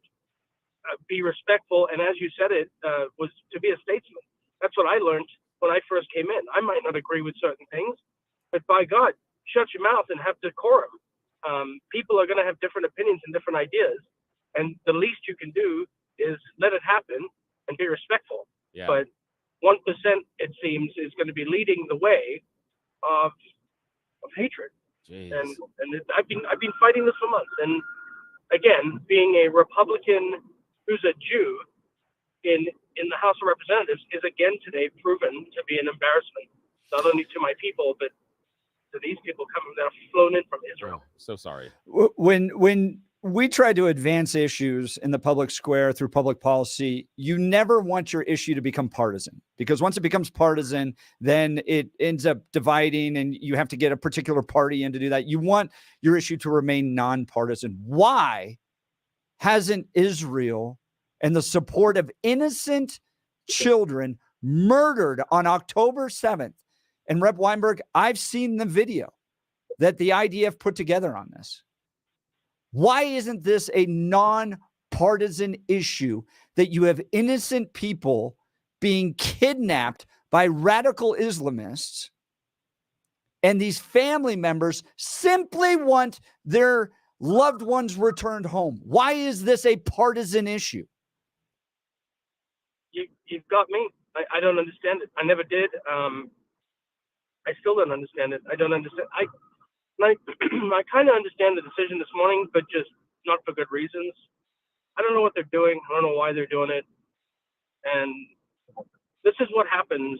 be respectful. And as you said, it was to be a statesman. That's what I learned when I first came in. I might not agree with certain things, but by God, shut your mouth and have decorum. People are going to have different opinions and different ideas, and the least you can do is let it happen and be respectful. Yeah. But 1%, it seems, is going to be leading the way of hatred. Jeez. I've been fighting this for months. And again, being a Republican who's a Jew in the House of Representatives is again today proven to be an embarrassment, not only to my people, but to these people coming that have flown in from Israel. Oh, so sorry. When we try to advance issues in the public square through public policy, you never want your issue to become partisan, because once it becomes partisan, then it ends up dividing and you have to get a particular party in to do that. You want your issue to remain nonpartisan. Why hasn't Israel and the support of innocent children murdered on October 7th? And Rep. Weinberg, I've seen the video that the IDF put together on this. Why isn't this a nonpartisan issue that you have innocent people being kidnapped by radical Islamists, and these family members simply want their loved ones returned home? Why is this a partisan issue? You've got me. I don't understand it. I never did. I still don't understand it. I don't understand. I kind of understand the decision this morning, but just not for good reasons. I don't know what they're doing. I don't know why they're doing it. And this is what happens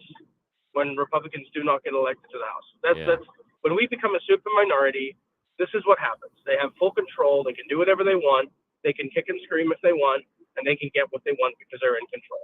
when Republicans do not get elected to the House. That's when we become a super minority. This is what happens. They have full control. They can do whatever they want. They can kick and scream if they want, and they can get what they want because they're in control.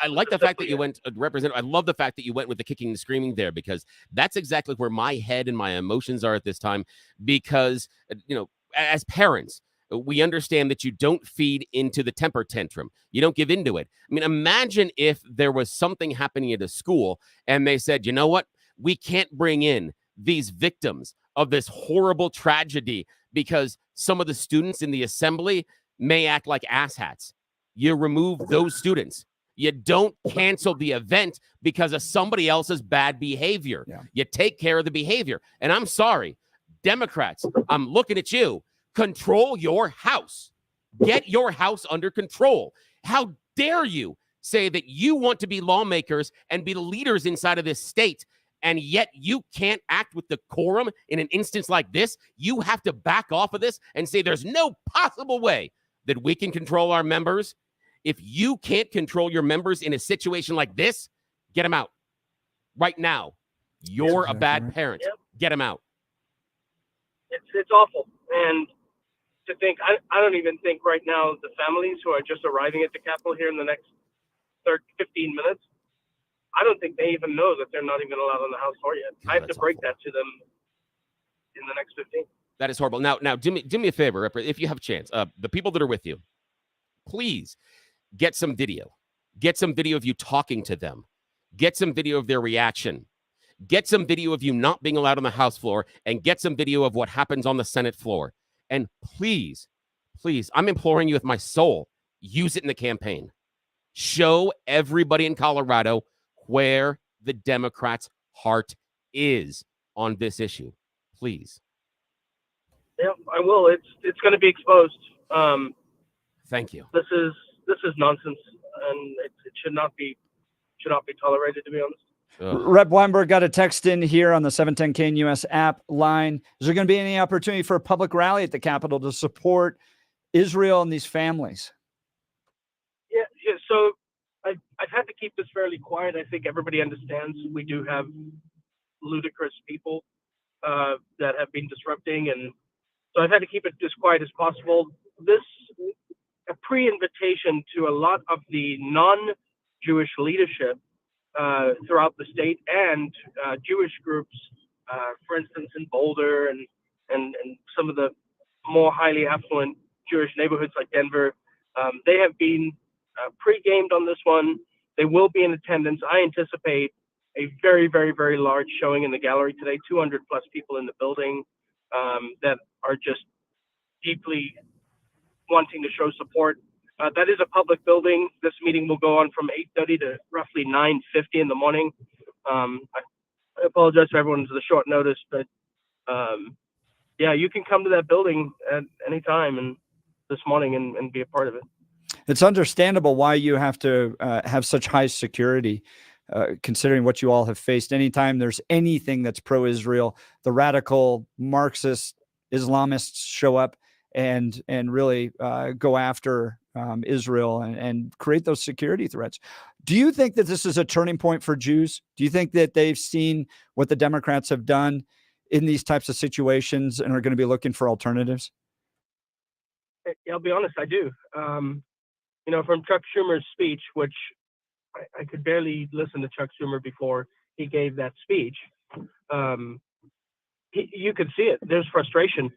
I like the fact that you went, Representative. I love the fact that you went with the kicking and screaming there, because that's exactly where my head and my emotions are at this time. Because, you know, as parents, we understand that you don't feed into the temper tantrum. You don't give into it. I mean, imagine if there was something happening at a school and they said, you know what? We can't bring in these victims of this horrible tragedy because some of the students in the assembly may act like asshats. You remove those students. You don't cancel the event because of somebody else's bad behavior. Yeah. You take care of the behavior. And I'm sorry, Democrats, I'm looking at you. Control your house. Get your house under control. How dare you say that you want to be lawmakers and be leaders inside of this state, and yet you can't act with decorum in an instance like this? You have to back off of this and say there's no possible way that we can control our members. If you can't control your members in a situation like this, get them out right now. You're a bad parent. Yep. Get them out. It's awful. And to think, I don't even think right now the families who are just arriving at the Capitol here in the next 15 minutes, I don't think they even know that they're not even allowed on the House floor yet. God, I have to break awful. that to them in the next 15. That is horrible. Now, do me a favor, if you have a chance. The people that are with you, please get some video. Get some video of you talking to them. Get some video of their reaction. Get some video of you not being allowed on the House floor, and get some video of what happens on the Senate floor. And please, I'm imploring you with my soul, use it in the campaign. Show everybody in Colorado where the Democrats' heart is on this issue. Please. Yeah, I will. It's going to be exposed. Thank you. This is nonsense, and it should not be tolerated, to be honest. Rep. Weinberg got a text in here on the 710 KNUS app line. Is there going to be any opportunity for a public rally at the Capitol to support Israel and these families? Yeah. So I've had to keep this fairly quiet. I think everybody understands we do have ludicrous people that have been disrupting, and so I've had to keep it as quiet as possible. This a pre-invitation to a lot of the non-Jewish leadership throughout the state and Jewish groups for instance, in Boulder and some of the more highly affluent Jewish neighborhoods like Denver, they have been pre-gamed on this one. They will be in attendance. I anticipate a very, very, very large showing in the gallery today, 200 plus people in the building that are just deeply wanting to show support. That is a public building. This meeting will go on from 8:30 to roughly 9:50 in the morning. I apologize for everyone for the short notice, but yeah, you can come to that building at any time and this morning and be a part of it. It's understandable why you have to have such high security, considering what you all have faced. Anytime there's anything that's pro-Israel, the radical Marxist Islamists show up and really go after Israel and create those security threats. Do you think that this is a turning point for Jews? Do you think that they've seen what the Democrats have done in these types of situations and are going to be looking for alternatives? I'll be honest, I do. From Chuck Schumer's speech, which I could barely listen to Chuck Schumer before he gave that speech. You could see it. There's frustration.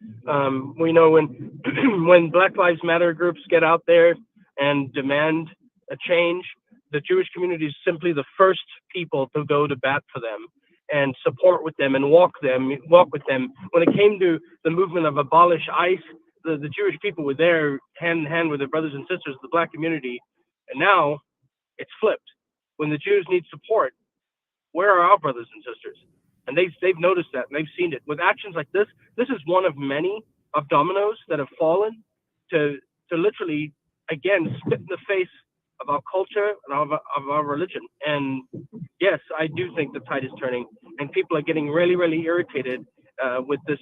We know when Black Lives Matter groups get out there and demand a change, the Jewish community is simply the first people to go to bat for them and support with them and walk with them. When it came to the movement of abolish ICE, the Jewish people were there hand in hand with their brothers and sisters, the Black community. And now it's flipped. When the Jews need support, where are our brothers and sisters? And they've noticed that, and they've seen it. With actions like this is one of many of dominoes that have fallen to literally, again, spit in the face of our culture and of our religion. And yes, I do think the tide is turning, and people are getting really, really irritated with this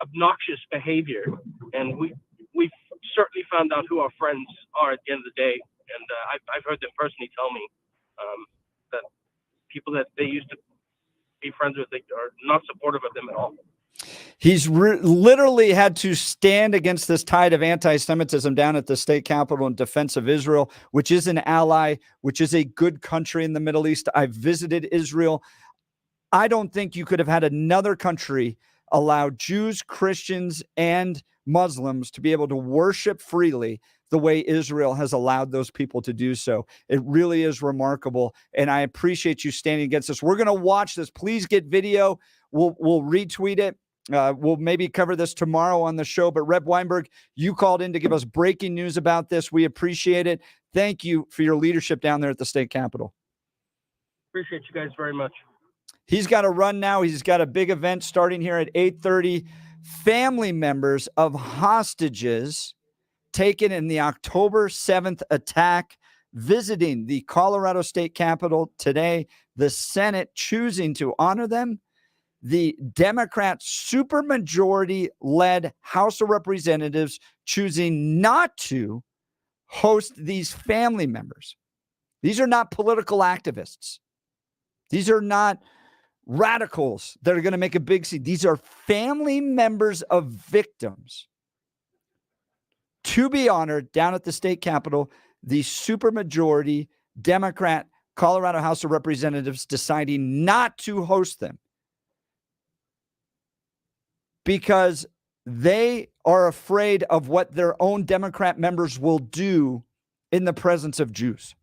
obnoxious behavior. And we've certainly found out who our friends are at the end of the day. And I've heard them personally tell me that people that they used to be friends with are not supportive of them at all. He's literally had to stand against this tide of anti-Semitism down at the state capitol in defense of Israel, which is an ally, which is a good country in the Middle East. I've visited Israel. I don't think you could have had another country allow Jews, Christians, and Muslims to be able to worship freely the way Israel has allowed those people to do so. It really is remarkable, and I appreciate you standing against this. We're going to watch this. Please get video. We'll retweet it. We'll maybe cover this tomorrow on the show, but Rep. Weinberg, you called in to give us breaking news about this. We appreciate it. Thank you for your leadership down there at the state capitol. Appreciate you guys very much. He's got to run now. He's got a big event starting here at 8:30. Family members of hostages taken in the October 7th attack visiting the Colorado State Capitol today. The Senate choosing to honor them. The Democrat supermajority-led House of Representatives choosing not to host these family members. These are not political activists. These are not radicals that are going to make a big scene. These are family members of victims to be honored down at the state capitol. The supermajority Democrat Colorado House of Representatives deciding not to host them because they are afraid of what their own Democrat members will do in the presence of Jews.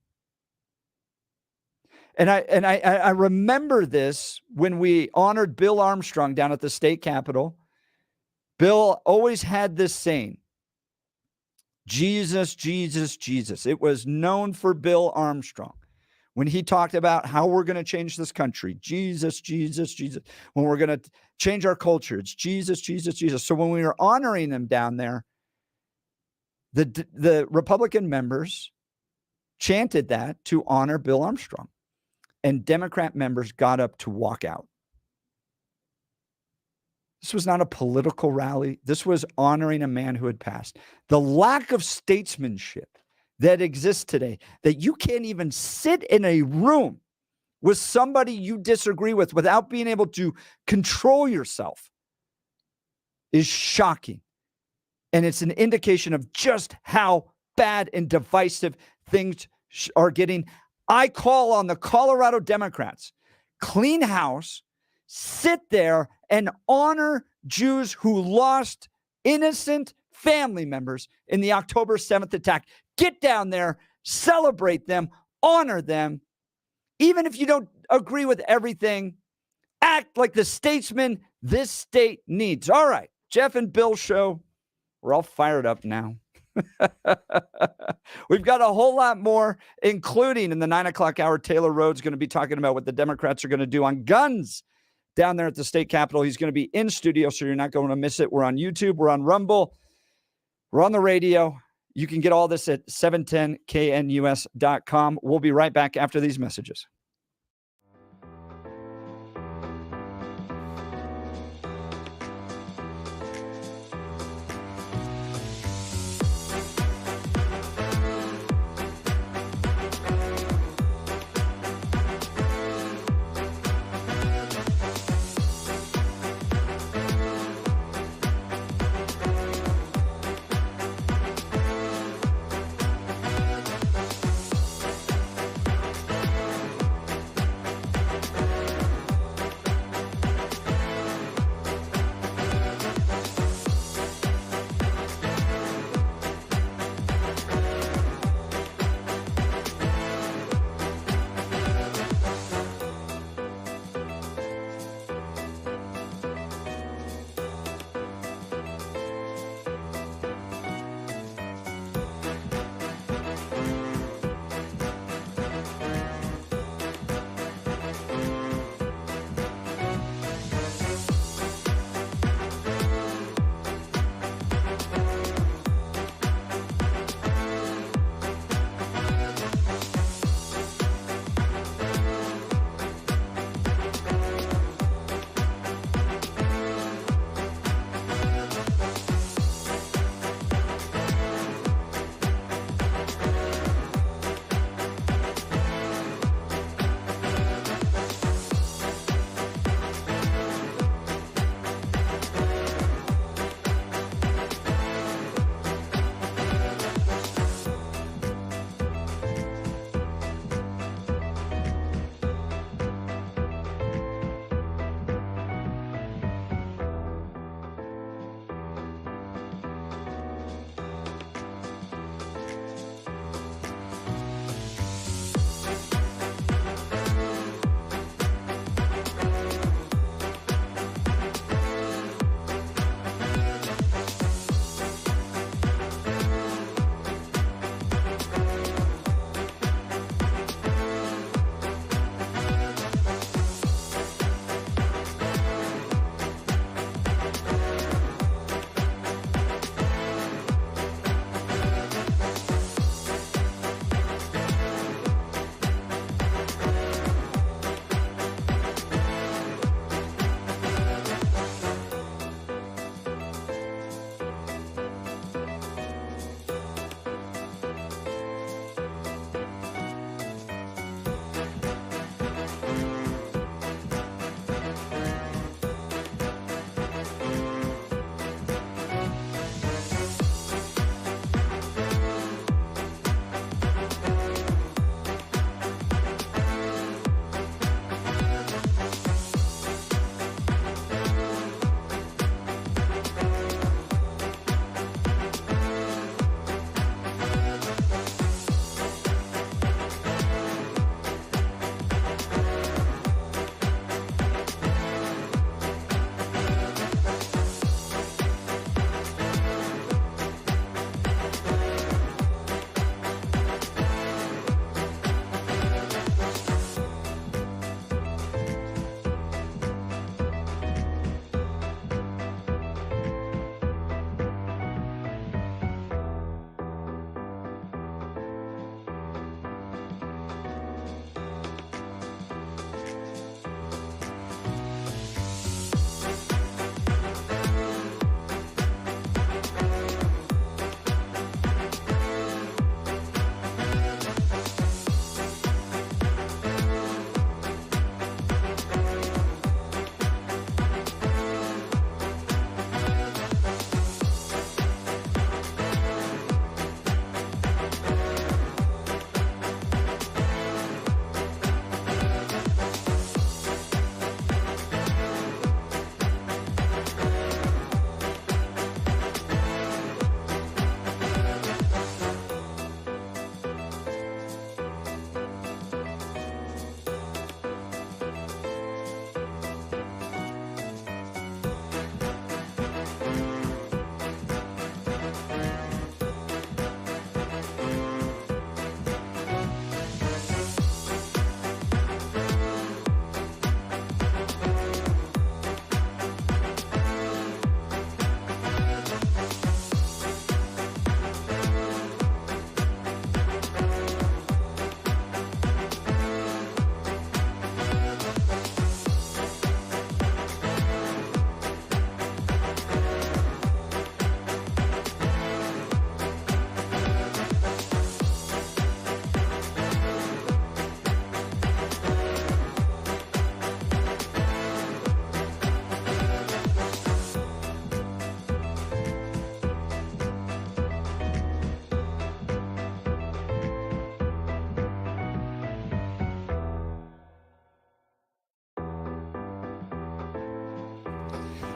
And I remember this when we honored Bill Armstrong down at the state capitol. Bill always had this saying, Jesus, Jesus, Jesus. It was known for Bill Armstrong when he talked about how we're going to change this country. Jesus, Jesus, Jesus. When we're going to change our culture, it's Jesus, Jesus, Jesus. So when we were honoring them down there, the Republican members chanted that to honor Bill Armstrong. And Democrat members got up to walk out. This was not a political rally. This was honoring a man who had passed. The lack of statesmanship that exists today, that you can't even sit in a room with somebody you disagree with without being able to control yourself, is shocking. And it's an indication of just how bad and divisive things are getting. I call on the Colorado Democrats, clean house, sit there and honor Jews who lost innocent family members in the October 7th attack. Get down there, celebrate them, honor them. Even if you don't agree with everything, act like the statesman this state needs. All right, Jeff and Bill show. We're all fired up now. We've got a whole lot more, including in the 9 o'clock hour. Taylor Rhodes going to be talking about what the Democrats are going to do on guns down there at the state capitol. He's going to be in studio, so you're not going to miss it. We're on YouTube. We're on Rumble. We're on the radio. You can get all this at 710knus.com. We'll be right back after these messages.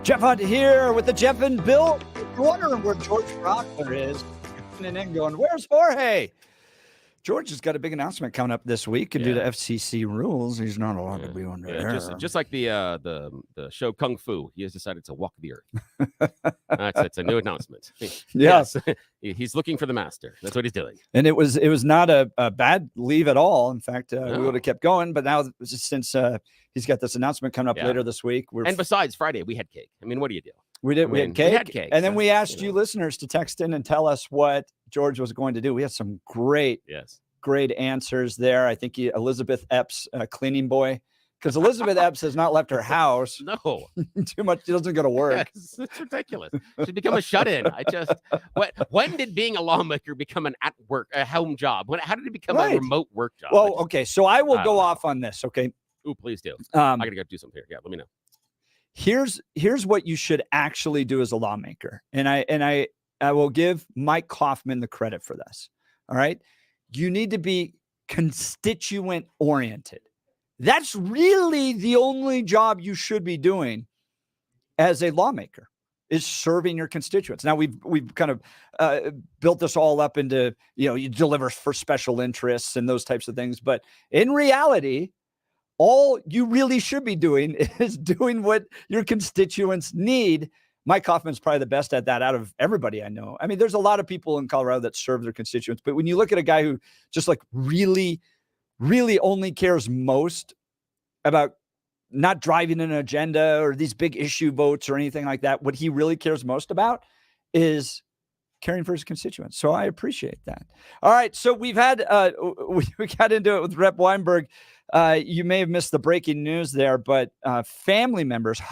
Jeff Hunt here with the Jeff and Bill. Wondering where George Rockler is. And then going, where's Jorge? George has got a big announcement coming up this week, and due to FCC rules, he's not allowed to be on there. Just like the show Kung Fu, he has decided to walk the earth. It's a new announcement. Yes, he's looking for the master. That's what he's doing. And it was not a bad leave at all. In fact, we would have kept going, but now since he's got this announcement coming up later this week, and besides Friday, we had cake. I mean, what do you do? We had cake. And then we asked you listeners to text in and tell us what George was going to do. We had some great answers there. I think Elizabeth Epps, cleaning boy, because Elizabeth Epps has not left her house. No, too much. She doesn't go to work. Yes, it's ridiculous. She's become a shut-in. When did being a lawmaker become an a home job? How did it become a remote work job? Well, okay. So I will go off on this. Okay. Ooh, please do. I gotta go do something here. Yeah, let me know. Here's what you should actually do as a lawmaker. And I will give Mike Kaufman the credit for this. All right. You need to be constituent oriented. That's really the only job you should be doing as a lawmaker, is serving your constituents. Now we've kind of built this all up into, you deliver for special interests and those types of things. But in reality, all you really should be doing is doing what your constituents need. Mike Kaufman's probably the best at that out of everybody I know. I mean, there's a lot of people in Colorado that serve their constituents, but when you look at a guy who just like really, really only cares most about not driving an agenda or these big issue votes or anything like that, what he really cares most about is caring for his constituents. So I appreciate that. All right. So we've had, we got into it with Rep. Weinberg. You may have missed the breaking news there, but family members of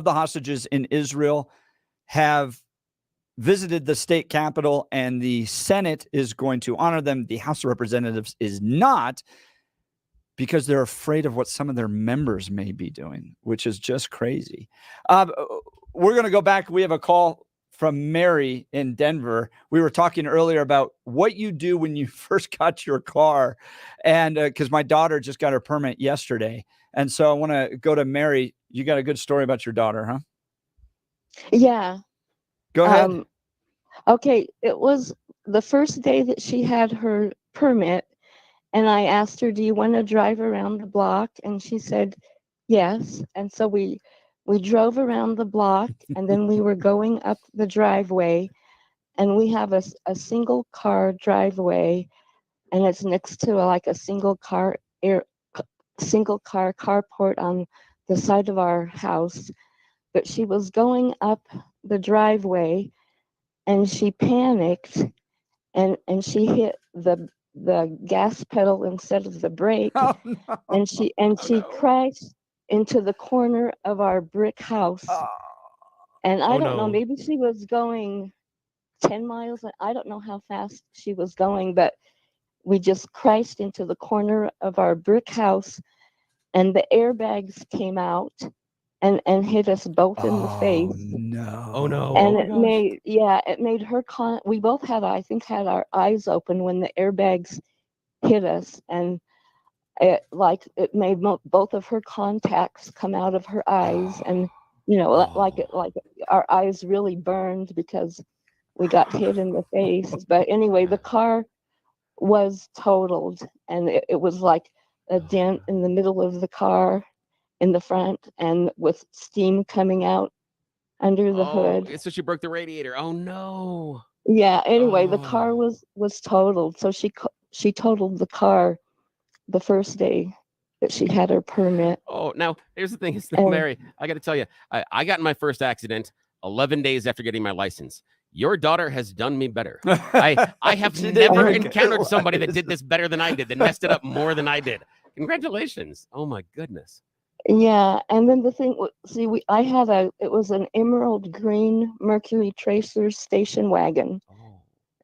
the hostages in Israel have visited the state capitol, and the Senate is going to honor them. The House of Representatives is not, because they're afraid of what some of their members may be doing, which is just crazy. We're going to go back. We have a call from Mary in Denver. We were talking earlier about what you do when you first got your car, and because my daughter just got her permit yesterday. And so I want to go to Mary. You got a good story about your daughter, huh? Yeah. Go ahead. Okay. It was the first day that she had her permit, and I asked her, do you want to drive around the block? And she said, yes. And so we drove around the block, and then we were going up the driveway, and we have a single car driveway, and it's next to a single car carport on the side of our house. But she was going up the driveway, and she panicked, and she hit the gas pedal instead of the brake. Oh, no. and she crashed into the corner of our brick house. And I don't know, maybe she was going 10 miles. I don't know how fast she was going, but we just crashed into the corner of our brick house, and the airbags came out and hit us both in the face. No. Oh no. And it made her we both had our eyes open when the airbags hit us, and it made both of her contacts come out of her eyes, and our eyes really burned because we got hit in the face. But anyway, the car was totaled, and it was like a dent in the middle of the car in the front, and with steam coming out under the hood. So she broke the radiator. Oh no. Yeah. Anyway, the car was totaled. So she totaled the car the first day that she had her permit. Oh, now here's the thing, Mary. I got to tell you, I got in my first accident 11 days after getting my license. Your daughter has done me better. I have never encountered somebody that did this better than I did, that messed it up more than I did. Congratulations. Oh my goodness. Yeah, and then the thing, it was an emerald green Mercury Tracer station wagon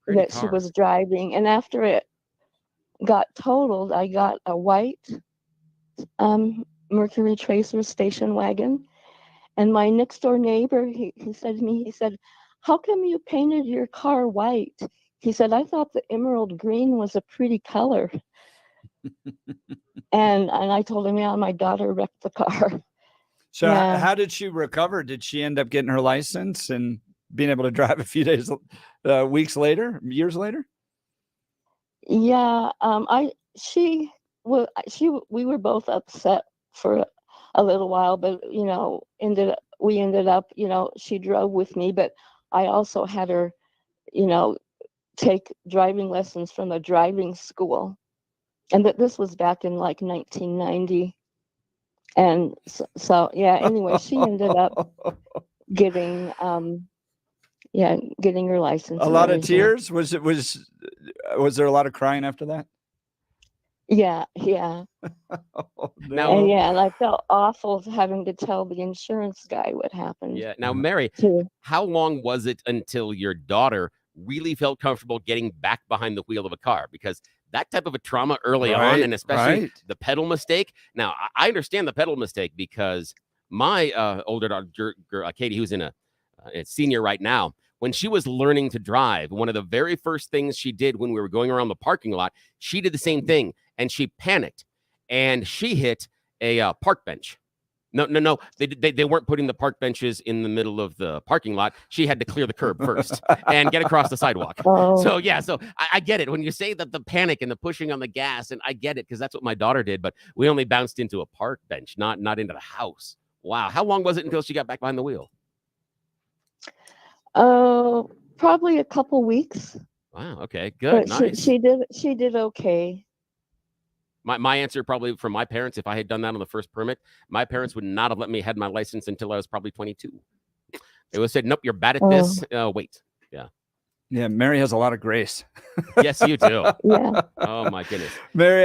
that she was driving, and after it got totaled, I got a white Mercury Tracer station wagon, and my next door neighbor, he said to me, how come you painted your car white? He said, I thought the emerald green was a pretty color. And I told him, yeah, my daughter wrecked the car. So Yeah. how did she recover? Did she end up getting her license and being able to drive a few days, weeks later, years later? Yeah, we were both upset for a little while, but we ended up, she drove with me, but I also had her, take driving lessons from a driving school, and this was back in like 1990, and so yeah. Anyway, she ended up getting getting her license. A and lot of everything. tears. Was there a lot of crying after that? Yeah. Oh, Now- And and I felt awful having to tell the insurance guy what happened. Yeah. Now, Mary, Too. how long was it until your daughter really felt comfortable getting back behind the wheel of a car? Because that type of a trauma early on, Right, and especially right. the pedal mistake. Now, I understand the pedal mistake because my older daughter, Katie, who's in a senior right now, when she was learning to drive, one of the very first things she did when we were going around the parking lot, she did the same thing, and she panicked, and she hit a park bench. No. They weren't putting the park benches in the middle of the parking lot. She had to clear the curb first and get across the sidewalk. Oh. So yeah, I get it when you say that the panic and the pushing on the gas, and I get it because that's what my daughter did. But we only bounced into a park bench, not into the house. Wow, how long was it until she got back behind the wheel? Oh, probably a couple weeks. Wow. Okay. Good. But Nice. she did okay. My answer probably from my parents, if I had done that on the first permit, my parents would not have let me had my license until I was probably 22. They would have said, nope, you're bad at this. Wait. Yeah. Yeah, Mary has a lot of grace. Yes, you do. Yeah. Oh, my goodness. Mary,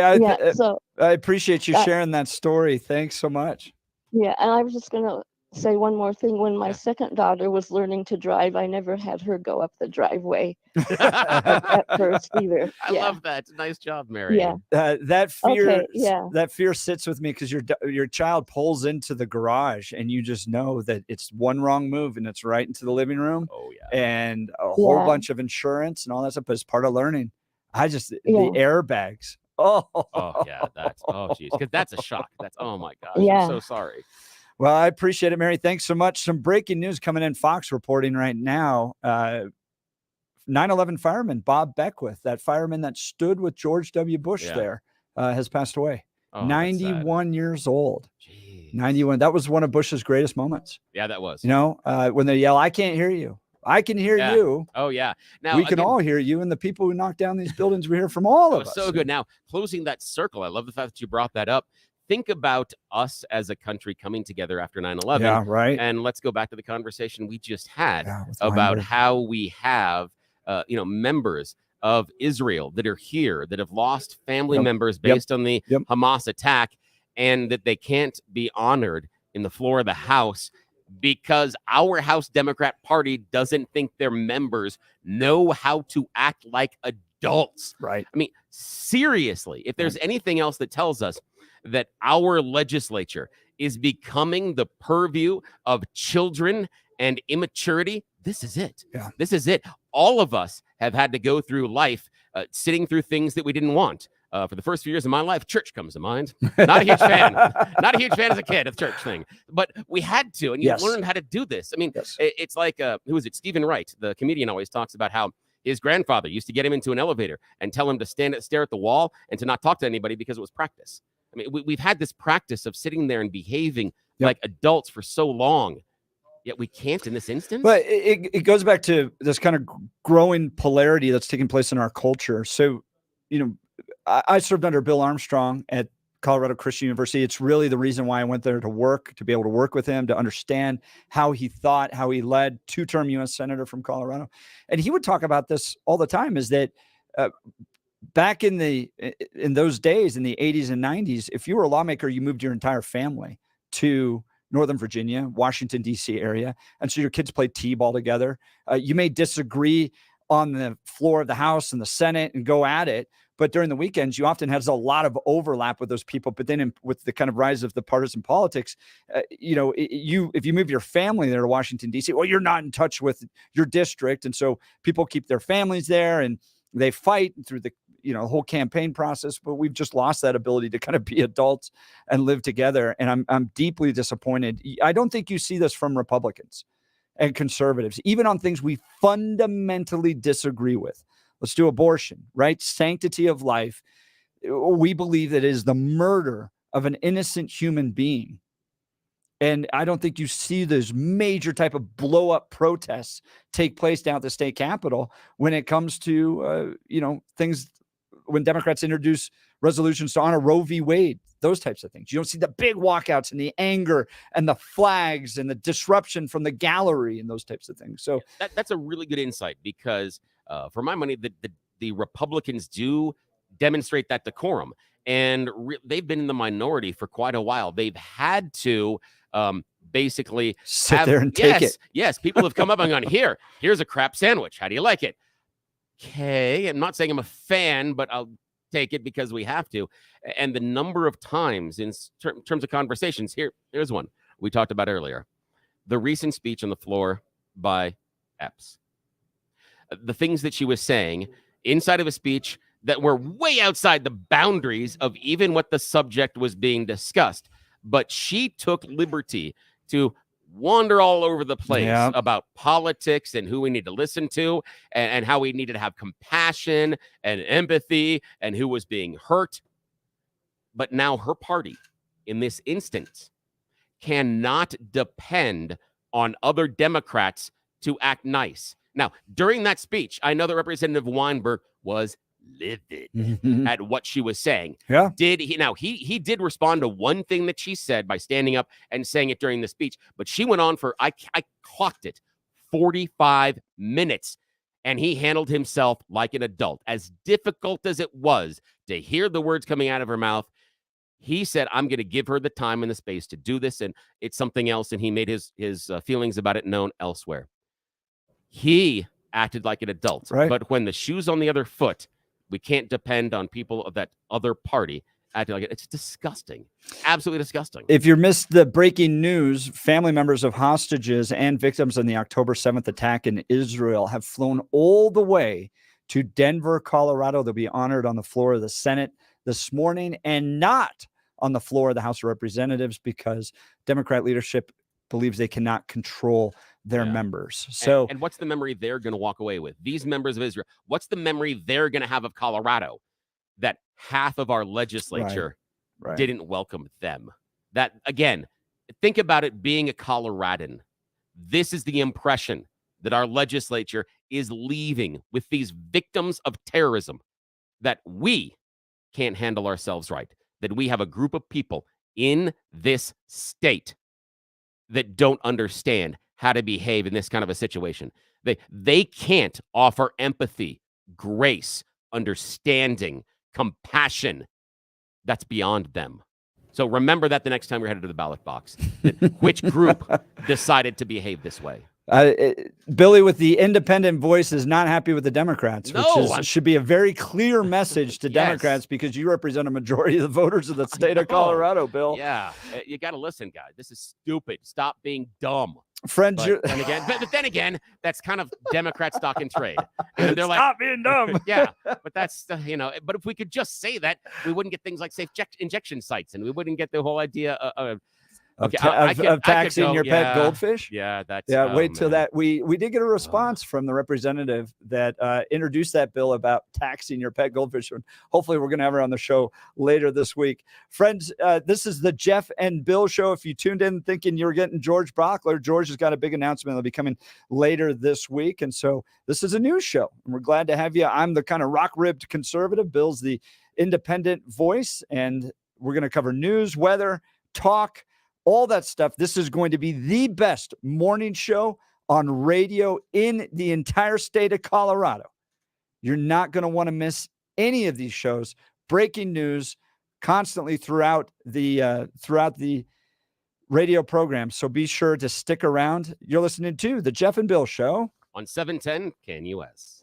So I appreciate you sharing that story. Thanks so much. yeah, and I was just gonna say one more thing. When my Yeah. second daughter was learning to drive, I never had her go up the driveway at first either. I love that. Nice job, Mary. Yeah. That fear, Okay, yeah. that fear sits with me because your child pulls into the garage and you just know that it's one wrong move and it's right into the living room. Oh, yeah. And a whole Yeah. bunch of insurance and all that stuff is part of learning. The Yeah. airbags. Oh, Yeah. Geez. Because that's a shock. Oh, my gosh. Yeah. I'm so sorry. Well, I appreciate it, Mary. Thanks so much. Some breaking news coming in. Fox reporting right now. 9/11 fireman Bob Beckwith, that fireman that stood with George W. Bush there, has passed away. Oh, 91 years old. Jeez. 91. That was one of Bush's greatest moments. Yeah, that was. When they yell, "I can't hear you. I can hear Yeah. you." Oh, yeah. Now We can again, all hear you. And the people who knocked down these buildings, we hear from all that of was us. so good. Now, closing that circle, I love the fact that you brought that up. Think about us as a country coming together after 9/11. Yeah, right. And let's go back to the conversation we just had with about Weinberg. how we have, members of Israel that are here that have lost family Yep. members Yep. based on the Yep. Hamas attack, and that they can't be honored in the floor of the House because our House Democrat Party doesn't think their members know how to act like adults. Right. I mean, seriously, if there's anything else that tells us that our legislature is becoming the purview of children and immaturity, this is it. Yeah. This is it. All of us have had to go through life sitting through things that we didn't want. For the first few years of my life, church comes to mind. Not a huge fan. Not a huge fan as a kid of church thing. But we had to, and you Yes. learned how to do this. I mean, Yes. it's like, who is it? Stephen Wright, the comedian, always talks about how his grandfather used to get him into an elevator and tell him to stare at the wall and to not talk to anybody because it was practice. I mean, we've had this practice of sitting there and behaving like adults for so long, yet we can't in this instance. But it goes back to this kind of growing polarity that's taking place in our culture. So, I served under Bill Armstrong at Colorado Christian University. It's really the reason why I went there to work, to be able to work with him, to understand how he thought, how he led, two-term U.S. Senator from Colorado. And he would talk about this all the time, is that back in those days, in the 80s and 90s, if you were a lawmaker, you moved your entire family to Northern Virginia, Washington, D.C. area. And so your kids played t-ball together. You may disagree on the floor of the House and the Senate and go at it, but during the weekends, you often have a lot of overlap with those people. But then with the kind of rise of the partisan politics, if you move your family there to Washington, D.C., well, you're not in touch with your district. And so people keep their families there and they fight through the the whole campaign process, but we've just lost that ability to kind of be adults and live together. And I'm deeply disappointed. I don't think you see this from Republicans and conservatives, even on things we fundamentally disagree with. Let's do abortion, right? Sanctity of life. We believe that it is the murder of an innocent human being. And I don't think you see those major type of blow up protests take place down at the state capitol when it comes to, things when Democrats introduce resolutions to honor Roe v. Wade, those types of things. You don't see the big walkouts and the anger and the flags and the disruption from the gallery and those types of things. So that's a really good insight because for my money, the Republicans do demonstrate that decorum. And they've been in the minority for quite a while. They've had to basically sit there and take it. Yes, people have come up and gone, here's a crap sandwich. How do you like it? Okay, I'm not saying I'm a fan, but I'll take it because we have to. And the number of times in terms of conversations, here's one we talked about earlier. The recent speech on the floor by Epps. The things that she was saying inside of a speech that were way outside the boundaries of even what the subject was being discussed. But she took liberty to wander all over the place about politics and who we need to listen to and how we needed to have compassion and empathy and who was being hurt. But now her party, in this instance, cannot depend on other Democrats to act nice. Now, during that speech, I know that Representative Weinberg was livid at what she was saying. Yeah. He did respond to one thing that she said by standing up and saying it during the speech, but she went on for, I clocked it, 45 minutes. And he handled himself like an adult. As difficult as it was to hear the words coming out of her mouth, he said, I'm going to give her the time and the space to do this, and it's something else, and he made his feelings about it known elsewhere. He acted like an adult. Right. But when the shoe's on the other foot, we can't depend on people of that other party acting like it. It's disgusting. Absolutely disgusting. If you missed the breaking news, family members of hostages and victims in the October 7th attack in Israel have flown all the way to Denver, Colorado. They'll be honored on the floor of the Senate this morning and not on the floor of the House of Representatives because Democrat leadership believes they cannot control their members. So, and what's the memory they're going to walk away with? These members of Israel, what's the memory they're going to have of Colorado? That half of our legislature didn't welcome them. That, again, think about it being a Coloradan. This is the impression that our legislature is leaving with these victims of terrorism, that we can't handle ourselves right, that we have a group of people in this state that don't understand how to behave in this kind of a situation. They can't offer empathy, grace, understanding, compassion. That's beyond them. So remember that the next time you're headed to the ballot box, which group decided to behave this way. Billy with the independent voice is not happy with the Democrats, which should be a very clear message to Democrats because you represent a majority of the voters of the state of Colorado, Bill. Yeah, you got to listen, guys. This is stupid. Stop being dumb. Friends, but then again, that's kind of Democrat stock and trade. And they're like, stop being dumb. Yeah, but that's, but if we could just say that, we wouldn't get things like safe injection sites, and we wouldn't get the whole idea of taxing your pet goldfish. Yeah, that's wait till that we did get a response from the representative that introduced that bill about taxing your pet goldfish, and hopefully we're going to have her on the show later this week. Friends, this is the Jeff and Bill show. If you tuned in thinking you were getting George Brockler, George has got a big announcement that'll be coming later this week, and so this is a news show, and we're glad to have you. I'm the kind of rock-ribbed conservative. Bill's the independent voice, and we're going to cover news, weather, talk, all that stuff. This is going to be the best morning show on radio in the entire state of Colorado. You're not going to want to miss any of these shows. Breaking news constantly throughout the radio program. So be sure to stick around. You're listening to the Jeff and Bill Show on 710 KNUS.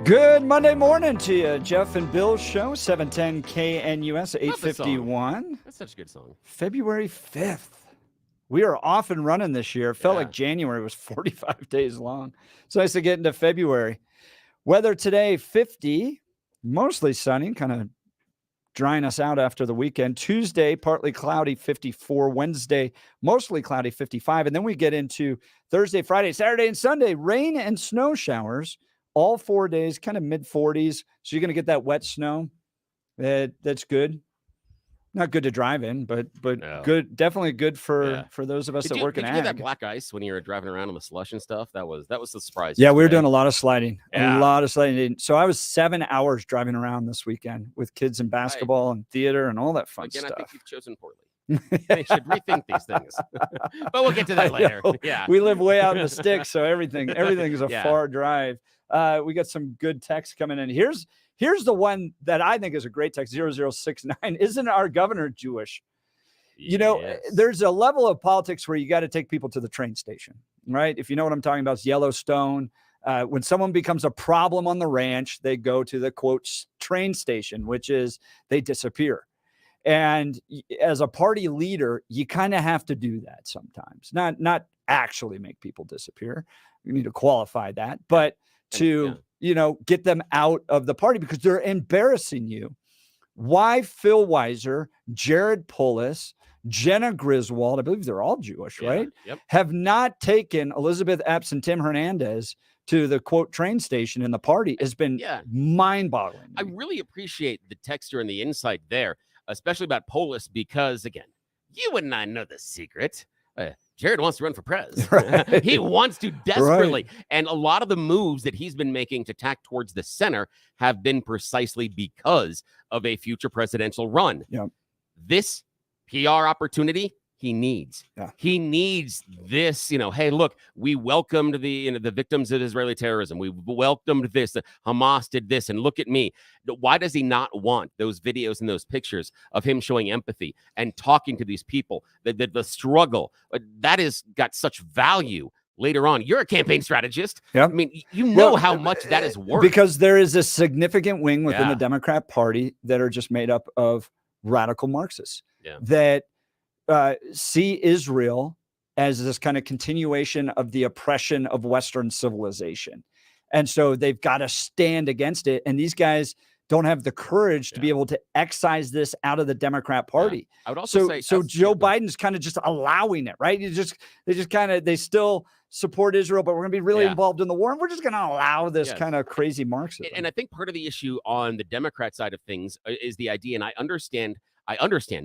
Good Monday morning to you. Jeff and Bill Show, 710 KNUS, Love the song. 851. That's such a good song. February 5th. We are off and running this year. It felt Yeah. like January was 45 days long. It's nice to get into February. Weather today, 50, mostly sunny, kind of drying us out after the weekend. Tuesday, partly cloudy, 54. Wednesday, mostly cloudy, 55. And then we get into Thursday, Friday, Saturday, and Sunday, rain and snow showers. All 4 days, kind of mid-40s. So you're going to get that wet snow. That's good. Not good to drive in, but No. good. Definitely good for those of us that work in Did you get that ag. black ice when you were driving around on the slush and stuff? That was the surprise. Yeah, we were yesterday. doing a lot of sliding. Yeah. A lot of sliding. So I was 7 hours driving around this weekend with kids in basketball and theater and all that fun Again, stuff. I think you've chosen poorly. They should rethink these things. But we'll get to that later. know. Yeah. We live way out in the sticks, so everything is a Yeah. far drive. We got some good texts coming in. Here's the one that I think is a great text, 0069. Isn't our governor Jewish? You know, Yes. there's a level of politics where you got to take people to the train station, right? If you know what I'm talking about, it's Yellowstone. When someone becomes a problem on the ranch, they go to the, quote, train station, which is they disappear. And as a party leader, you kind of have to do that sometimes. Not actually make people disappear. You need to qualify that, but to, get them out of the party because they're embarrassing you. Why Phil Weiser, Jared Polis, Jenna Griswold, I believe they're all Jewish, right? Yep. Have not taken Elizabeth Epps and Tim Hernandez to the, quote, train station in the party has been mind-boggling. I really appreciate the texture and the insight there, especially about Polis, because, again, you and I know the secret. Jared wants to run for prez. Right. He wants to desperately. Right. And a lot of the moves that he's been making to tack towards the center have been precisely because of a future presidential run. Yep. This PR opportunity he needs. Yeah. He needs this, hey, look, we welcomed the victims of Israeli terrorism. We welcomed this. Hamas did this, and look at me. Why does he not want those videos and those pictures of him showing empathy and talking to these people? The struggle, that has got such value later on. You're a campaign strategist. Yeah. I mean, you know how much that is worth. Because there is a significant wing within Yeah. the Democrat Party that are just made up of radical Marxists Yeah. that see Israel as this kind of continuation of the oppression of Western civilization. And so they've got to stand against it. And these guys don't have the courage to be able to excise this out of the Democrat Party. I would also So say Joe Biden's kind of just allowing it, right? They still support Israel, but we're going to be really involved in the war. And we're just going to allow this kind of crazy Marxism. And I think part of the issue on the Democrat side of things is the idea, and I understand,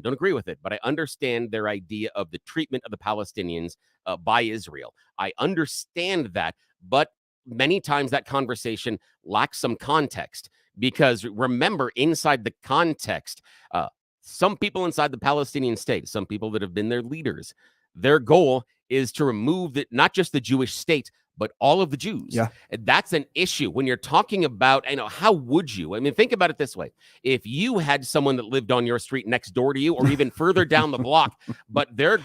don't agree with it, but I understand their idea of the treatment of the Palestinians by Israel. I understand that, but many times that conversation lacks some context because remember, inside the context, some people inside the Palestinian state, some people that have been their leaders, their goal is to remove not just the Jewish state, but all of the Jews. Yeah. And that's an issue when you're talking about, how would you? I mean, think about it this way. If you had someone that lived on your street next door to you or even further down the block, but their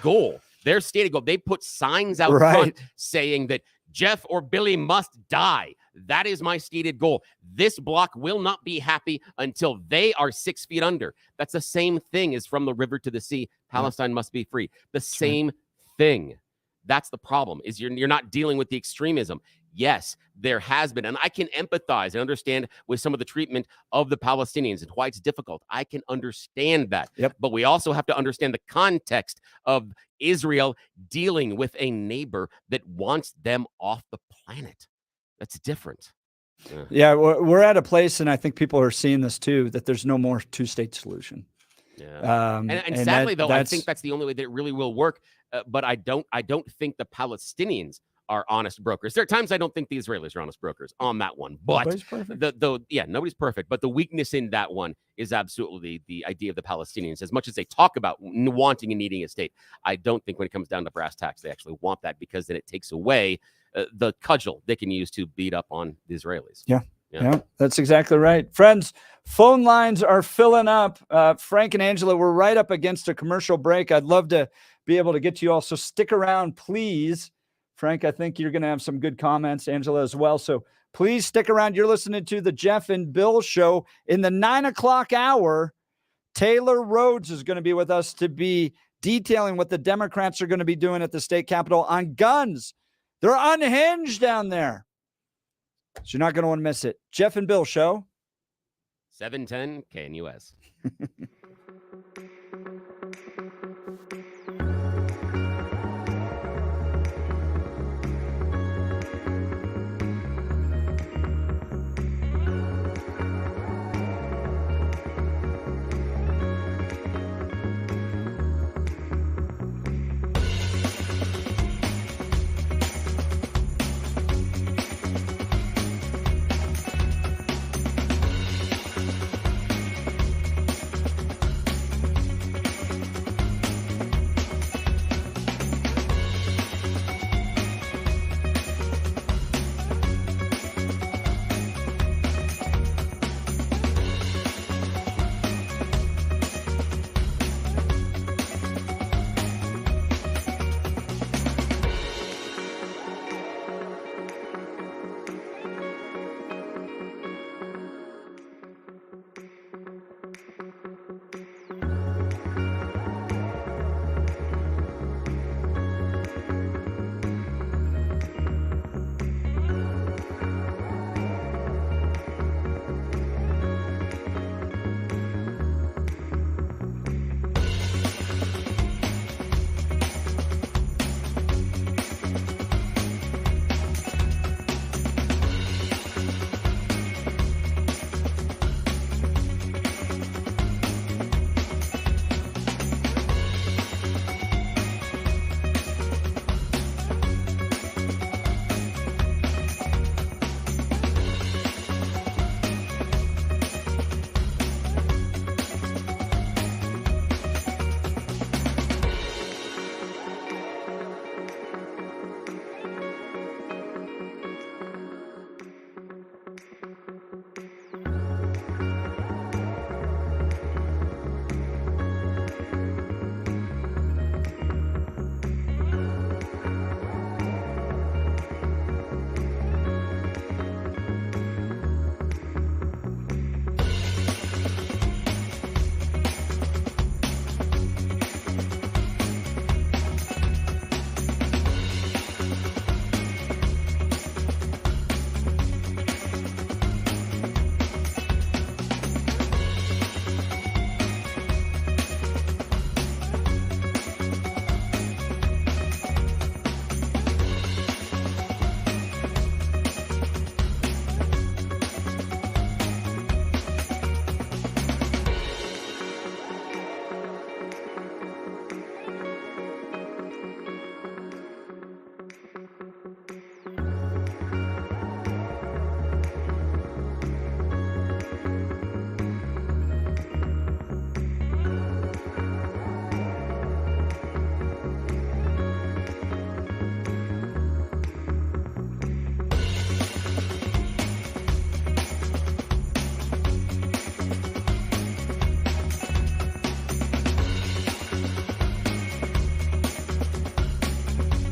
stated goal, they put signs out front saying that Jeff or Billy must die. That is my stated goal. This block will not be happy until they are 6 feet under. That's the same thing as from the river to the sea. Palestine must be free. The same thing. That's the problem, is you're not dealing with the extremism. Yes, there has been, and I can empathize and understand with some of the treatment of the Palestinians and why it's difficult. I can understand that. Yep. But we also have to understand the context of Israel dealing with a neighbor that wants them off the planet. That's different. Yeah, we're at a place, and I think people are seeing this too, that there's no more two-state solution. Yeah. And sadly, though, I think that's the only way that it really will work. But I don't think the Palestinians are honest brokers. There are times I don't think the Israelis are honest brokers on that one. But Nobody's perfect. Nobody's perfect. But the weakness in that one is absolutely the idea of the Palestinians. As much as they talk about wanting and needing a state, I don't think when it comes down to brass tacks, they actually want that, because then it takes away the cudgel they can use to beat up on the Israelis. Yeah, that's exactly right. Friends, phone lines are filling up. Frank and Angela, we're right up against a commercial break. I'd love to be able to get to you all, so stick around, please. Frank, I think you're going to have some good comments, Angela as well. So Please stick around. You're listening to the Jeff and Bill Show. In the 9 o'clock hour, Taylor Rhodes is going to be with us to be detailing what the Democrats are going to be doing at the state capitol on guns. They're unhinged down there. So you're not going to want to miss it. Jeff and Bill Show. 710 KNUS.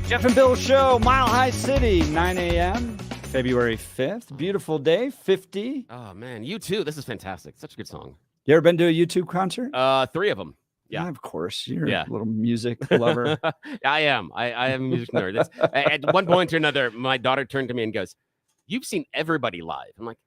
Jeff and Bill Show, Mile High City, 9 a.m., February 5th. Beautiful day, 50. Oh, man. You too. This is fantastic. Such a good song. You ever been to a YouTube concert? 3 of them. Yeah. Of course. You're Yeah. a little music lover. I am. I am a music nerd. At one point or another, my daughter turned to me and goes, "You've seen everybody live." I'm like,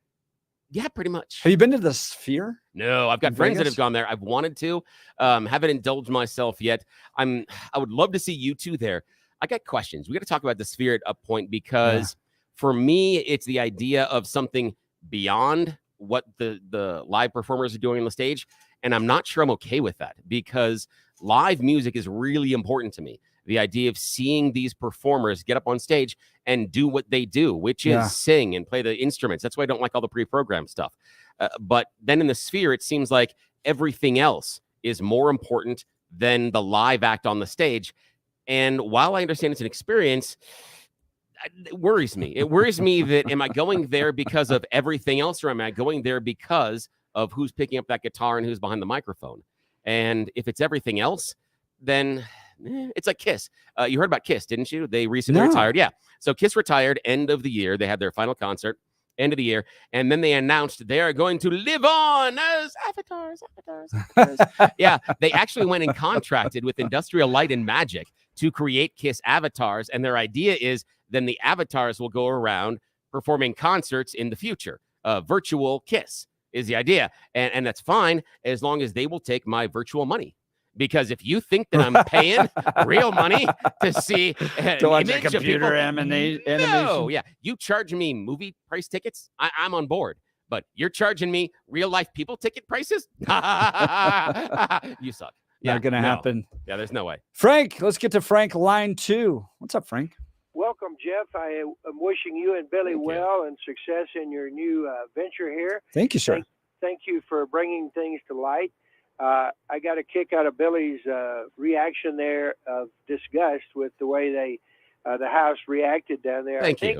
yeah, pretty much. Have you been to the Sphere? No, I've got In friends that Vegas? have gone there. I've wanted to. Haven't indulged myself yet. I would love to see you two there. I got questions. We got to talk about the Sphere at a point because for me, it's the idea of something beyond what the live performers are doing on the stage. And I'm not sure I'm okay with that because live music is really important to me. The idea of seeing these performers get up on stage and do what they do, which is sing and play the instruments. That's why I don't like all the pre-programmed stuff. But then in the Sphere, it seems like everything else is more important than the live act on the stage. And while I understand it's an experience, it worries me. It worries me that am I going there because of everything else, or am I going there because of who's picking up that guitar and who's behind the microphone? And if it's everything else, then it's like Kiss. You heard about Kiss, didn't you? They recently retired. Yeah. So Kiss retired end of the year. They had their final concert. end of the year. And then they announced they are going to live on as avatars. Yeah, they actually went and contracted with Industrial Light and Magic to create Kiss avatars. And their idea is then the avatars will go around performing concerts in the future. Virtual Kiss is the idea. And that's fine as long as they will take my virtual money. Because if you think that I'm paying real money to see to watch a computer animation, no, yeah, you charge me movie price tickets, I'm on board. But you're charging me real life people ticket prices? You suck. Not gonna happen. Yeah, there's no way. Frank, let's get to Frank, line 2. What's up, Frank? Welcome, Jeff. I am wishing you and Billy well and success in your new venture here. Thank you, sir. Thank you for bringing things to light. I got a kick out of Billy's reaction there of disgust with the way the House reacted down there. Thank you. I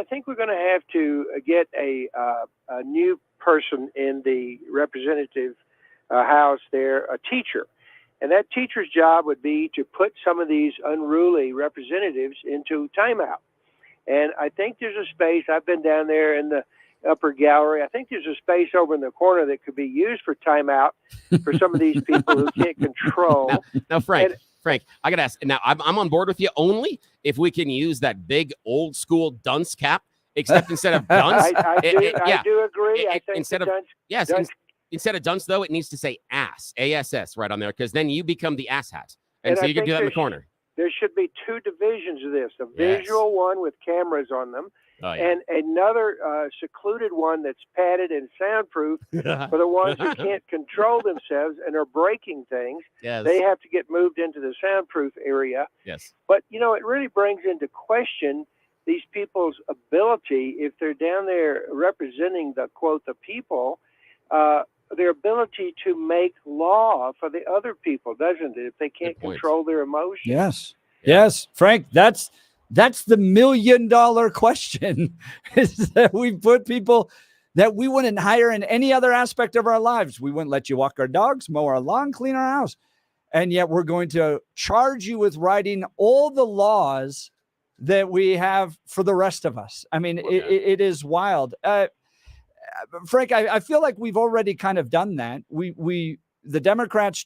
think we're gonna have to get a new person in the representative House there, a teacher. And that teacher's job would be to put some of these unruly representatives into timeout. And I think there's a space, I've been down there in the upper gallery, I think there's a space over in the corner that could be used for timeout for some of these people who can't control. Now Frank, I got to ask, now I'm on board with you only if we can use that big old school dunce cap, except instead of dunce. I do agree. I think instead of dunce, yes, dunce, instead of dunce though, it needs to say ass, ASS right on there, because then you become the ass hat, and so you can do that in the corner. There should be 2 divisions of this: a visual one with cameras on them, and another secluded one that's padded and soundproof for the ones who can't control themselves and are breaking things. Yes. They have to get moved into the soundproof area. Yes. But it really brings into question these people's ability, if they're down there representing the quote the people, their ability to make law for the other people, doesn't it? If they can't control their emotions. Yes, Frank, that's the $1 million question, is that we put people that we wouldn't hire in any other aspect of our lives. We wouldn't let you walk our dogs, mow our lawn, clean our house. And yet we're going to charge you with writing all the laws that we have for the rest of us. I mean, it is wild. Frank, I feel like we've already kind of done that. The Democrats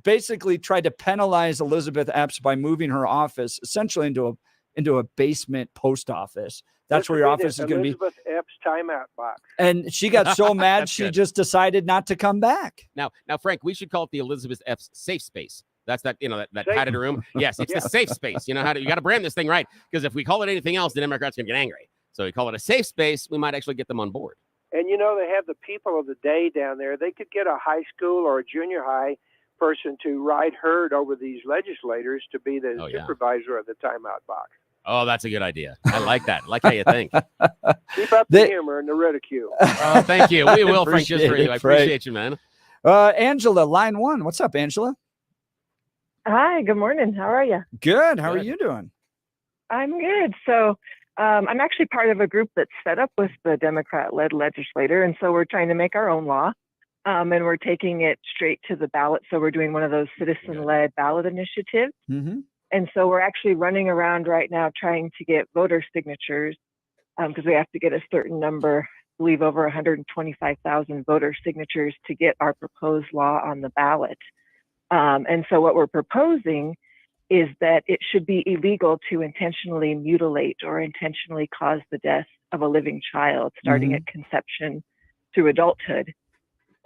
basically tried to penalize Elizabeth Epps by moving her office essentially into a basement post office. That's where your office is going to be. Elizabeth Epps timeout box. And she got so mad she just decided not to come back. Now, Frank, we should call it the Elizabeth Epps safe space. That's that padded room. Yes, it's the safe space. You got to brand this thing right, because if we call it anything else, the Democrats are going to get angry. So we call it a safe space. We might actually get them on board. And they have the people of the day down there. They could get a high school or a junior high person to ride herd over these legislators to be the supervisor of the timeout box. Oh, that's a good idea. I like that. I like how you think. Keep up the humor and the ridicule. Oh, thank you. We will, Frank, just for you. I appreciate you, man. Angela, line 1. What's up, Angela? Hi, good morning. How are you? Good. How are you doing? I'm good. So I'm actually part of a group that's set up with the Democrat-led legislator, and so we're trying to make our own law, and we're taking it straight to the ballot. So we're doing one of those citizen-led ballot initiatives. Mm-hmm. And so we're actually running around right now trying to get voter signatures, because we have to get a certain number, I believe over 125,000 voter signatures to get our proposed law on the ballot. And so what we're proposing is that it should be illegal to intentionally mutilate or intentionally cause the death of a living child, starting at conception through adulthood.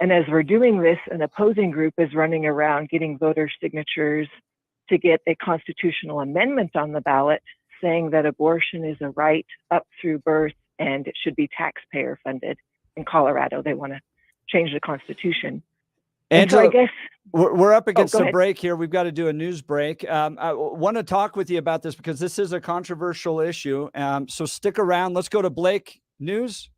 And as we're doing this, an opposing group is running around getting voter signatures to get a constitutional amendment on the ballot saying that abortion is a right up through birth and it should be taxpayer funded. In Colorado, they want to change the Constitution. Angela, so I guess we're up against a break here. We've got to do a news break. I want to talk with you about this because this is a controversial issue. So stick around. Let's go to Blake News.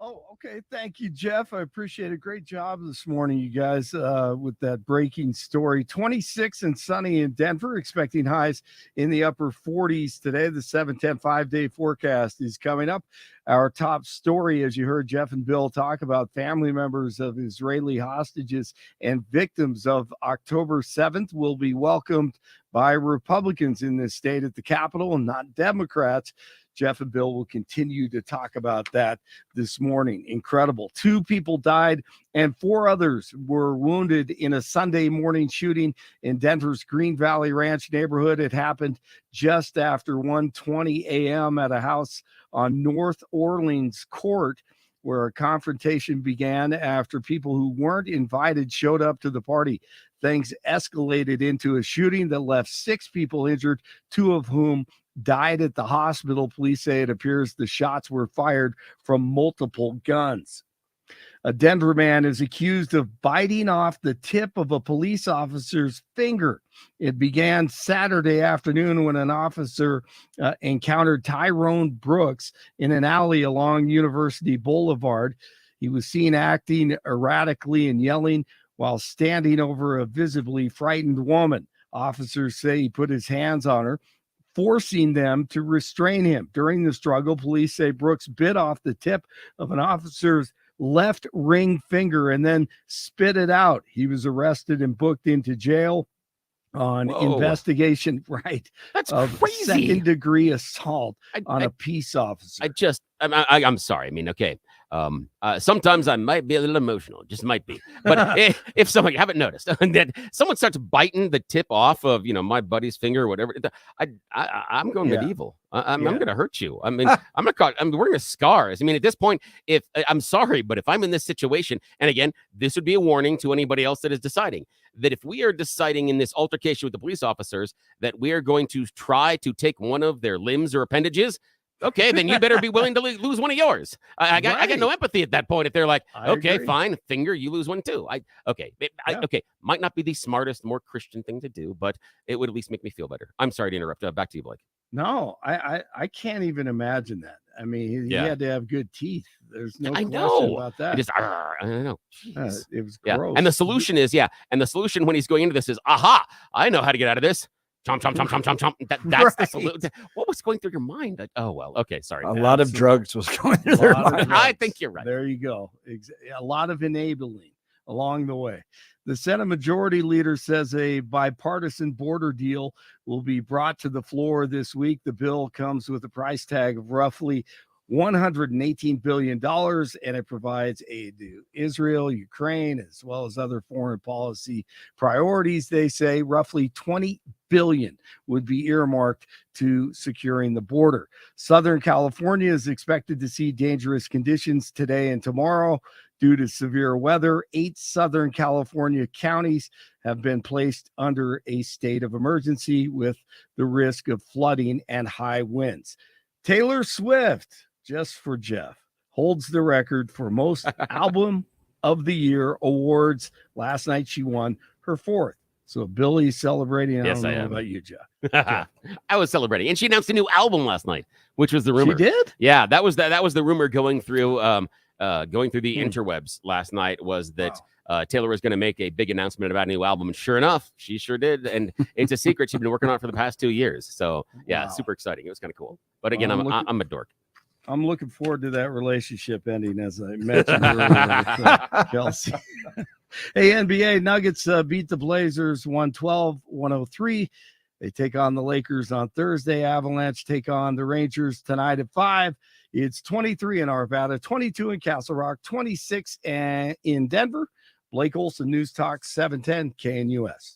Oh, okay. Thank you, Jeff. I appreciate it. Great job this morning, you guys, with that breaking story. 26 and sunny in Denver, expecting highs in the upper 40s today. The 7-10 5-day forecast is coming up. Our top story, as you heard Jeff and Bill talk about, family members of Israeli hostages and victims of October 7th will be welcomed by Republicans in this state at the Capitol and not Democrats. Jeff and Bill will continue to talk about that this morning. Incredible. 2 people died and 4 others were wounded in a Sunday morning shooting in Denver's Green Valley Ranch neighborhood. It happened just after 1:20 a.m. at a house on North Orleans Court, where a confrontation began after people who weren't invited showed up to the party. Things escalated into a shooting that left 6 people injured, 2 of whom died at the hospital. Police say it appears the shots were fired from multiple guns. A Denver man is accused of biting off the tip of a police officer's finger. It began Saturday afternoon when an officer encountered Tyrone Brooks in an alley along University Boulevard. He was seen acting erratically and yelling while standing over a visibly frightened woman. Officers say he put his hands on her, forcing them to restrain him. During the struggle, police say Brooks bit off the tip of an officer's left ring finger and then spit it out. He was arrested and booked into jail on investigation, That's of crazy. second-degree assault on a peace officer. I'm sorry. I mean, okay. Sometimes I might be a little emotional, just might be. But if someone, you haven't noticed that someone starts biting the tip off of, my buddy's finger or whatever, I'm going medieval. I'm going to hurt you. I mean, we're going to scars. I mean, at this point, I'm sorry, but if I'm in this situation, and again, this would be a warning to anybody else that is deciding that if we are deciding in this altercation with the police officers that we are going to try to take one of their limbs or appendages, okay, then you better be willing to lose one of yours. I got no empathy at that point. If they're like, okay, fine, finger, you lose one too. Okay, might not be the smartest, more Christian thing to do, but it would at least make me feel better. I'm sorry to interrupt. Back to you, Blake. No, I can't even imagine that. I mean, he had to have good teeth. There's no question about that. I know. It was gross. And the solution is, and the solution when he's going into this is, aha, I know how to get out of this. Chomp, chomp, chomp, chomp, chomp, chomp. That's the solution. What was going through your mind? Oh, well, okay, sorry. A lot of drugs was going through their mind. I think you're right. There you go. A lot of enabling along the way. The Senate Majority Leader says a bipartisan border deal will be brought to the floor this week. The bill comes with a price tag of roughly $118 billion, and it provides aid to Israel, Ukraine, as well as other foreign policy priorities. They say roughly $20 billion would be earmarked to securing the border. Southern California is expected to see dangerous conditions today and tomorrow due to severe weather. 8 Southern California counties have been placed under a state of emergency with the risk of flooding and high winds. Taylor Swift, just for Jeff, holds the record for most album of the year awards. Last night she won her 4th. So Billy's celebrating. I don't know about you, Jeff. I was celebrating, and she announced a new album last night, which was the rumor. She did? Yeah, that was the rumor going through the interwebs last night, was that Taylor was going to make a big announcement about a new album, and sure enough, she sure did. And it's a secret she's been working on it for the past 2 years. So super exciting. It was kind of cool. But again, I'm a dork. I'm looking forward to that relationship ending, as I mentioned earlier with Kelsey. Hey, NBA Nuggets beat the Blazers 112-103. They take on the Lakers on Thursday. Avalanche take on the Rangers tonight at 5. It's 23 in Arvada, 22 in Castle Rock, 26 in Denver. Blake Olson, News Talk 710 KNUS.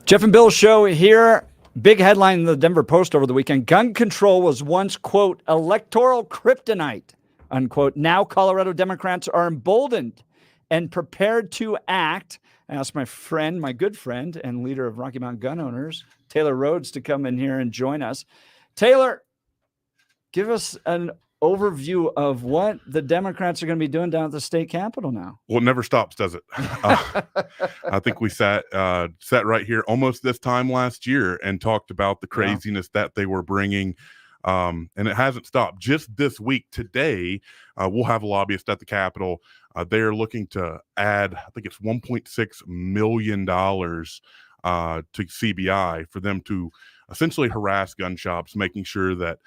Jeff and Bill show here. Big headline in the Denver Post over the weekend. Gun control was once, quote, electoral kryptonite, unquote. Now Colorado Democrats are emboldened and prepared to act. I asked my friend, my good friend and leader of Rocky Mountain Gun Owners, Taylor Rhodes, to come in here and join us. Taylor, give us an overview of what the Democrats are going to be doing down at the state capitol now. Well, it never stops, does it? I think we sat right here almost this time last year and talked about the craziness that they were bringing. And it hasn't stopped. Just this week, today, we'll have a lobbyist at the Capitol. They're looking to add, I think it's $1.6 million to CBI for them to essentially harass gun shops, making sure that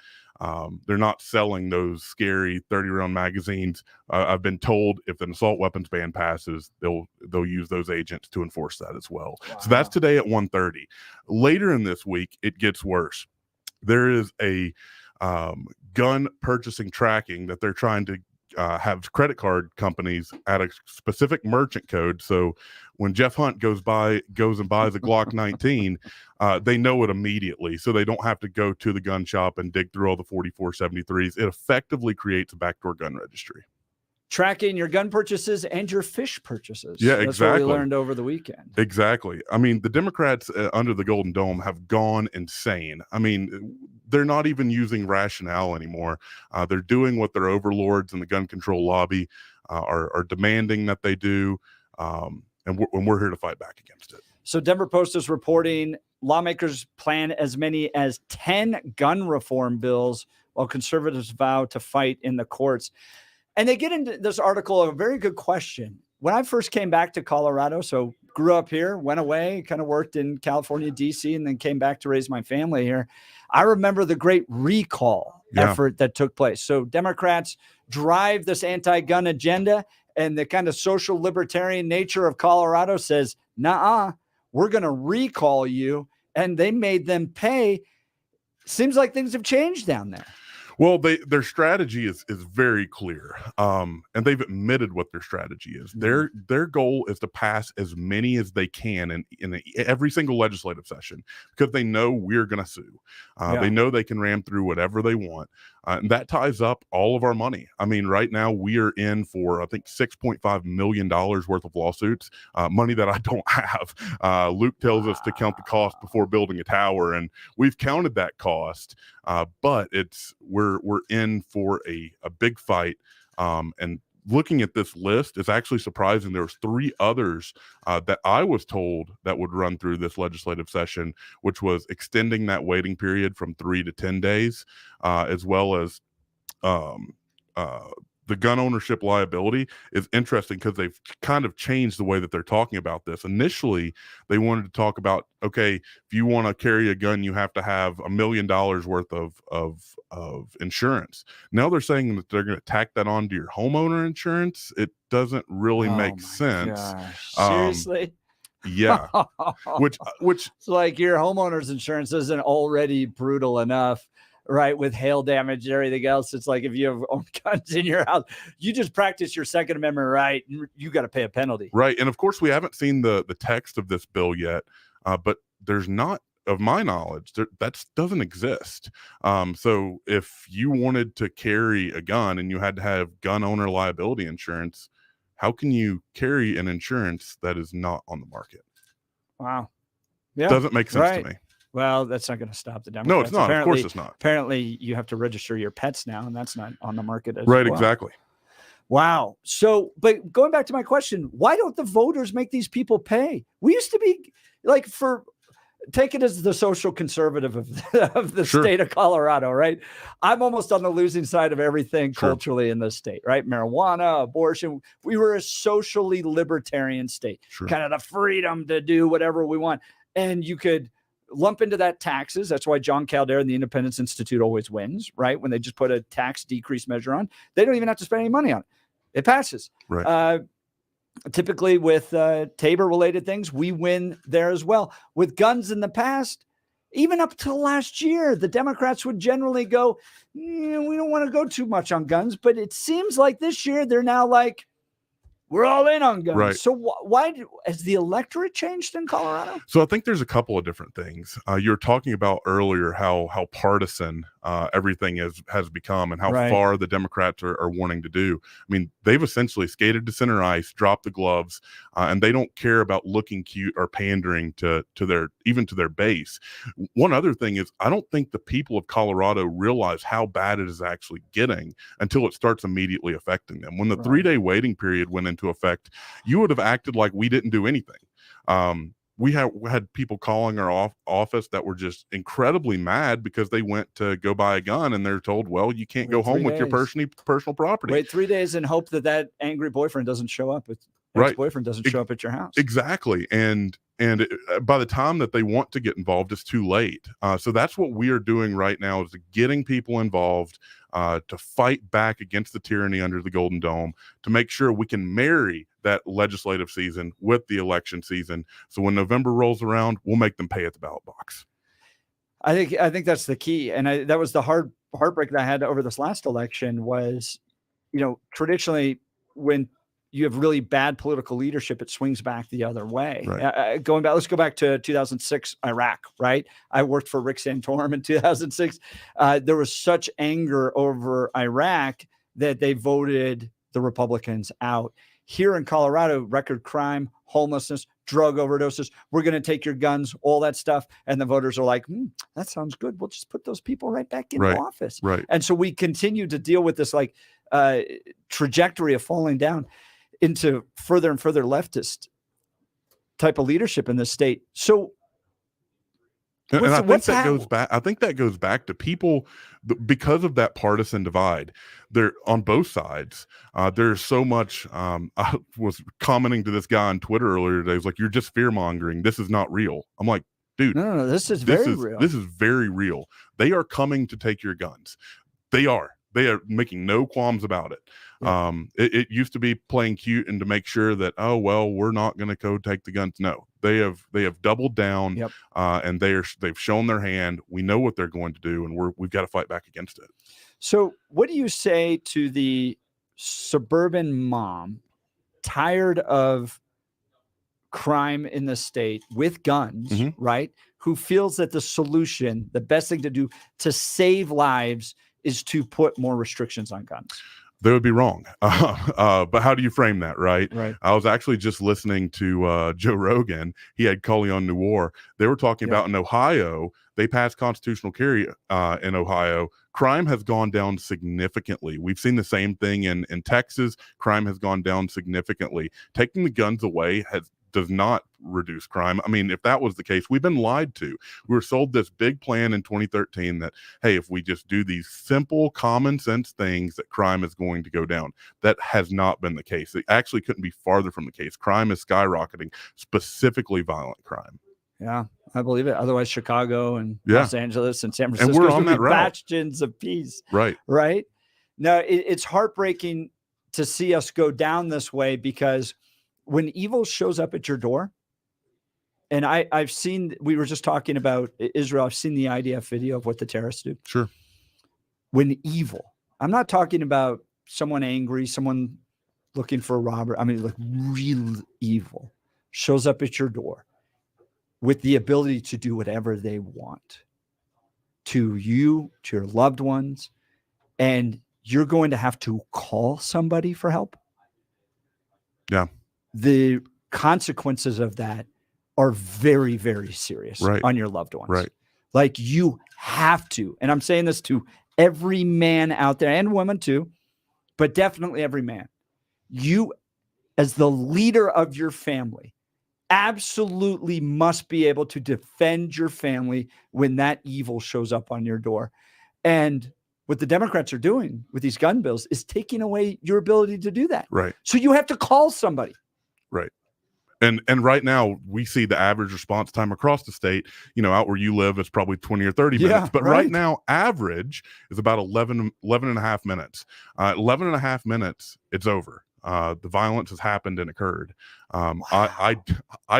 they're not selling those scary 30-round magazines. I've been told if an assault weapons ban passes, they'll use those agents to enforce that as well. Wow. So that's today at 1:30. Later in this week, it gets worse. There is a gun purchasing tracking that they're trying to have credit card companies at a specific merchant code. So when Jeff Hunt goes and buys a Glock 19, they know it immediately. So they don't have to go to the gun shop and dig through all the 4473s. It effectively creates a backdoor gun registry. Tracking your gun purchases and your fish purchases. Yeah, That's exactly. what we learned over the weekend. Exactly. I mean, the Democrats under the Golden Dome have gone insane. I mean, they're not even using rationale anymore. They're doing what their overlords in the gun control lobby are demanding that they do, and we're here to fight back against it. So Denver Post is reporting lawmakers plan as many as 10 gun reform bills while conservatives vow to fight in the courts. And they get into this article, a very good question. When I first came back to Colorado, so grew up here, went away, kind of worked in California, DC, and then came back to raise my family here. I remember the great recall effort that took place. So Democrats drive this anti-gun agenda, and the kind of social libertarian nature of Colorado says, nah, we're going to recall you. And they made them pay. Seems like things have changed down there. Well, their strategy is very clear, and they've admitted what their strategy is. Their goal is to pass as many as they can in every single legislative session, because they know we're going to sue. They know they can ram through whatever they want, and that ties up all of our money. I mean, right now we are in for, I think, $6.5 million worth of lawsuits, money that I don't have. Luke tells us to count the cost before building a tower, and we've counted that cost. But we're in for a big fight. And looking at this list, it's actually surprising. There was 3 others that I was told that would run through this legislative session, which was extending that waiting period from 3 to 10 days, as well as the gun ownership liability is interesting because they've kind of changed the way that they're talking about this. Initially, they wanted to talk about, okay, if you want to carry a gun, you have to have $1 million worth of insurance. Now they're saying that they're going to tack that onto your homeowner insurance. It doesn't really make sense. Seriously? Yeah. which it's like your homeowner's insurance isn't already brutal enough. Right, with hail damage and everything else. It's like if you have own guns in your house, you just practice your Second Amendment right, and you got to pay a penalty. Right, and of course we haven't seen the text of this bill yet, but there's not, of my knowledge, that doesn't exist. So if you wanted to carry a gun and you had to have gun owner liability insurance, how can you carry an insurance that is not on the market? Wow, yeah, doesn't make sense to me. Well, that's not going to stop the Democrats. No, it's not. Apparently, of course it's not. Apparently, you have to register your pets now, and that's not on the market as right, well. Exactly. Wow. So, but going back to my question, why don't the voters make these people pay? We used to be like, take it as the social conservative of the state of Colorado, right? I'm almost on the losing side of everything culturally in this state, right? Marijuana, abortion. We were a socially libertarian state, kind of the freedom to do whatever we want. And you could lump into that taxes. That's why John Caldera and the Independence Institute always wins, right? When they just put a tax decrease measure on, they don't even have to spend any money on it. It passes. Right. Typically with Tabor related things, we win there as well. With guns in the past, even up till last year, the Democrats would generally go, we don't want to go too much on guns, but it seems like this year they're now like, we're all in on guns. Right. So why has the electorate changed in Colorado? So I think there's a couple of different things. You were talking about earlier how partisan everything has become and how Right. far the Democrats are wanting to do. I mean, they've essentially skated to center ice, dropped the gloves, and they don't care about looking cute or pandering to their base. One other thing is, I don't think the people of Colorado realize how bad it is actually getting until it starts immediately affecting them. When the 3-day waiting period went into effect, you would have acted like we didn't do anything. We had people calling our office that were just incredibly mad because they went to go buy a gun and they're told, well, you can't go home with your personal property. Wait 3 days and hope that angry boyfriend doesn't show up. Ex-boyfriend doesn't show up at your house. Exactly. And by the time that they want to get involved, it's too late. So that's what we are doing right now, is getting people involved to fight back against the tyranny under the Golden Dome, to make sure we can marry that legislative season with the election season. So when November rolls around, we'll make them pay at the ballot box. I think that's the key. And that was the heartbreak that I had over this last election was, traditionally when you have really bad political leadership, it swings back the other way. Right. Let's go back to 2006 Iraq, right? I worked for Rick Santorum in 2006. There was such anger over Iraq that they voted the Republicans out. Here in Colorado, record crime, homelessness, drug overdoses, we're going to take your guns, all that stuff. And the voters are like, that sounds good. We'll just put those people right back in office. Right. And so we continue to deal with this trajectory of falling down into further and further leftist type of leadership in this state. So I think that goes back to people, because of that partisan divide. They're on both sides. There's so much. I was commenting to this guy on Twitter earlier today. He's like, "You're just fear mongering. This is not real." I'm like, "Dude, no, this is very real. This is very real. They are coming to take your guns. They are making no qualms about it." Yeah. It used to be playing cute and to make sure that, oh, well, we're not going to go take the guns. No, they have doubled down. Yep. And they've shown their hand. We know what they're going to do, and we've got to fight back against it. So what do you say to the suburban mom tired of crime in the state with guns, right? Who feels that the solution, the best thing to do to save lives, is to put more restrictions on guns? They would be wrong. But how do you frame that, right? Right. I was actually just listening to Joe Rogan. He had Cullion Noir. They were talking about in Ohio, they passed constitutional carry in Ohio. Crime has gone down significantly. We've seen the same thing in Texas. Crime has gone down significantly. Taking the guns away does not reduce crime. I mean, if that was the case, we've been lied to. We were sold this big plan in 2013 that, hey, if we just do these simple, common sense things, that crime is going to go down. That has not been the case. It actually couldn't be farther from the case. Crime is skyrocketing, specifically violent crime. Yeah, I believe it. Otherwise, Chicago and Los Angeles and San Francisco and we're on that route. Bastions of peace. Right. Right. Now, it's heartbreaking to see us go down this way, because when evil shows up at your door, and I've seen, we were just talking about Israel. I've seen the IDF video of what the terrorists do. Sure. When evil, I'm not talking about someone angry, someone looking for a robber. I mean, like real evil shows up at your door with the ability to do whatever they want to you, to your loved ones. And you're going to have to call somebody for help. Yeah. The consequences of that are very, very serious on your loved ones. Right. Like, you have to, and I'm saying this to every man out there and woman too, but definitely every man. You, as the leader of your family, absolutely must be able to defend your family when that evil shows up on your door. And what the Democrats are doing with these gun bills is taking away your ability to do that. Right. So you have to call somebody. Right. And right now we see the average response time across the state, out where you live, it's probably 20 or 30 minutes. But right now, average is about 11 and a half minutes. 11 and a half minutes, it's over. The violence has happened and occurred. I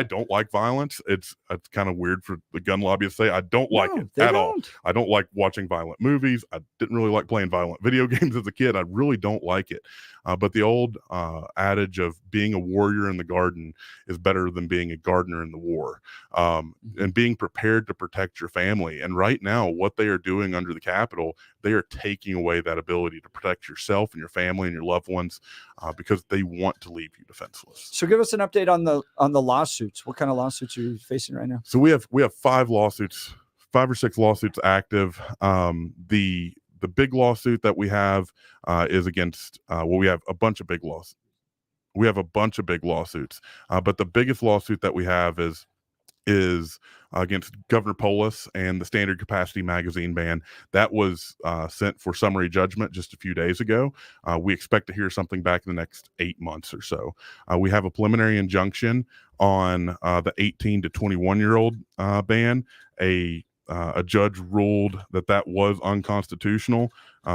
don't like violence. It's kind of weird for the gun lobby to say. I don't like it at all. I don't like watching violent movies. I didn't really like playing violent video games as a kid. I really don't like it. But the old adage of being a warrior in the garden is better than being a gardener in the war, and being prepared to protect your family. And right now, what they are doing under the Capitol, they are taking away that ability to protect yourself and your family and your loved ones, because they want to leave you defenseless. So give us an update on the lawsuits. What kind of lawsuits are you facing right now? So we have 5 or 6 lawsuits active. The big lawsuit that we have is against, we have a bunch of big lawsuits. We have a bunch of big lawsuits, but the biggest lawsuit that we have is against Governor Polis and the standard capacity magazine ban. That was sent for summary judgment just a few days ago. We expect to hear something back in the next 8 months or so. We have a preliminary injunction on the 18 to 21-year-old ban. A judge ruled that was unconstitutional,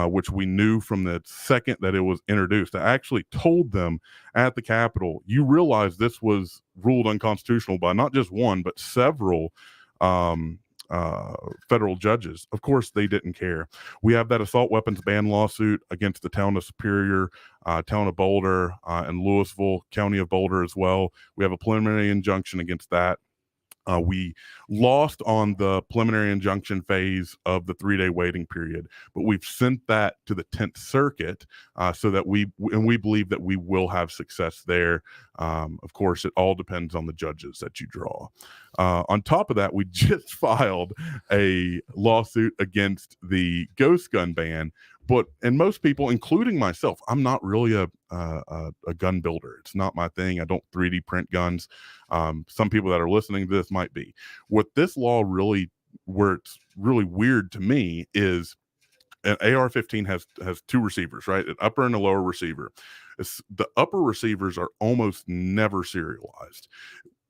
which we knew from the second that it was introduced. I actually told them at the Capitol, you realize this was ruled unconstitutional by not just one, but several federal judges. Of course, they didn't care. We have that assault weapons ban lawsuit against the town of Superior, town of Boulder, and Louisville, county of Boulder as well. We have a preliminary injunction against that. We lost on the preliminary injunction phase of the 3-day waiting period, but we've sent that to the 10th Circuit so that we believe that we will have success there. Of course, it all depends on the judges that you draw. On top of that, we just filed a lawsuit against the ghost gun ban. And most people, including myself, I'm not really a gun builder. It's not my thing. I don't 3D print guns. Some people that are listening to this might be. What this law where it's really weird to me is an AR-15 has 2 receivers, right? An upper and a lower receiver. The upper receivers are almost never serialized.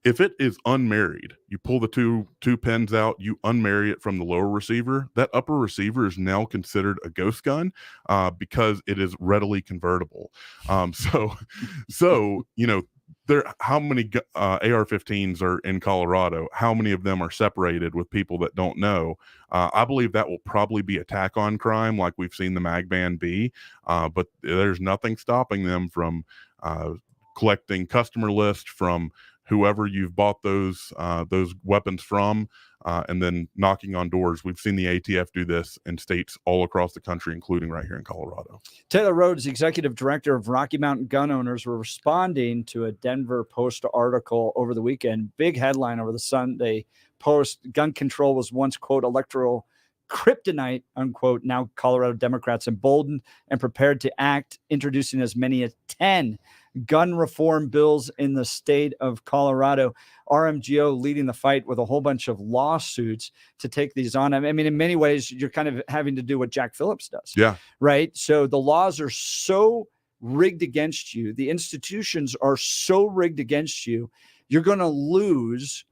If it is unmarried, you pull the two pins out, you unmarry it from the lower receiver. That upper receiver is now considered a ghost gun because it is readily convertible. So how many AR-15s are in Colorado? How many of them are separated with people that don't know? I believe that will probably be a tack-on crime, like we've seen the mag ban be. But there's nothing stopping them from collecting customer lists from whoever you've bought those weapons from, and then knocking on doors. We've seen the ATF do this in states all across the country, including right here in Colorado. Taylor Rhodes, executive director of Rocky Mountain Gun Owners, were responding to a Denver Post article over the weekend. Big headline over the Sunday Post: gun control was once, quote, electoral kryptonite, unquote. Now Colorado Democrats emboldened and prepared to act, introducing as many as 10 gun reform bills in the state of Colorado. RMGO leading the fight with a whole bunch of lawsuits to take these on. I mean, in many ways, you're kind of having to do what Jack Phillips does. Yeah. Right. So the laws are so rigged against you. The institutions are so rigged against you. You're going to lose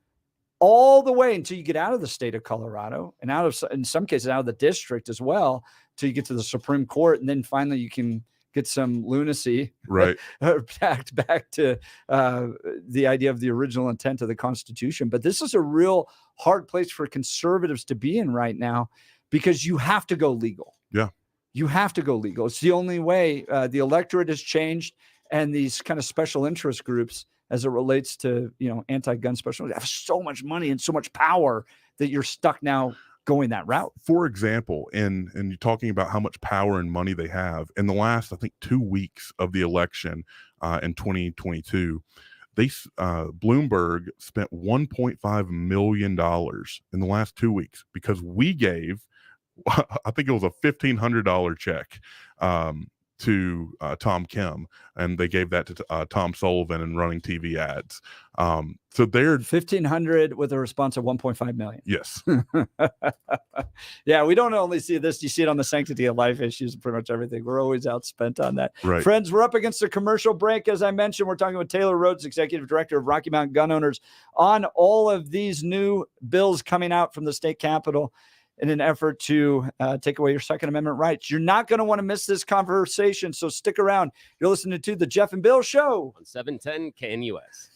all the way until you get out of the state of Colorado and in some cases, out of the district as well, till you get to the Supreme Court. And then finally you can get some lunacy, right? back to the idea of the original intent of the Constitution. But this is a real hard place for conservatives to be in right now, because you have to go legal. Yeah. You have to go legal. It's the only way. The electorate has changed, and these kind of special interest groups, as it relates to, anti-gun special, have so much money and so much power that you're stuck now going that route. For example, and you're talking about how much power and money they have in the last, I think, 2 weeks of the election in 2022, Bloomberg spent $1.5 million in the last 2 weeks because we gave, I think it was a $1,500 check to Tom Kim, and they gave that to Tom Sullivan and running TV ads. So they're $1,500 with a response of $1.5 million. Yes. Yeah, we don't only see this. You see it on the sanctity of life issues and pretty much everything. We're always outspent on that. Right. Friends, we're up against a commercial break. As I mentioned, we're talking with Taylor Rhodes, executive director of Rocky Mountain Gun Owners, on all of these new bills coming out from the state capitol. in an effort to take away your Second Amendment rights. You're not going to want to miss this conversation, so stick around. You're listening to the Jeff and Bill Show on 710 KNUS.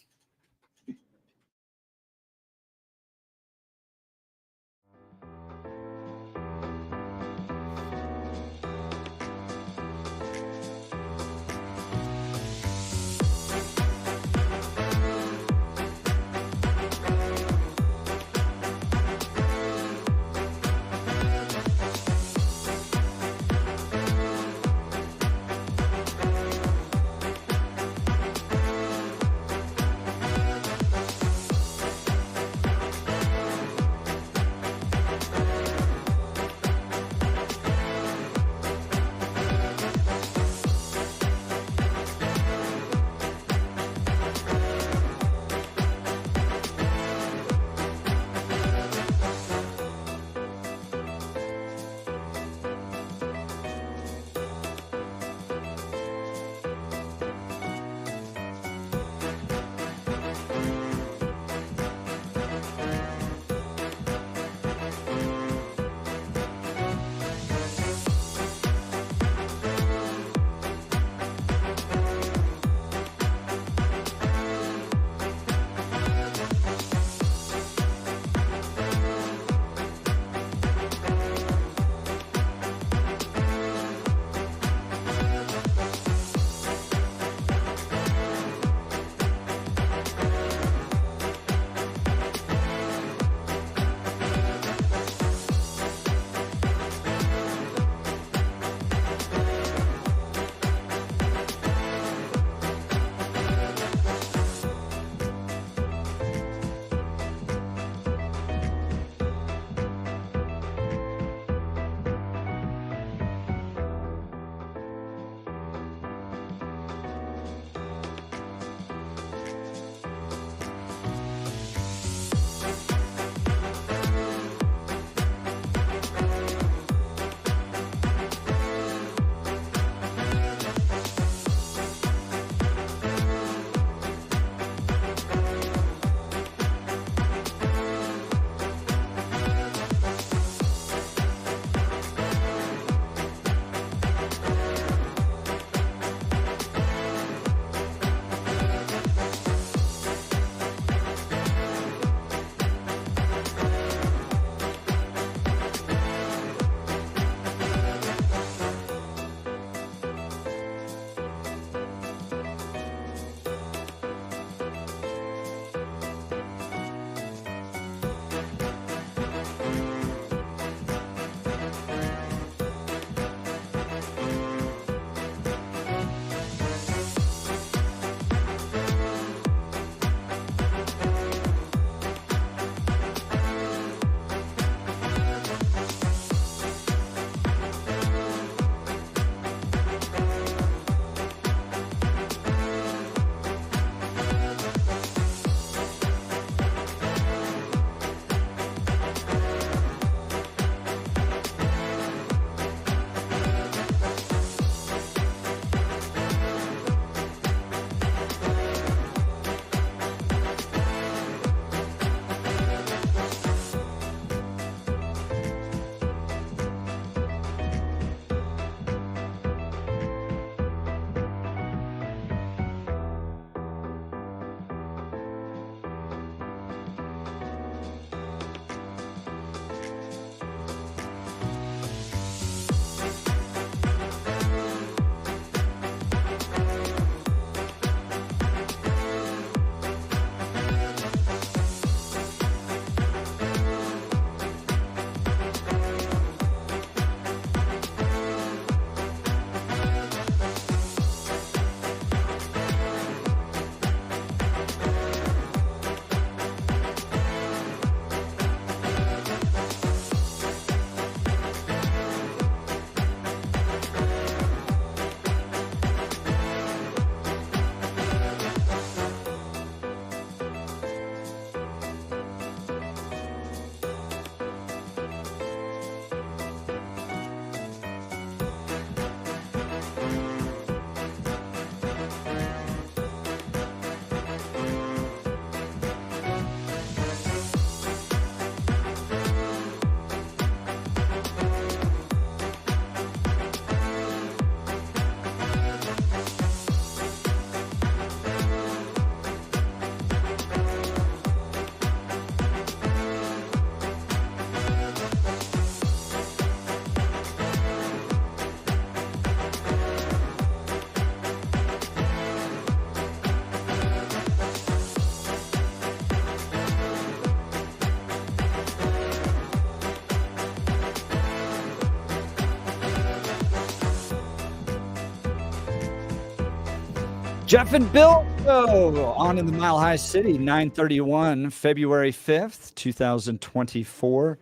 Jeff and Bill on in the Mile High City, 9:31, February 5th, 2024.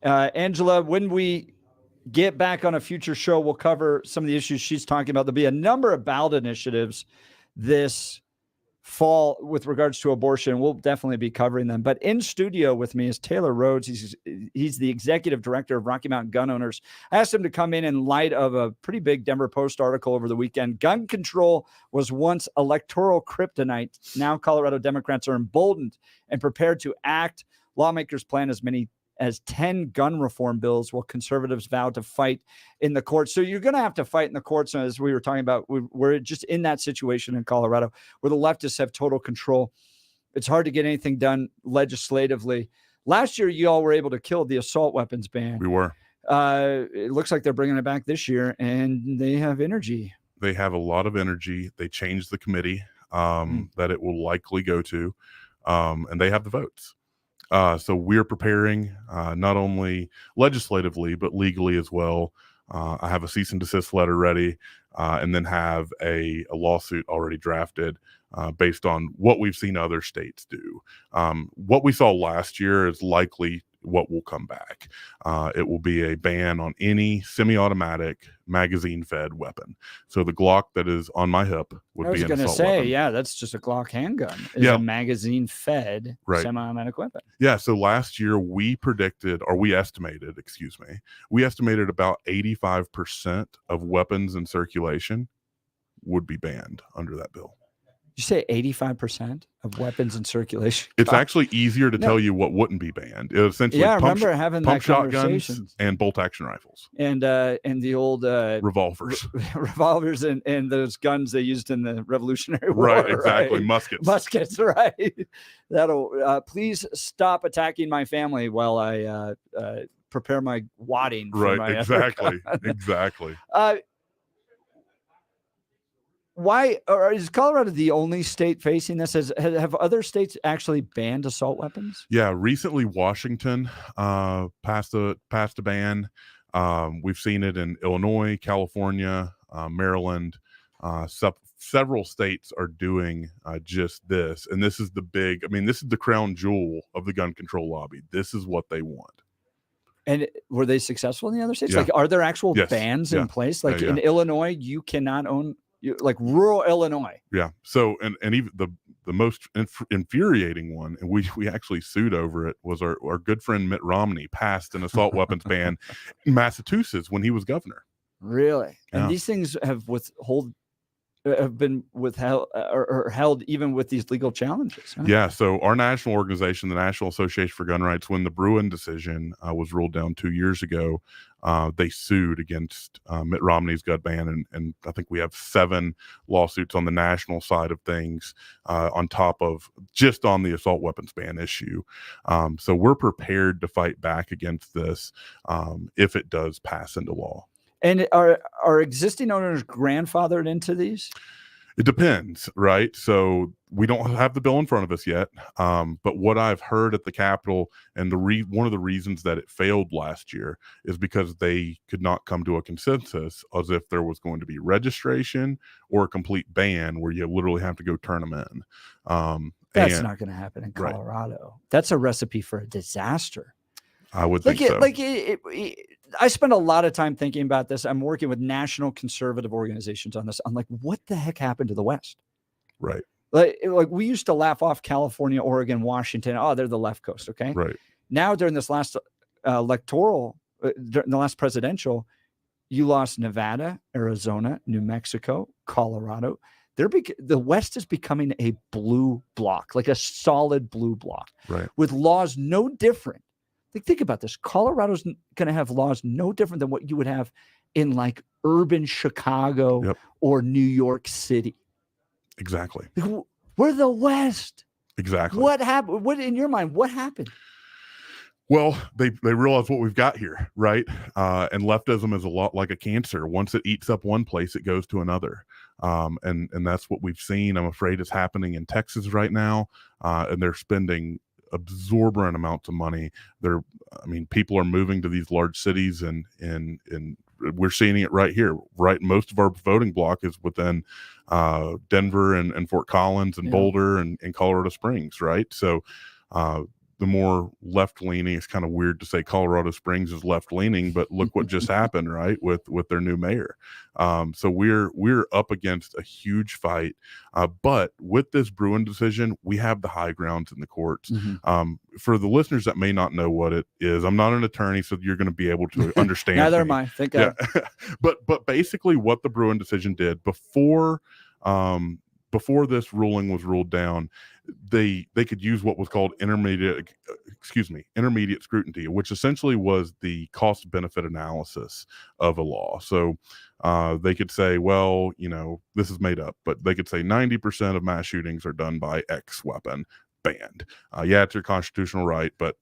Angela, when we get back on a future show, we'll cover some of the issues she's talking about. There'll be a number of ballot initiatives this fall with regards to abortion. We'll definitely be covering them. But in studio with me is Taylor Rhodes. He's the executive director of Rocky Mountain Gun Owners. I asked him to come in light of a pretty big Denver Post article over the weekend. Gun control was once electoral kryptonite. Now Colorado Democrats are emboldened and prepared to act. Lawmakers plan as many as 10 gun reform bills, while conservatives vow to fight in the courts. So you're going to have to fight in the courts. As we were talking about, we're just in that situation in Colorado where the leftists have total control. It's hard to get anything done legislatively. Last year, you all were able to kill the assault weapons ban. We were. It looks like they're bringing it back this year, and they have energy. They have a lot of energy. They changed the committee that it will likely go to, and they have the votes. So we're preparing not only legislatively, but legally as well. I have a cease and desist letter ready, and then have a lawsuit already drafted based on what we've seen other states do. What we saw last year is likely what will come back. It will be a ban on any semi-automatic magazine-fed weapon. So the Glock that is on my hip would be an assault weapon. I was going to say, yeah, that's just a Glock handgun. It's a magazine-fed semi-automatic weapon. Yeah, so last year we estimated about 85% of weapons in circulation would be banned under that bill. You say 85% of weapons in circulation? It's actually easier to tell you what wouldn't be banned. It essentially I remember having pump that shotguns and bolt action rifles and the old revolvers and those guns they used in the Revolutionary War. Right, exactly. Muskets, right? That'll please stop attacking my family while I prepare my wadding. For my exactly. Why is Colorado the only state facing this? Have other states actually banned assault weapons? Yeah, recently Washington passed a ban. We've seen it in Illinois, California, Maryland. Several states are doing just this, and this is this is the crown jewel of the gun control lobby. This is what they want. And were they successful in the other states? Yeah. Like, are there actual bans in place? Like in Illinois, you cannot own. Like rural Illinois. Yeah. So, and even the most infuriating one, and we actually sued over it, was our good friend Mitt Romney passed an assault weapons ban in Massachusetts when he was governor. Really? Yeah. And these things have been withheld or held even with these legal challenges. Huh? Yeah. So our national organization, the National Association for Gun Rights, when the Bruin decision was ruled down 2 years ago, they sued against Mitt Romney's gun ban. And I think we have 7 lawsuits on the national side of things on top of just on the assault weapons ban issue. So we're prepared to fight back against this if it does pass into law. And are existing owners grandfathered into these? It depends, right? So we don't have the bill in front of us yet. But what I've heard at the Capitol, and one of the reasons that it failed last year is because they could not come to a consensus as if there was going to be registration or a complete ban where you literally have to go turn them in. That's not going to happen in Colorado. Right. That's a recipe for a disaster. I would think so. I spend a lot of time thinking about this. I'm working with national conservative organizations on this. I'm like, what the heck happened to the West? Right. Like we used to laugh off California, Oregon, Washington. Oh, they're the left coast. Okay. Right. Now during this last electoral, during the last presidential, you lost Nevada, Arizona, New Mexico, Colorado. The West is becoming a blue block, like a solid blue block, right, with laws no different. Think about this. Colorado's going to have laws no different than what you would have in like urban Chicago or New York City. Exactly. We're the West. Exactly. What happened? What in your mind? What happened? Well, they realize what we've got here, right? And leftism is a lot like a cancer. Once it eats up one place, it goes to another. And that's what we've seen. I'm afraid is happening in Texas right now. And they're spending exorbitant amounts of money. People are moving to these large cities and we're seeing it right here. Right, most of our voting block is within Denver and Fort Collins and Boulder and Colorado Springs, right? So the more left-leaning, it's kind of weird to say Colorado Springs is left-leaning, but look what just happened, right, with their new mayor. So we're up against a huge fight, but with this Bruin decision, we have the high grounds in the courts. For the listeners that may not know what it is, I'm not an attorney, so you're going to be able to understand. Neither am I. Thank God. But basically, what the Bruin decision did before this ruling was ruled down, they could use what was called intermediate scrutiny, which essentially was the cost benefit analysis of a law. So they could say, well, this is made up, but they could say 90% of mass shootings are done by X weapon, banned. It's your constitutional right, but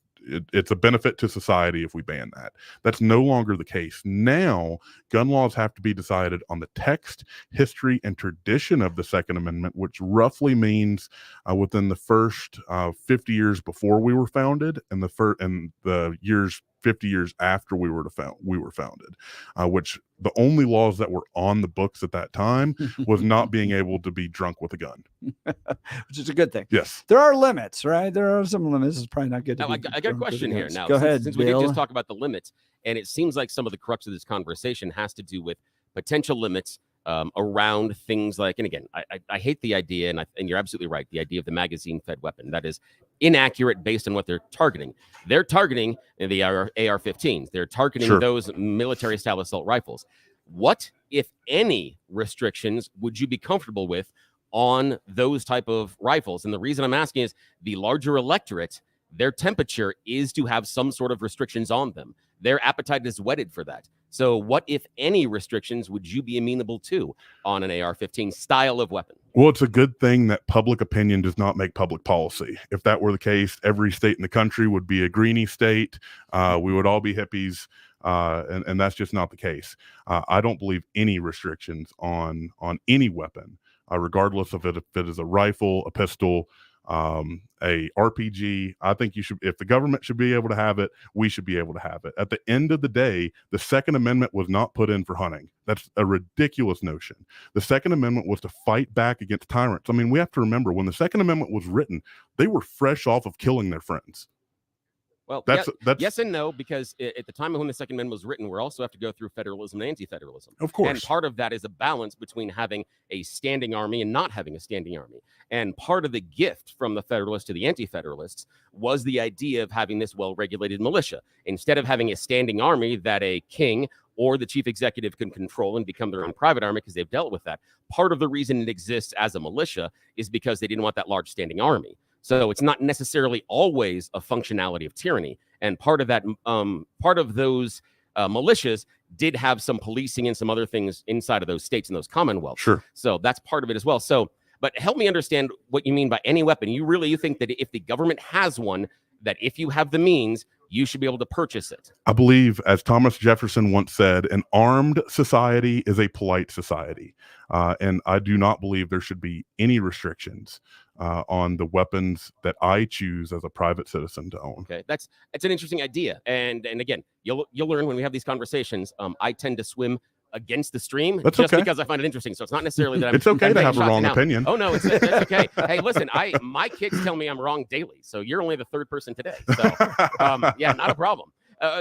it's a benefit to society if we ban that. That's no longer the case. Now, gun laws have to be decided on the text, history, and tradition of the Second Amendment, which roughly means within the first 50 years before we were founded and the years 50 years after we were founded, which the only laws that were on the books at that time was not being able to be drunk with a gun. Which is a good thing. Yes. There are limits, right? There are some limits. It's probably not good to Now, I got a question here. Now, Go ahead, since we did just talk about the limits, and it seems like some of the crux of this conversation has to do with potential limits around things like, and again, I hate the idea, and you're absolutely right, the idea of the magazine-fed weapon. That is inaccurate based on what they're targeting. They're targeting the AR-15s. They're targeting those military-style assault rifles. What, if any, restrictions would you be comfortable with on those type of rifles? And the reason I'm asking is the larger electorate, their temperature is to have some sort of restrictions on them. Their appetite is whetted for that. So what, if any, restrictions would you be amenable to on an AR-15 style of weapon? Well, it's a good thing that public opinion does not make public policy. If that were the case, every state in the country would be a greenie state. We would all be hippies. And that's just not the case. I don't believe any restrictions on any weapon, regardless of if it is a rifle, a pistol, a RPG. I think if the government should be able to have it, we should be able to have it. At the end of the day, the Second Amendment was not put in for hunting. That's a ridiculous notion. The Second Amendment was to fight back against tyrants. I mean, we have to remember when the Second Amendment was written, they were fresh off of killing their friends. Well, that's yes and no, because at the time of when the Second Amendment was written, we also have to go through federalism and anti-federalism. Of course. And part of that is a balance between having a standing army and not having a standing army. And part of the gift from the Federalists to the anti-federalists was the idea of having this well-regulated militia. Instead of having a standing army that a king or the chief executive can control and become their own private army because they've dealt with that. Part of the reason it exists as a militia is because they didn't want that large standing army. So it's not necessarily always a functionality of tyranny. And part of that, part of those militias did have some policing and some other things inside of those states and those commonwealths. Sure. So that's part of it as well. So, but help me understand what you mean by any weapon. You think that if the government has one, that if you have the means, you should be able to purchase it? I believe, as Thomas Jefferson once said, an armed society is a polite society. And I do not believe there should be any restrictions on the weapons that I choose as a private citizen to own. Okay, that's an interesting idea. And again, you'll learn when we have these conversations. I tend to swim against the stream because I find it interesting. So it's not necessarily that it's okay to have a wrong opinion. Oh no, it's okay. Hey, listen, my kids tell me I'm wrong daily. So you're only the third person today. So yeah, not a problem.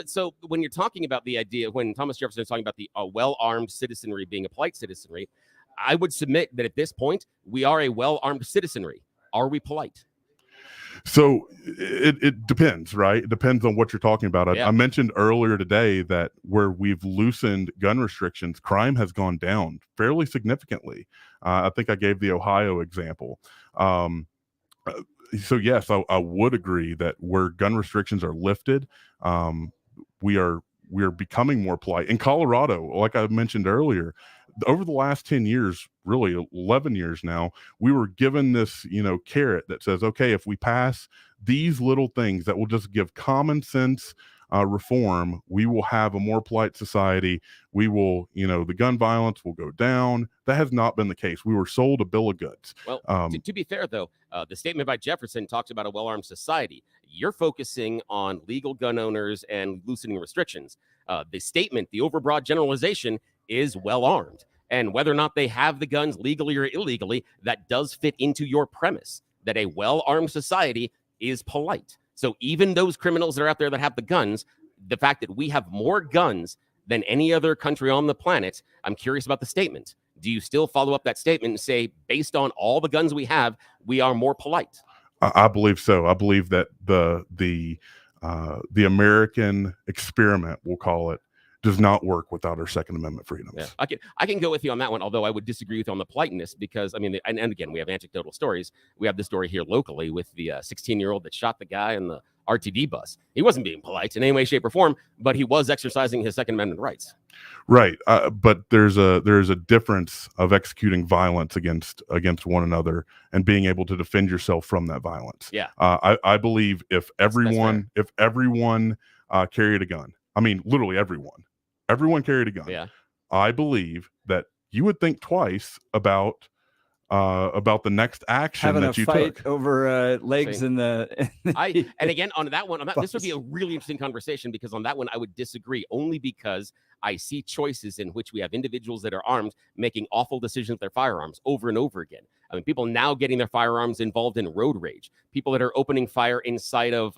So when you're talking about the idea, when Thomas Jefferson is talking about the well-armed citizenry being a polite citizenry, I would submit that at this point, we are a well-armed citizenry. Are we polite? So it depends, right? It depends on what you're talking about. I mentioned earlier today that where we've loosened gun restrictions, crime has gone down fairly significantly. I think I gave the Ohio example. So yes, I would agree that where gun restrictions are lifted, we are becoming more polite. In Colorado, like I mentioned earlier, over the last 10 years, really 11 years now, we were given this, carrot that says, okay, if we pass these little things that will just give common sense reform, we will have a more polite society. We will, the gun violence will go down. That has not been the case. We were sold a bill of goods. Well, to be fair, though, the statement by Jefferson talks about a well-armed society. You're focusing on legal gun owners and loosening restrictions. The statement, the overbroad generalization is well armed. And whether or not they have the guns legally or illegally, that does fit into your premise that a well-armed society is polite. So even those criminals that are out there that have the guns, the fact that we have more guns than any other country on the planet, I'm curious about the statement. Do you still follow up that statement and say, based on all the guns we have, we are more polite? I believe so. I believe that the American experiment, we'll call it, does not work without our Second Amendment freedoms. Yeah, I can go with you on that one, although I would disagree with you on the politeness because, I mean, and again, we have anecdotal stories. We have the story here locally with the 16-year-old that shot the guy in the RTD bus. He wasn't being polite in any way, shape, or form, but he was exercising his Second Amendment rights. Right, but there's a difference of executing violence against one another and being able to defend yourself from that violence. Yeah, I believe if everyone carried a gun, I mean literally everyone carried a gun. Yeah, I believe that you would think twice about the next action having that a you fight took. over legs in the. And again on that one, this would be a really interesting conversation because on that one I would disagree only because I see choices in which we have individuals that are armed making awful decisions with their firearms over and over again. I mean, people now getting their firearms involved in road rage. People that are opening fire inside of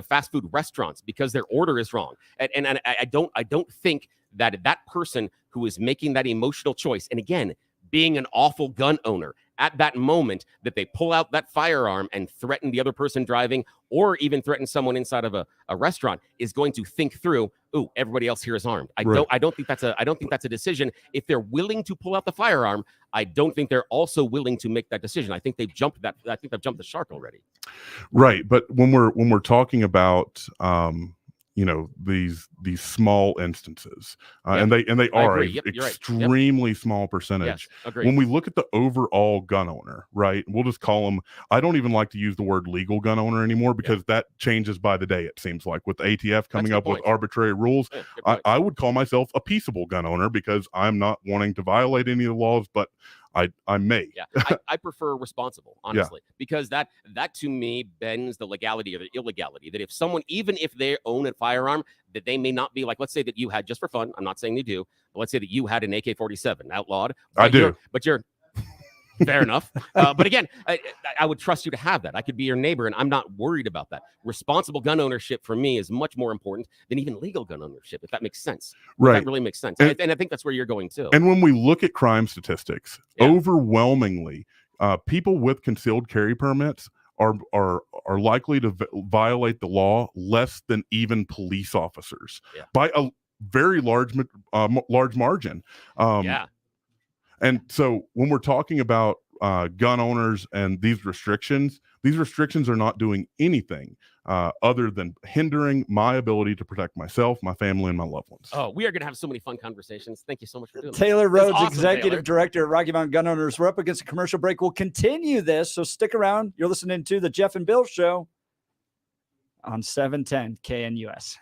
fast food restaurants because their order is wrong. And I don't think that person who is making that emotional choice, and again, being an awful gun owner at that moment that they pull out that firearm and threaten the other person driving or even threaten someone inside of a restaurant is going to think through, ooh, everybody else here is armed. I don't think that's a decision. If they're willing to pull out the firearm, I don't think they're also willing to make that decision. I think they've jumped the shark already. Right, but when we're talking about these small instances, and they are an extremely small percentage. Yes, agreed. When we look at the overall gun owner, right, we'll just call them. I don't even like to use the word legal gun owner anymore because that changes by the day. It seems like with the ATF coming up with arbitrary rules, I would call myself a peaceable gun owner because I'm not wanting to violate any of the laws, but I may. Yeah, I prefer responsible, honestly, because that to me bends the legality or the illegality. That if someone, even if they own a firearm, that they may not be like, let's say that you had, just for fun, I'm not saying they do, but let's say that you had an AK-47 outlawed. I do. But you're fair enough. But again, I would trust you to have that. I could be your neighbor, and I'm not worried about that. Responsible gun ownership for me is much more important than even legal gun ownership, if that makes sense. Right. That really makes sense. And I think that's where you're going too. And when we look at crime statistics, overwhelmingly, people with concealed carry permits are likely to violate the law less than even police officers by a very large margin. And so when we're talking about gun owners and these restrictions are not doing anything other than hindering my ability to protect myself, my family, and my loved ones. Oh, we are going to have so many fun conversations. Thank you so much for doing this. Taylor Rhodes, awesome, Executive Director at Rocky Mountain Gun Owners. We're up against a commercial break. We'll continue this, so stick around. You're listening to the Jeff and Bill Show on 710 KNUS.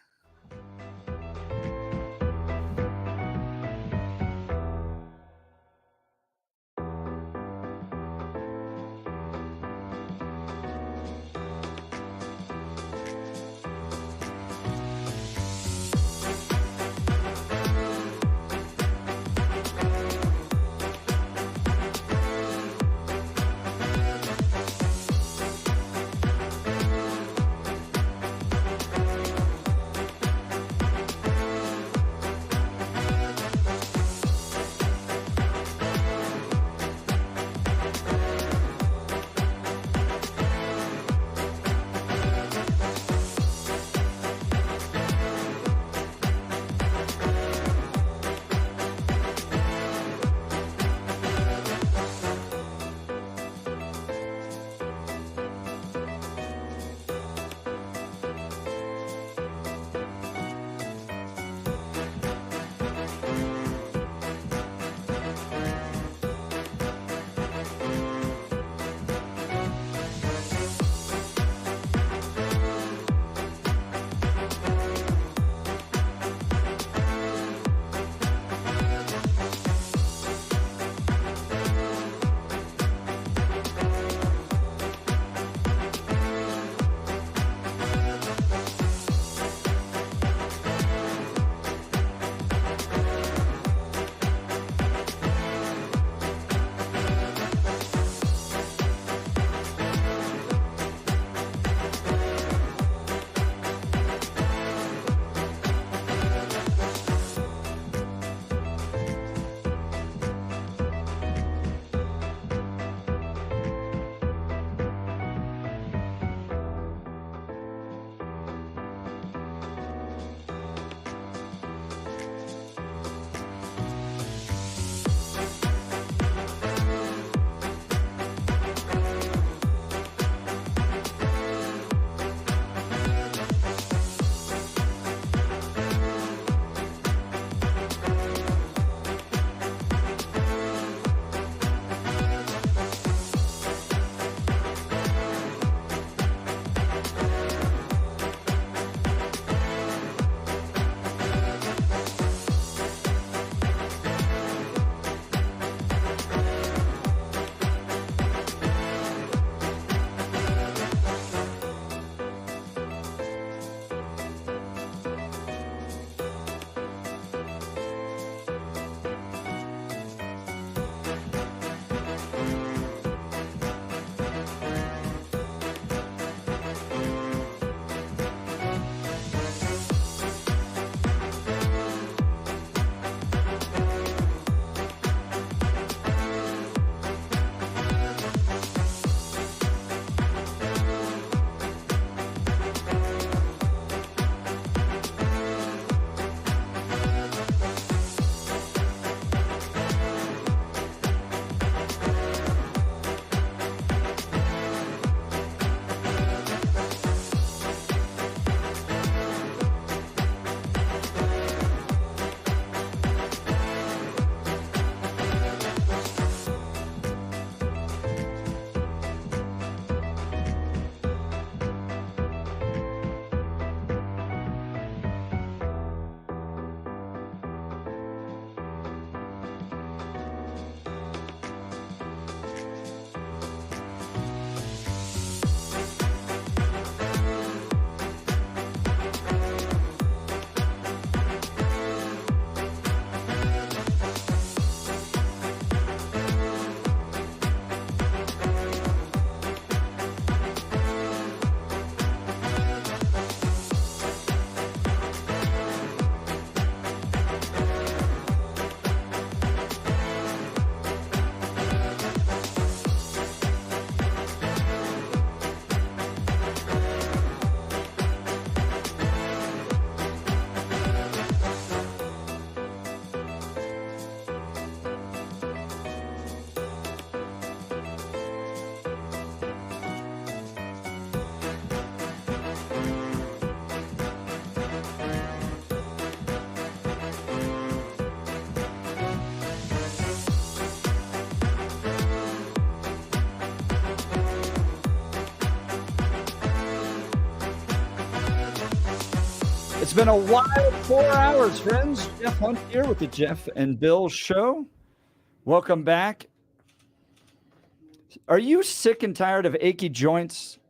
It's been a wild 4 hours, friends. Jeff Hunt here with the Jeff and Bill Show. Welcome back. Are you sick and tired of achy joints?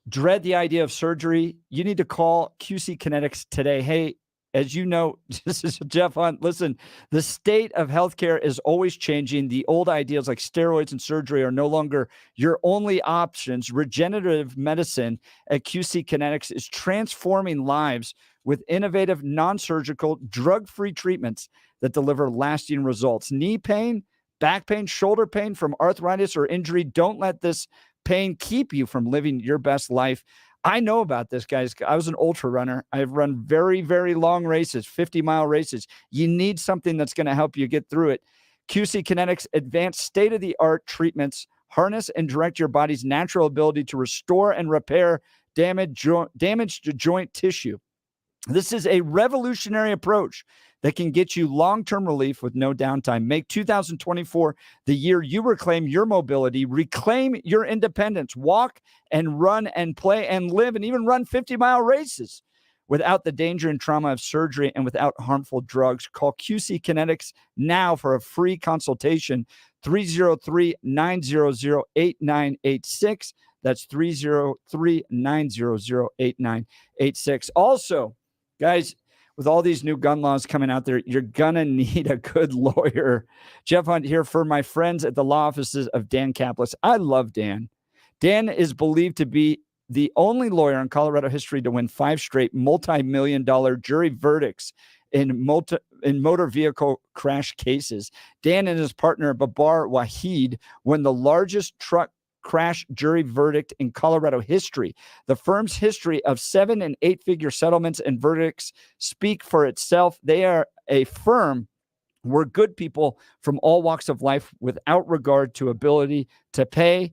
Dread the idea of surgery? You need to call QC Kinetics today. Hey, as you know, this is Jeff Hunt. Listen, the state of healthcare is always changing. The old ideas like steroids and surgery are no longer your only options. Regenerative medicine at QC Kinetics is transforming lives with innovative, non-surgical, drug-free treatments that deliver lasting results. Knee pain, back pain, shoulder pain from arthritis or injury. Don't let this pain keep you from living your best life. I know about this, guys. I was an ultra runner. I've run very, very long races, 50-mile races. You need something that's going to help you get through it. QC Kinetics advanced state-of-the-art treatments harness and direct your body's natural ability to restore and repair damaged joint tissue. This is a revolutionary approach that can get you long-term relief with no downtime. Make 2024 the year you reclaim your mobility, reclaim your independence, walk and run and play and live and even run 50-mile races without the danger and trauma of surgery and without harmful drugs. Call QC Kinetics now for a free consultation, 303-900-8986. That's 303-900-8986. Also, guys, with all these new gun laws coming out there, you're going to need a good lawyer. Jeff Hunt here for my friends at the law offices of Dan Kaplis. I love Dan. Dan is believed to be the only lawyer in Colorado history to win 5 straight multi-million-dollar jury verdicts in motor vehicle crash cases. Dan and his partner, Babar Wahid, won the largest truck crash jury verdict in Colorado history. The firm's history of 7- and 8-figure settlements and verdicts speak for itself. They are a firm where good people from all walks of life, without regard to ability to pay,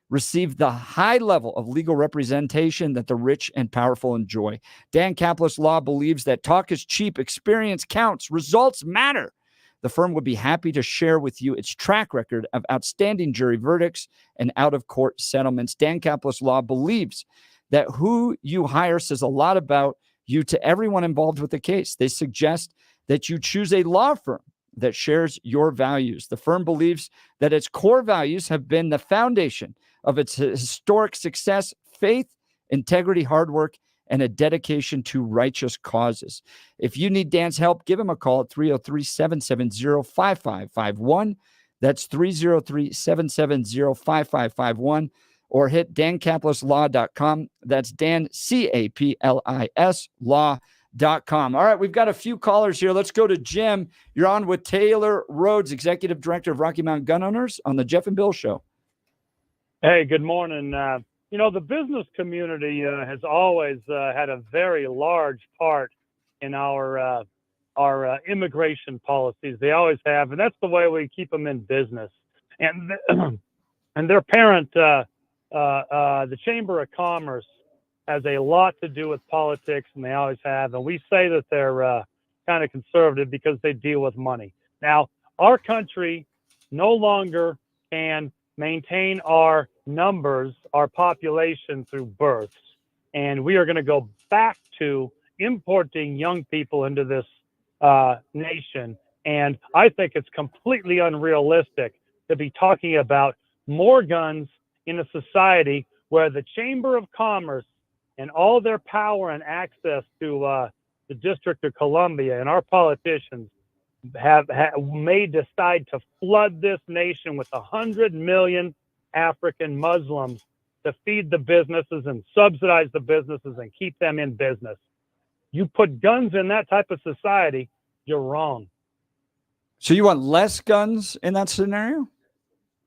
receive the high level of legal representation that the rich and powerful enjoy. Dan Kaplis Law believes that talk is cheap, experience counts, results matter. The firm would be happy to share with you its track record of outstanding jury verdicts and out-of-court settlements. Dan Kaplis Law believes that who you hire says a lot about you to everyone involved with the case. They suggest that you choose a law firm that shares your values. The firm believes that its core values have been the foundation of its historic success: faith, integrity, hard work, and a dedication to righteous causes. If you need Dan's help, give him a call at 303-770-5551. That's 303-770-5551. Or hit dankaplislaw.com. That's Dan, C-A-P-L-I-S, law.com. All right, we've got a few callers here. Let's go to Jim. You're on with Taylor Rhodes, Executive Director of Rocky Mountain Gun Owners, on the Jeff and Bill Show. Hey, good morning. The business community has always had a very large part in our immigration policies. They always have, and that's the way we keep them in business. And and their parent, the Chamber of Commerce, has a lot to do with politics, and they always have. And we say that they're kind of conservative because they deal with money. Now, our country no longer can maintain our numbers, our population through births. And we are going to go back to importing young people into this nation. And I think it's completely unrealistic to be talking about more guns in a society where the Chamber of Commerce and all their power and access to the District of Columbia and our politicians may decide to flood this nation with 100 million African Muslims to feed the businesses and subsidize the businesses and keep them in business. You put guns in that type of society, you're wrong. So you want less guns in that scenario?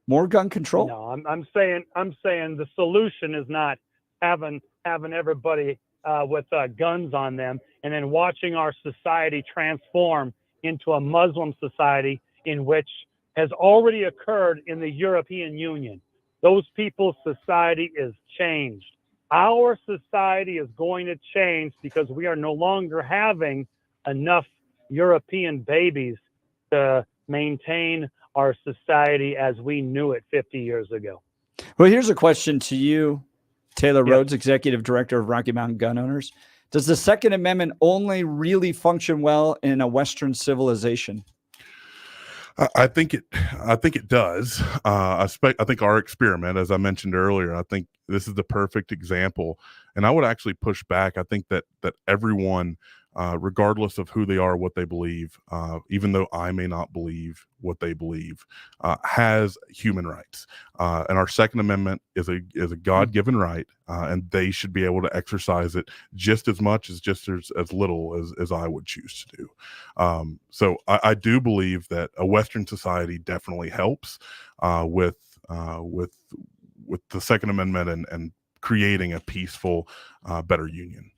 More gun control? No, I'm saying the solution is not having everybody with guns on them and then watching our society transform into a Muslim society, in which has already occurred in the European Union. Those people's society is changed. Our society is going to change because we are no longer having enough European babies to maintain our society as we knew it 50 years ago. Well, here's a question to you, Taylor Rhodes, Executive Director of Rocky Mountain Gun Owners. Does the Second Amendment only really function well in a Western civilization? I think it does. I think our experiment, as I mentioned earlier, I think this is the perfect example. And I would actually push back. I think that everyone, regardless of who they are, what they believe, even though I may not believe what they believe, has human rights. And our Second Amendment is a God-given right, and they should be able to exercise it just as much as as little as I would choose to do. So I do believe that a Western society definitely helps with the Second Amendment and creating a peaceful, better union.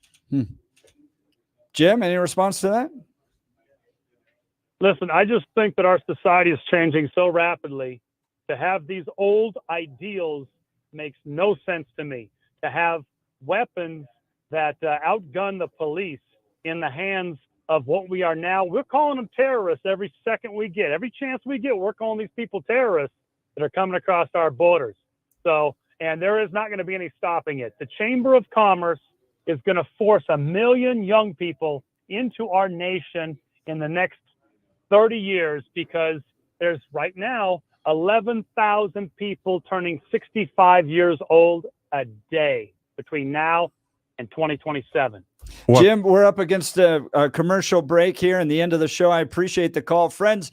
Jim, any response to that? Listen, I just think that our society is changing so rapidly. To have these old ideals makes no sense to me. To have weapons that outgun the police in the hands of what we are now, we're calling them terrorists every second we get. Every chance we get, we're calling these people terrorists that are coming across our borders. So, and there is not going to be any stopping it. The Chamber of Commerce is going to force 1 million young people into our nation in the next 30 years because there's right now 11,000 people turning 65 years old a day between now and 2027. What? Jim, we're up against a commercial break here and the end of the show. I appreciate the call. Friends,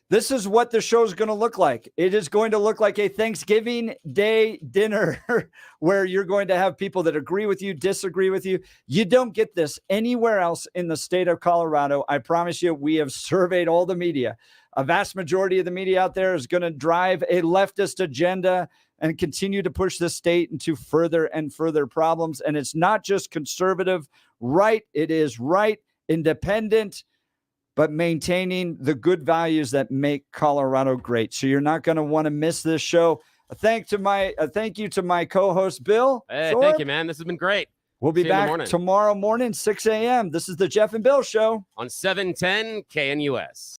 this is what the show is going to look like. It is going to look like a Thanksgiving Day dinner where you're going to have people that agree with you, disagree with you. You don't get this anywhere else in the state of Colorado. I promise you, we have surveyed all the media. A vast majority of the media out there is going to drive a leftist agenda and continue to push the state into further and further problems. And it's not just conservative, right? It is right, independent, but maintaining the good values that make Colorado great. So you're not going to want to miss this show. Thank you to my co-host, Bill. Hey, Thorpe. thank you, man. This has been great. We'll be See you in the back morning. tomorrow morning, 6 a.m. This is the Jeff and Bill Show On 710 KNUS.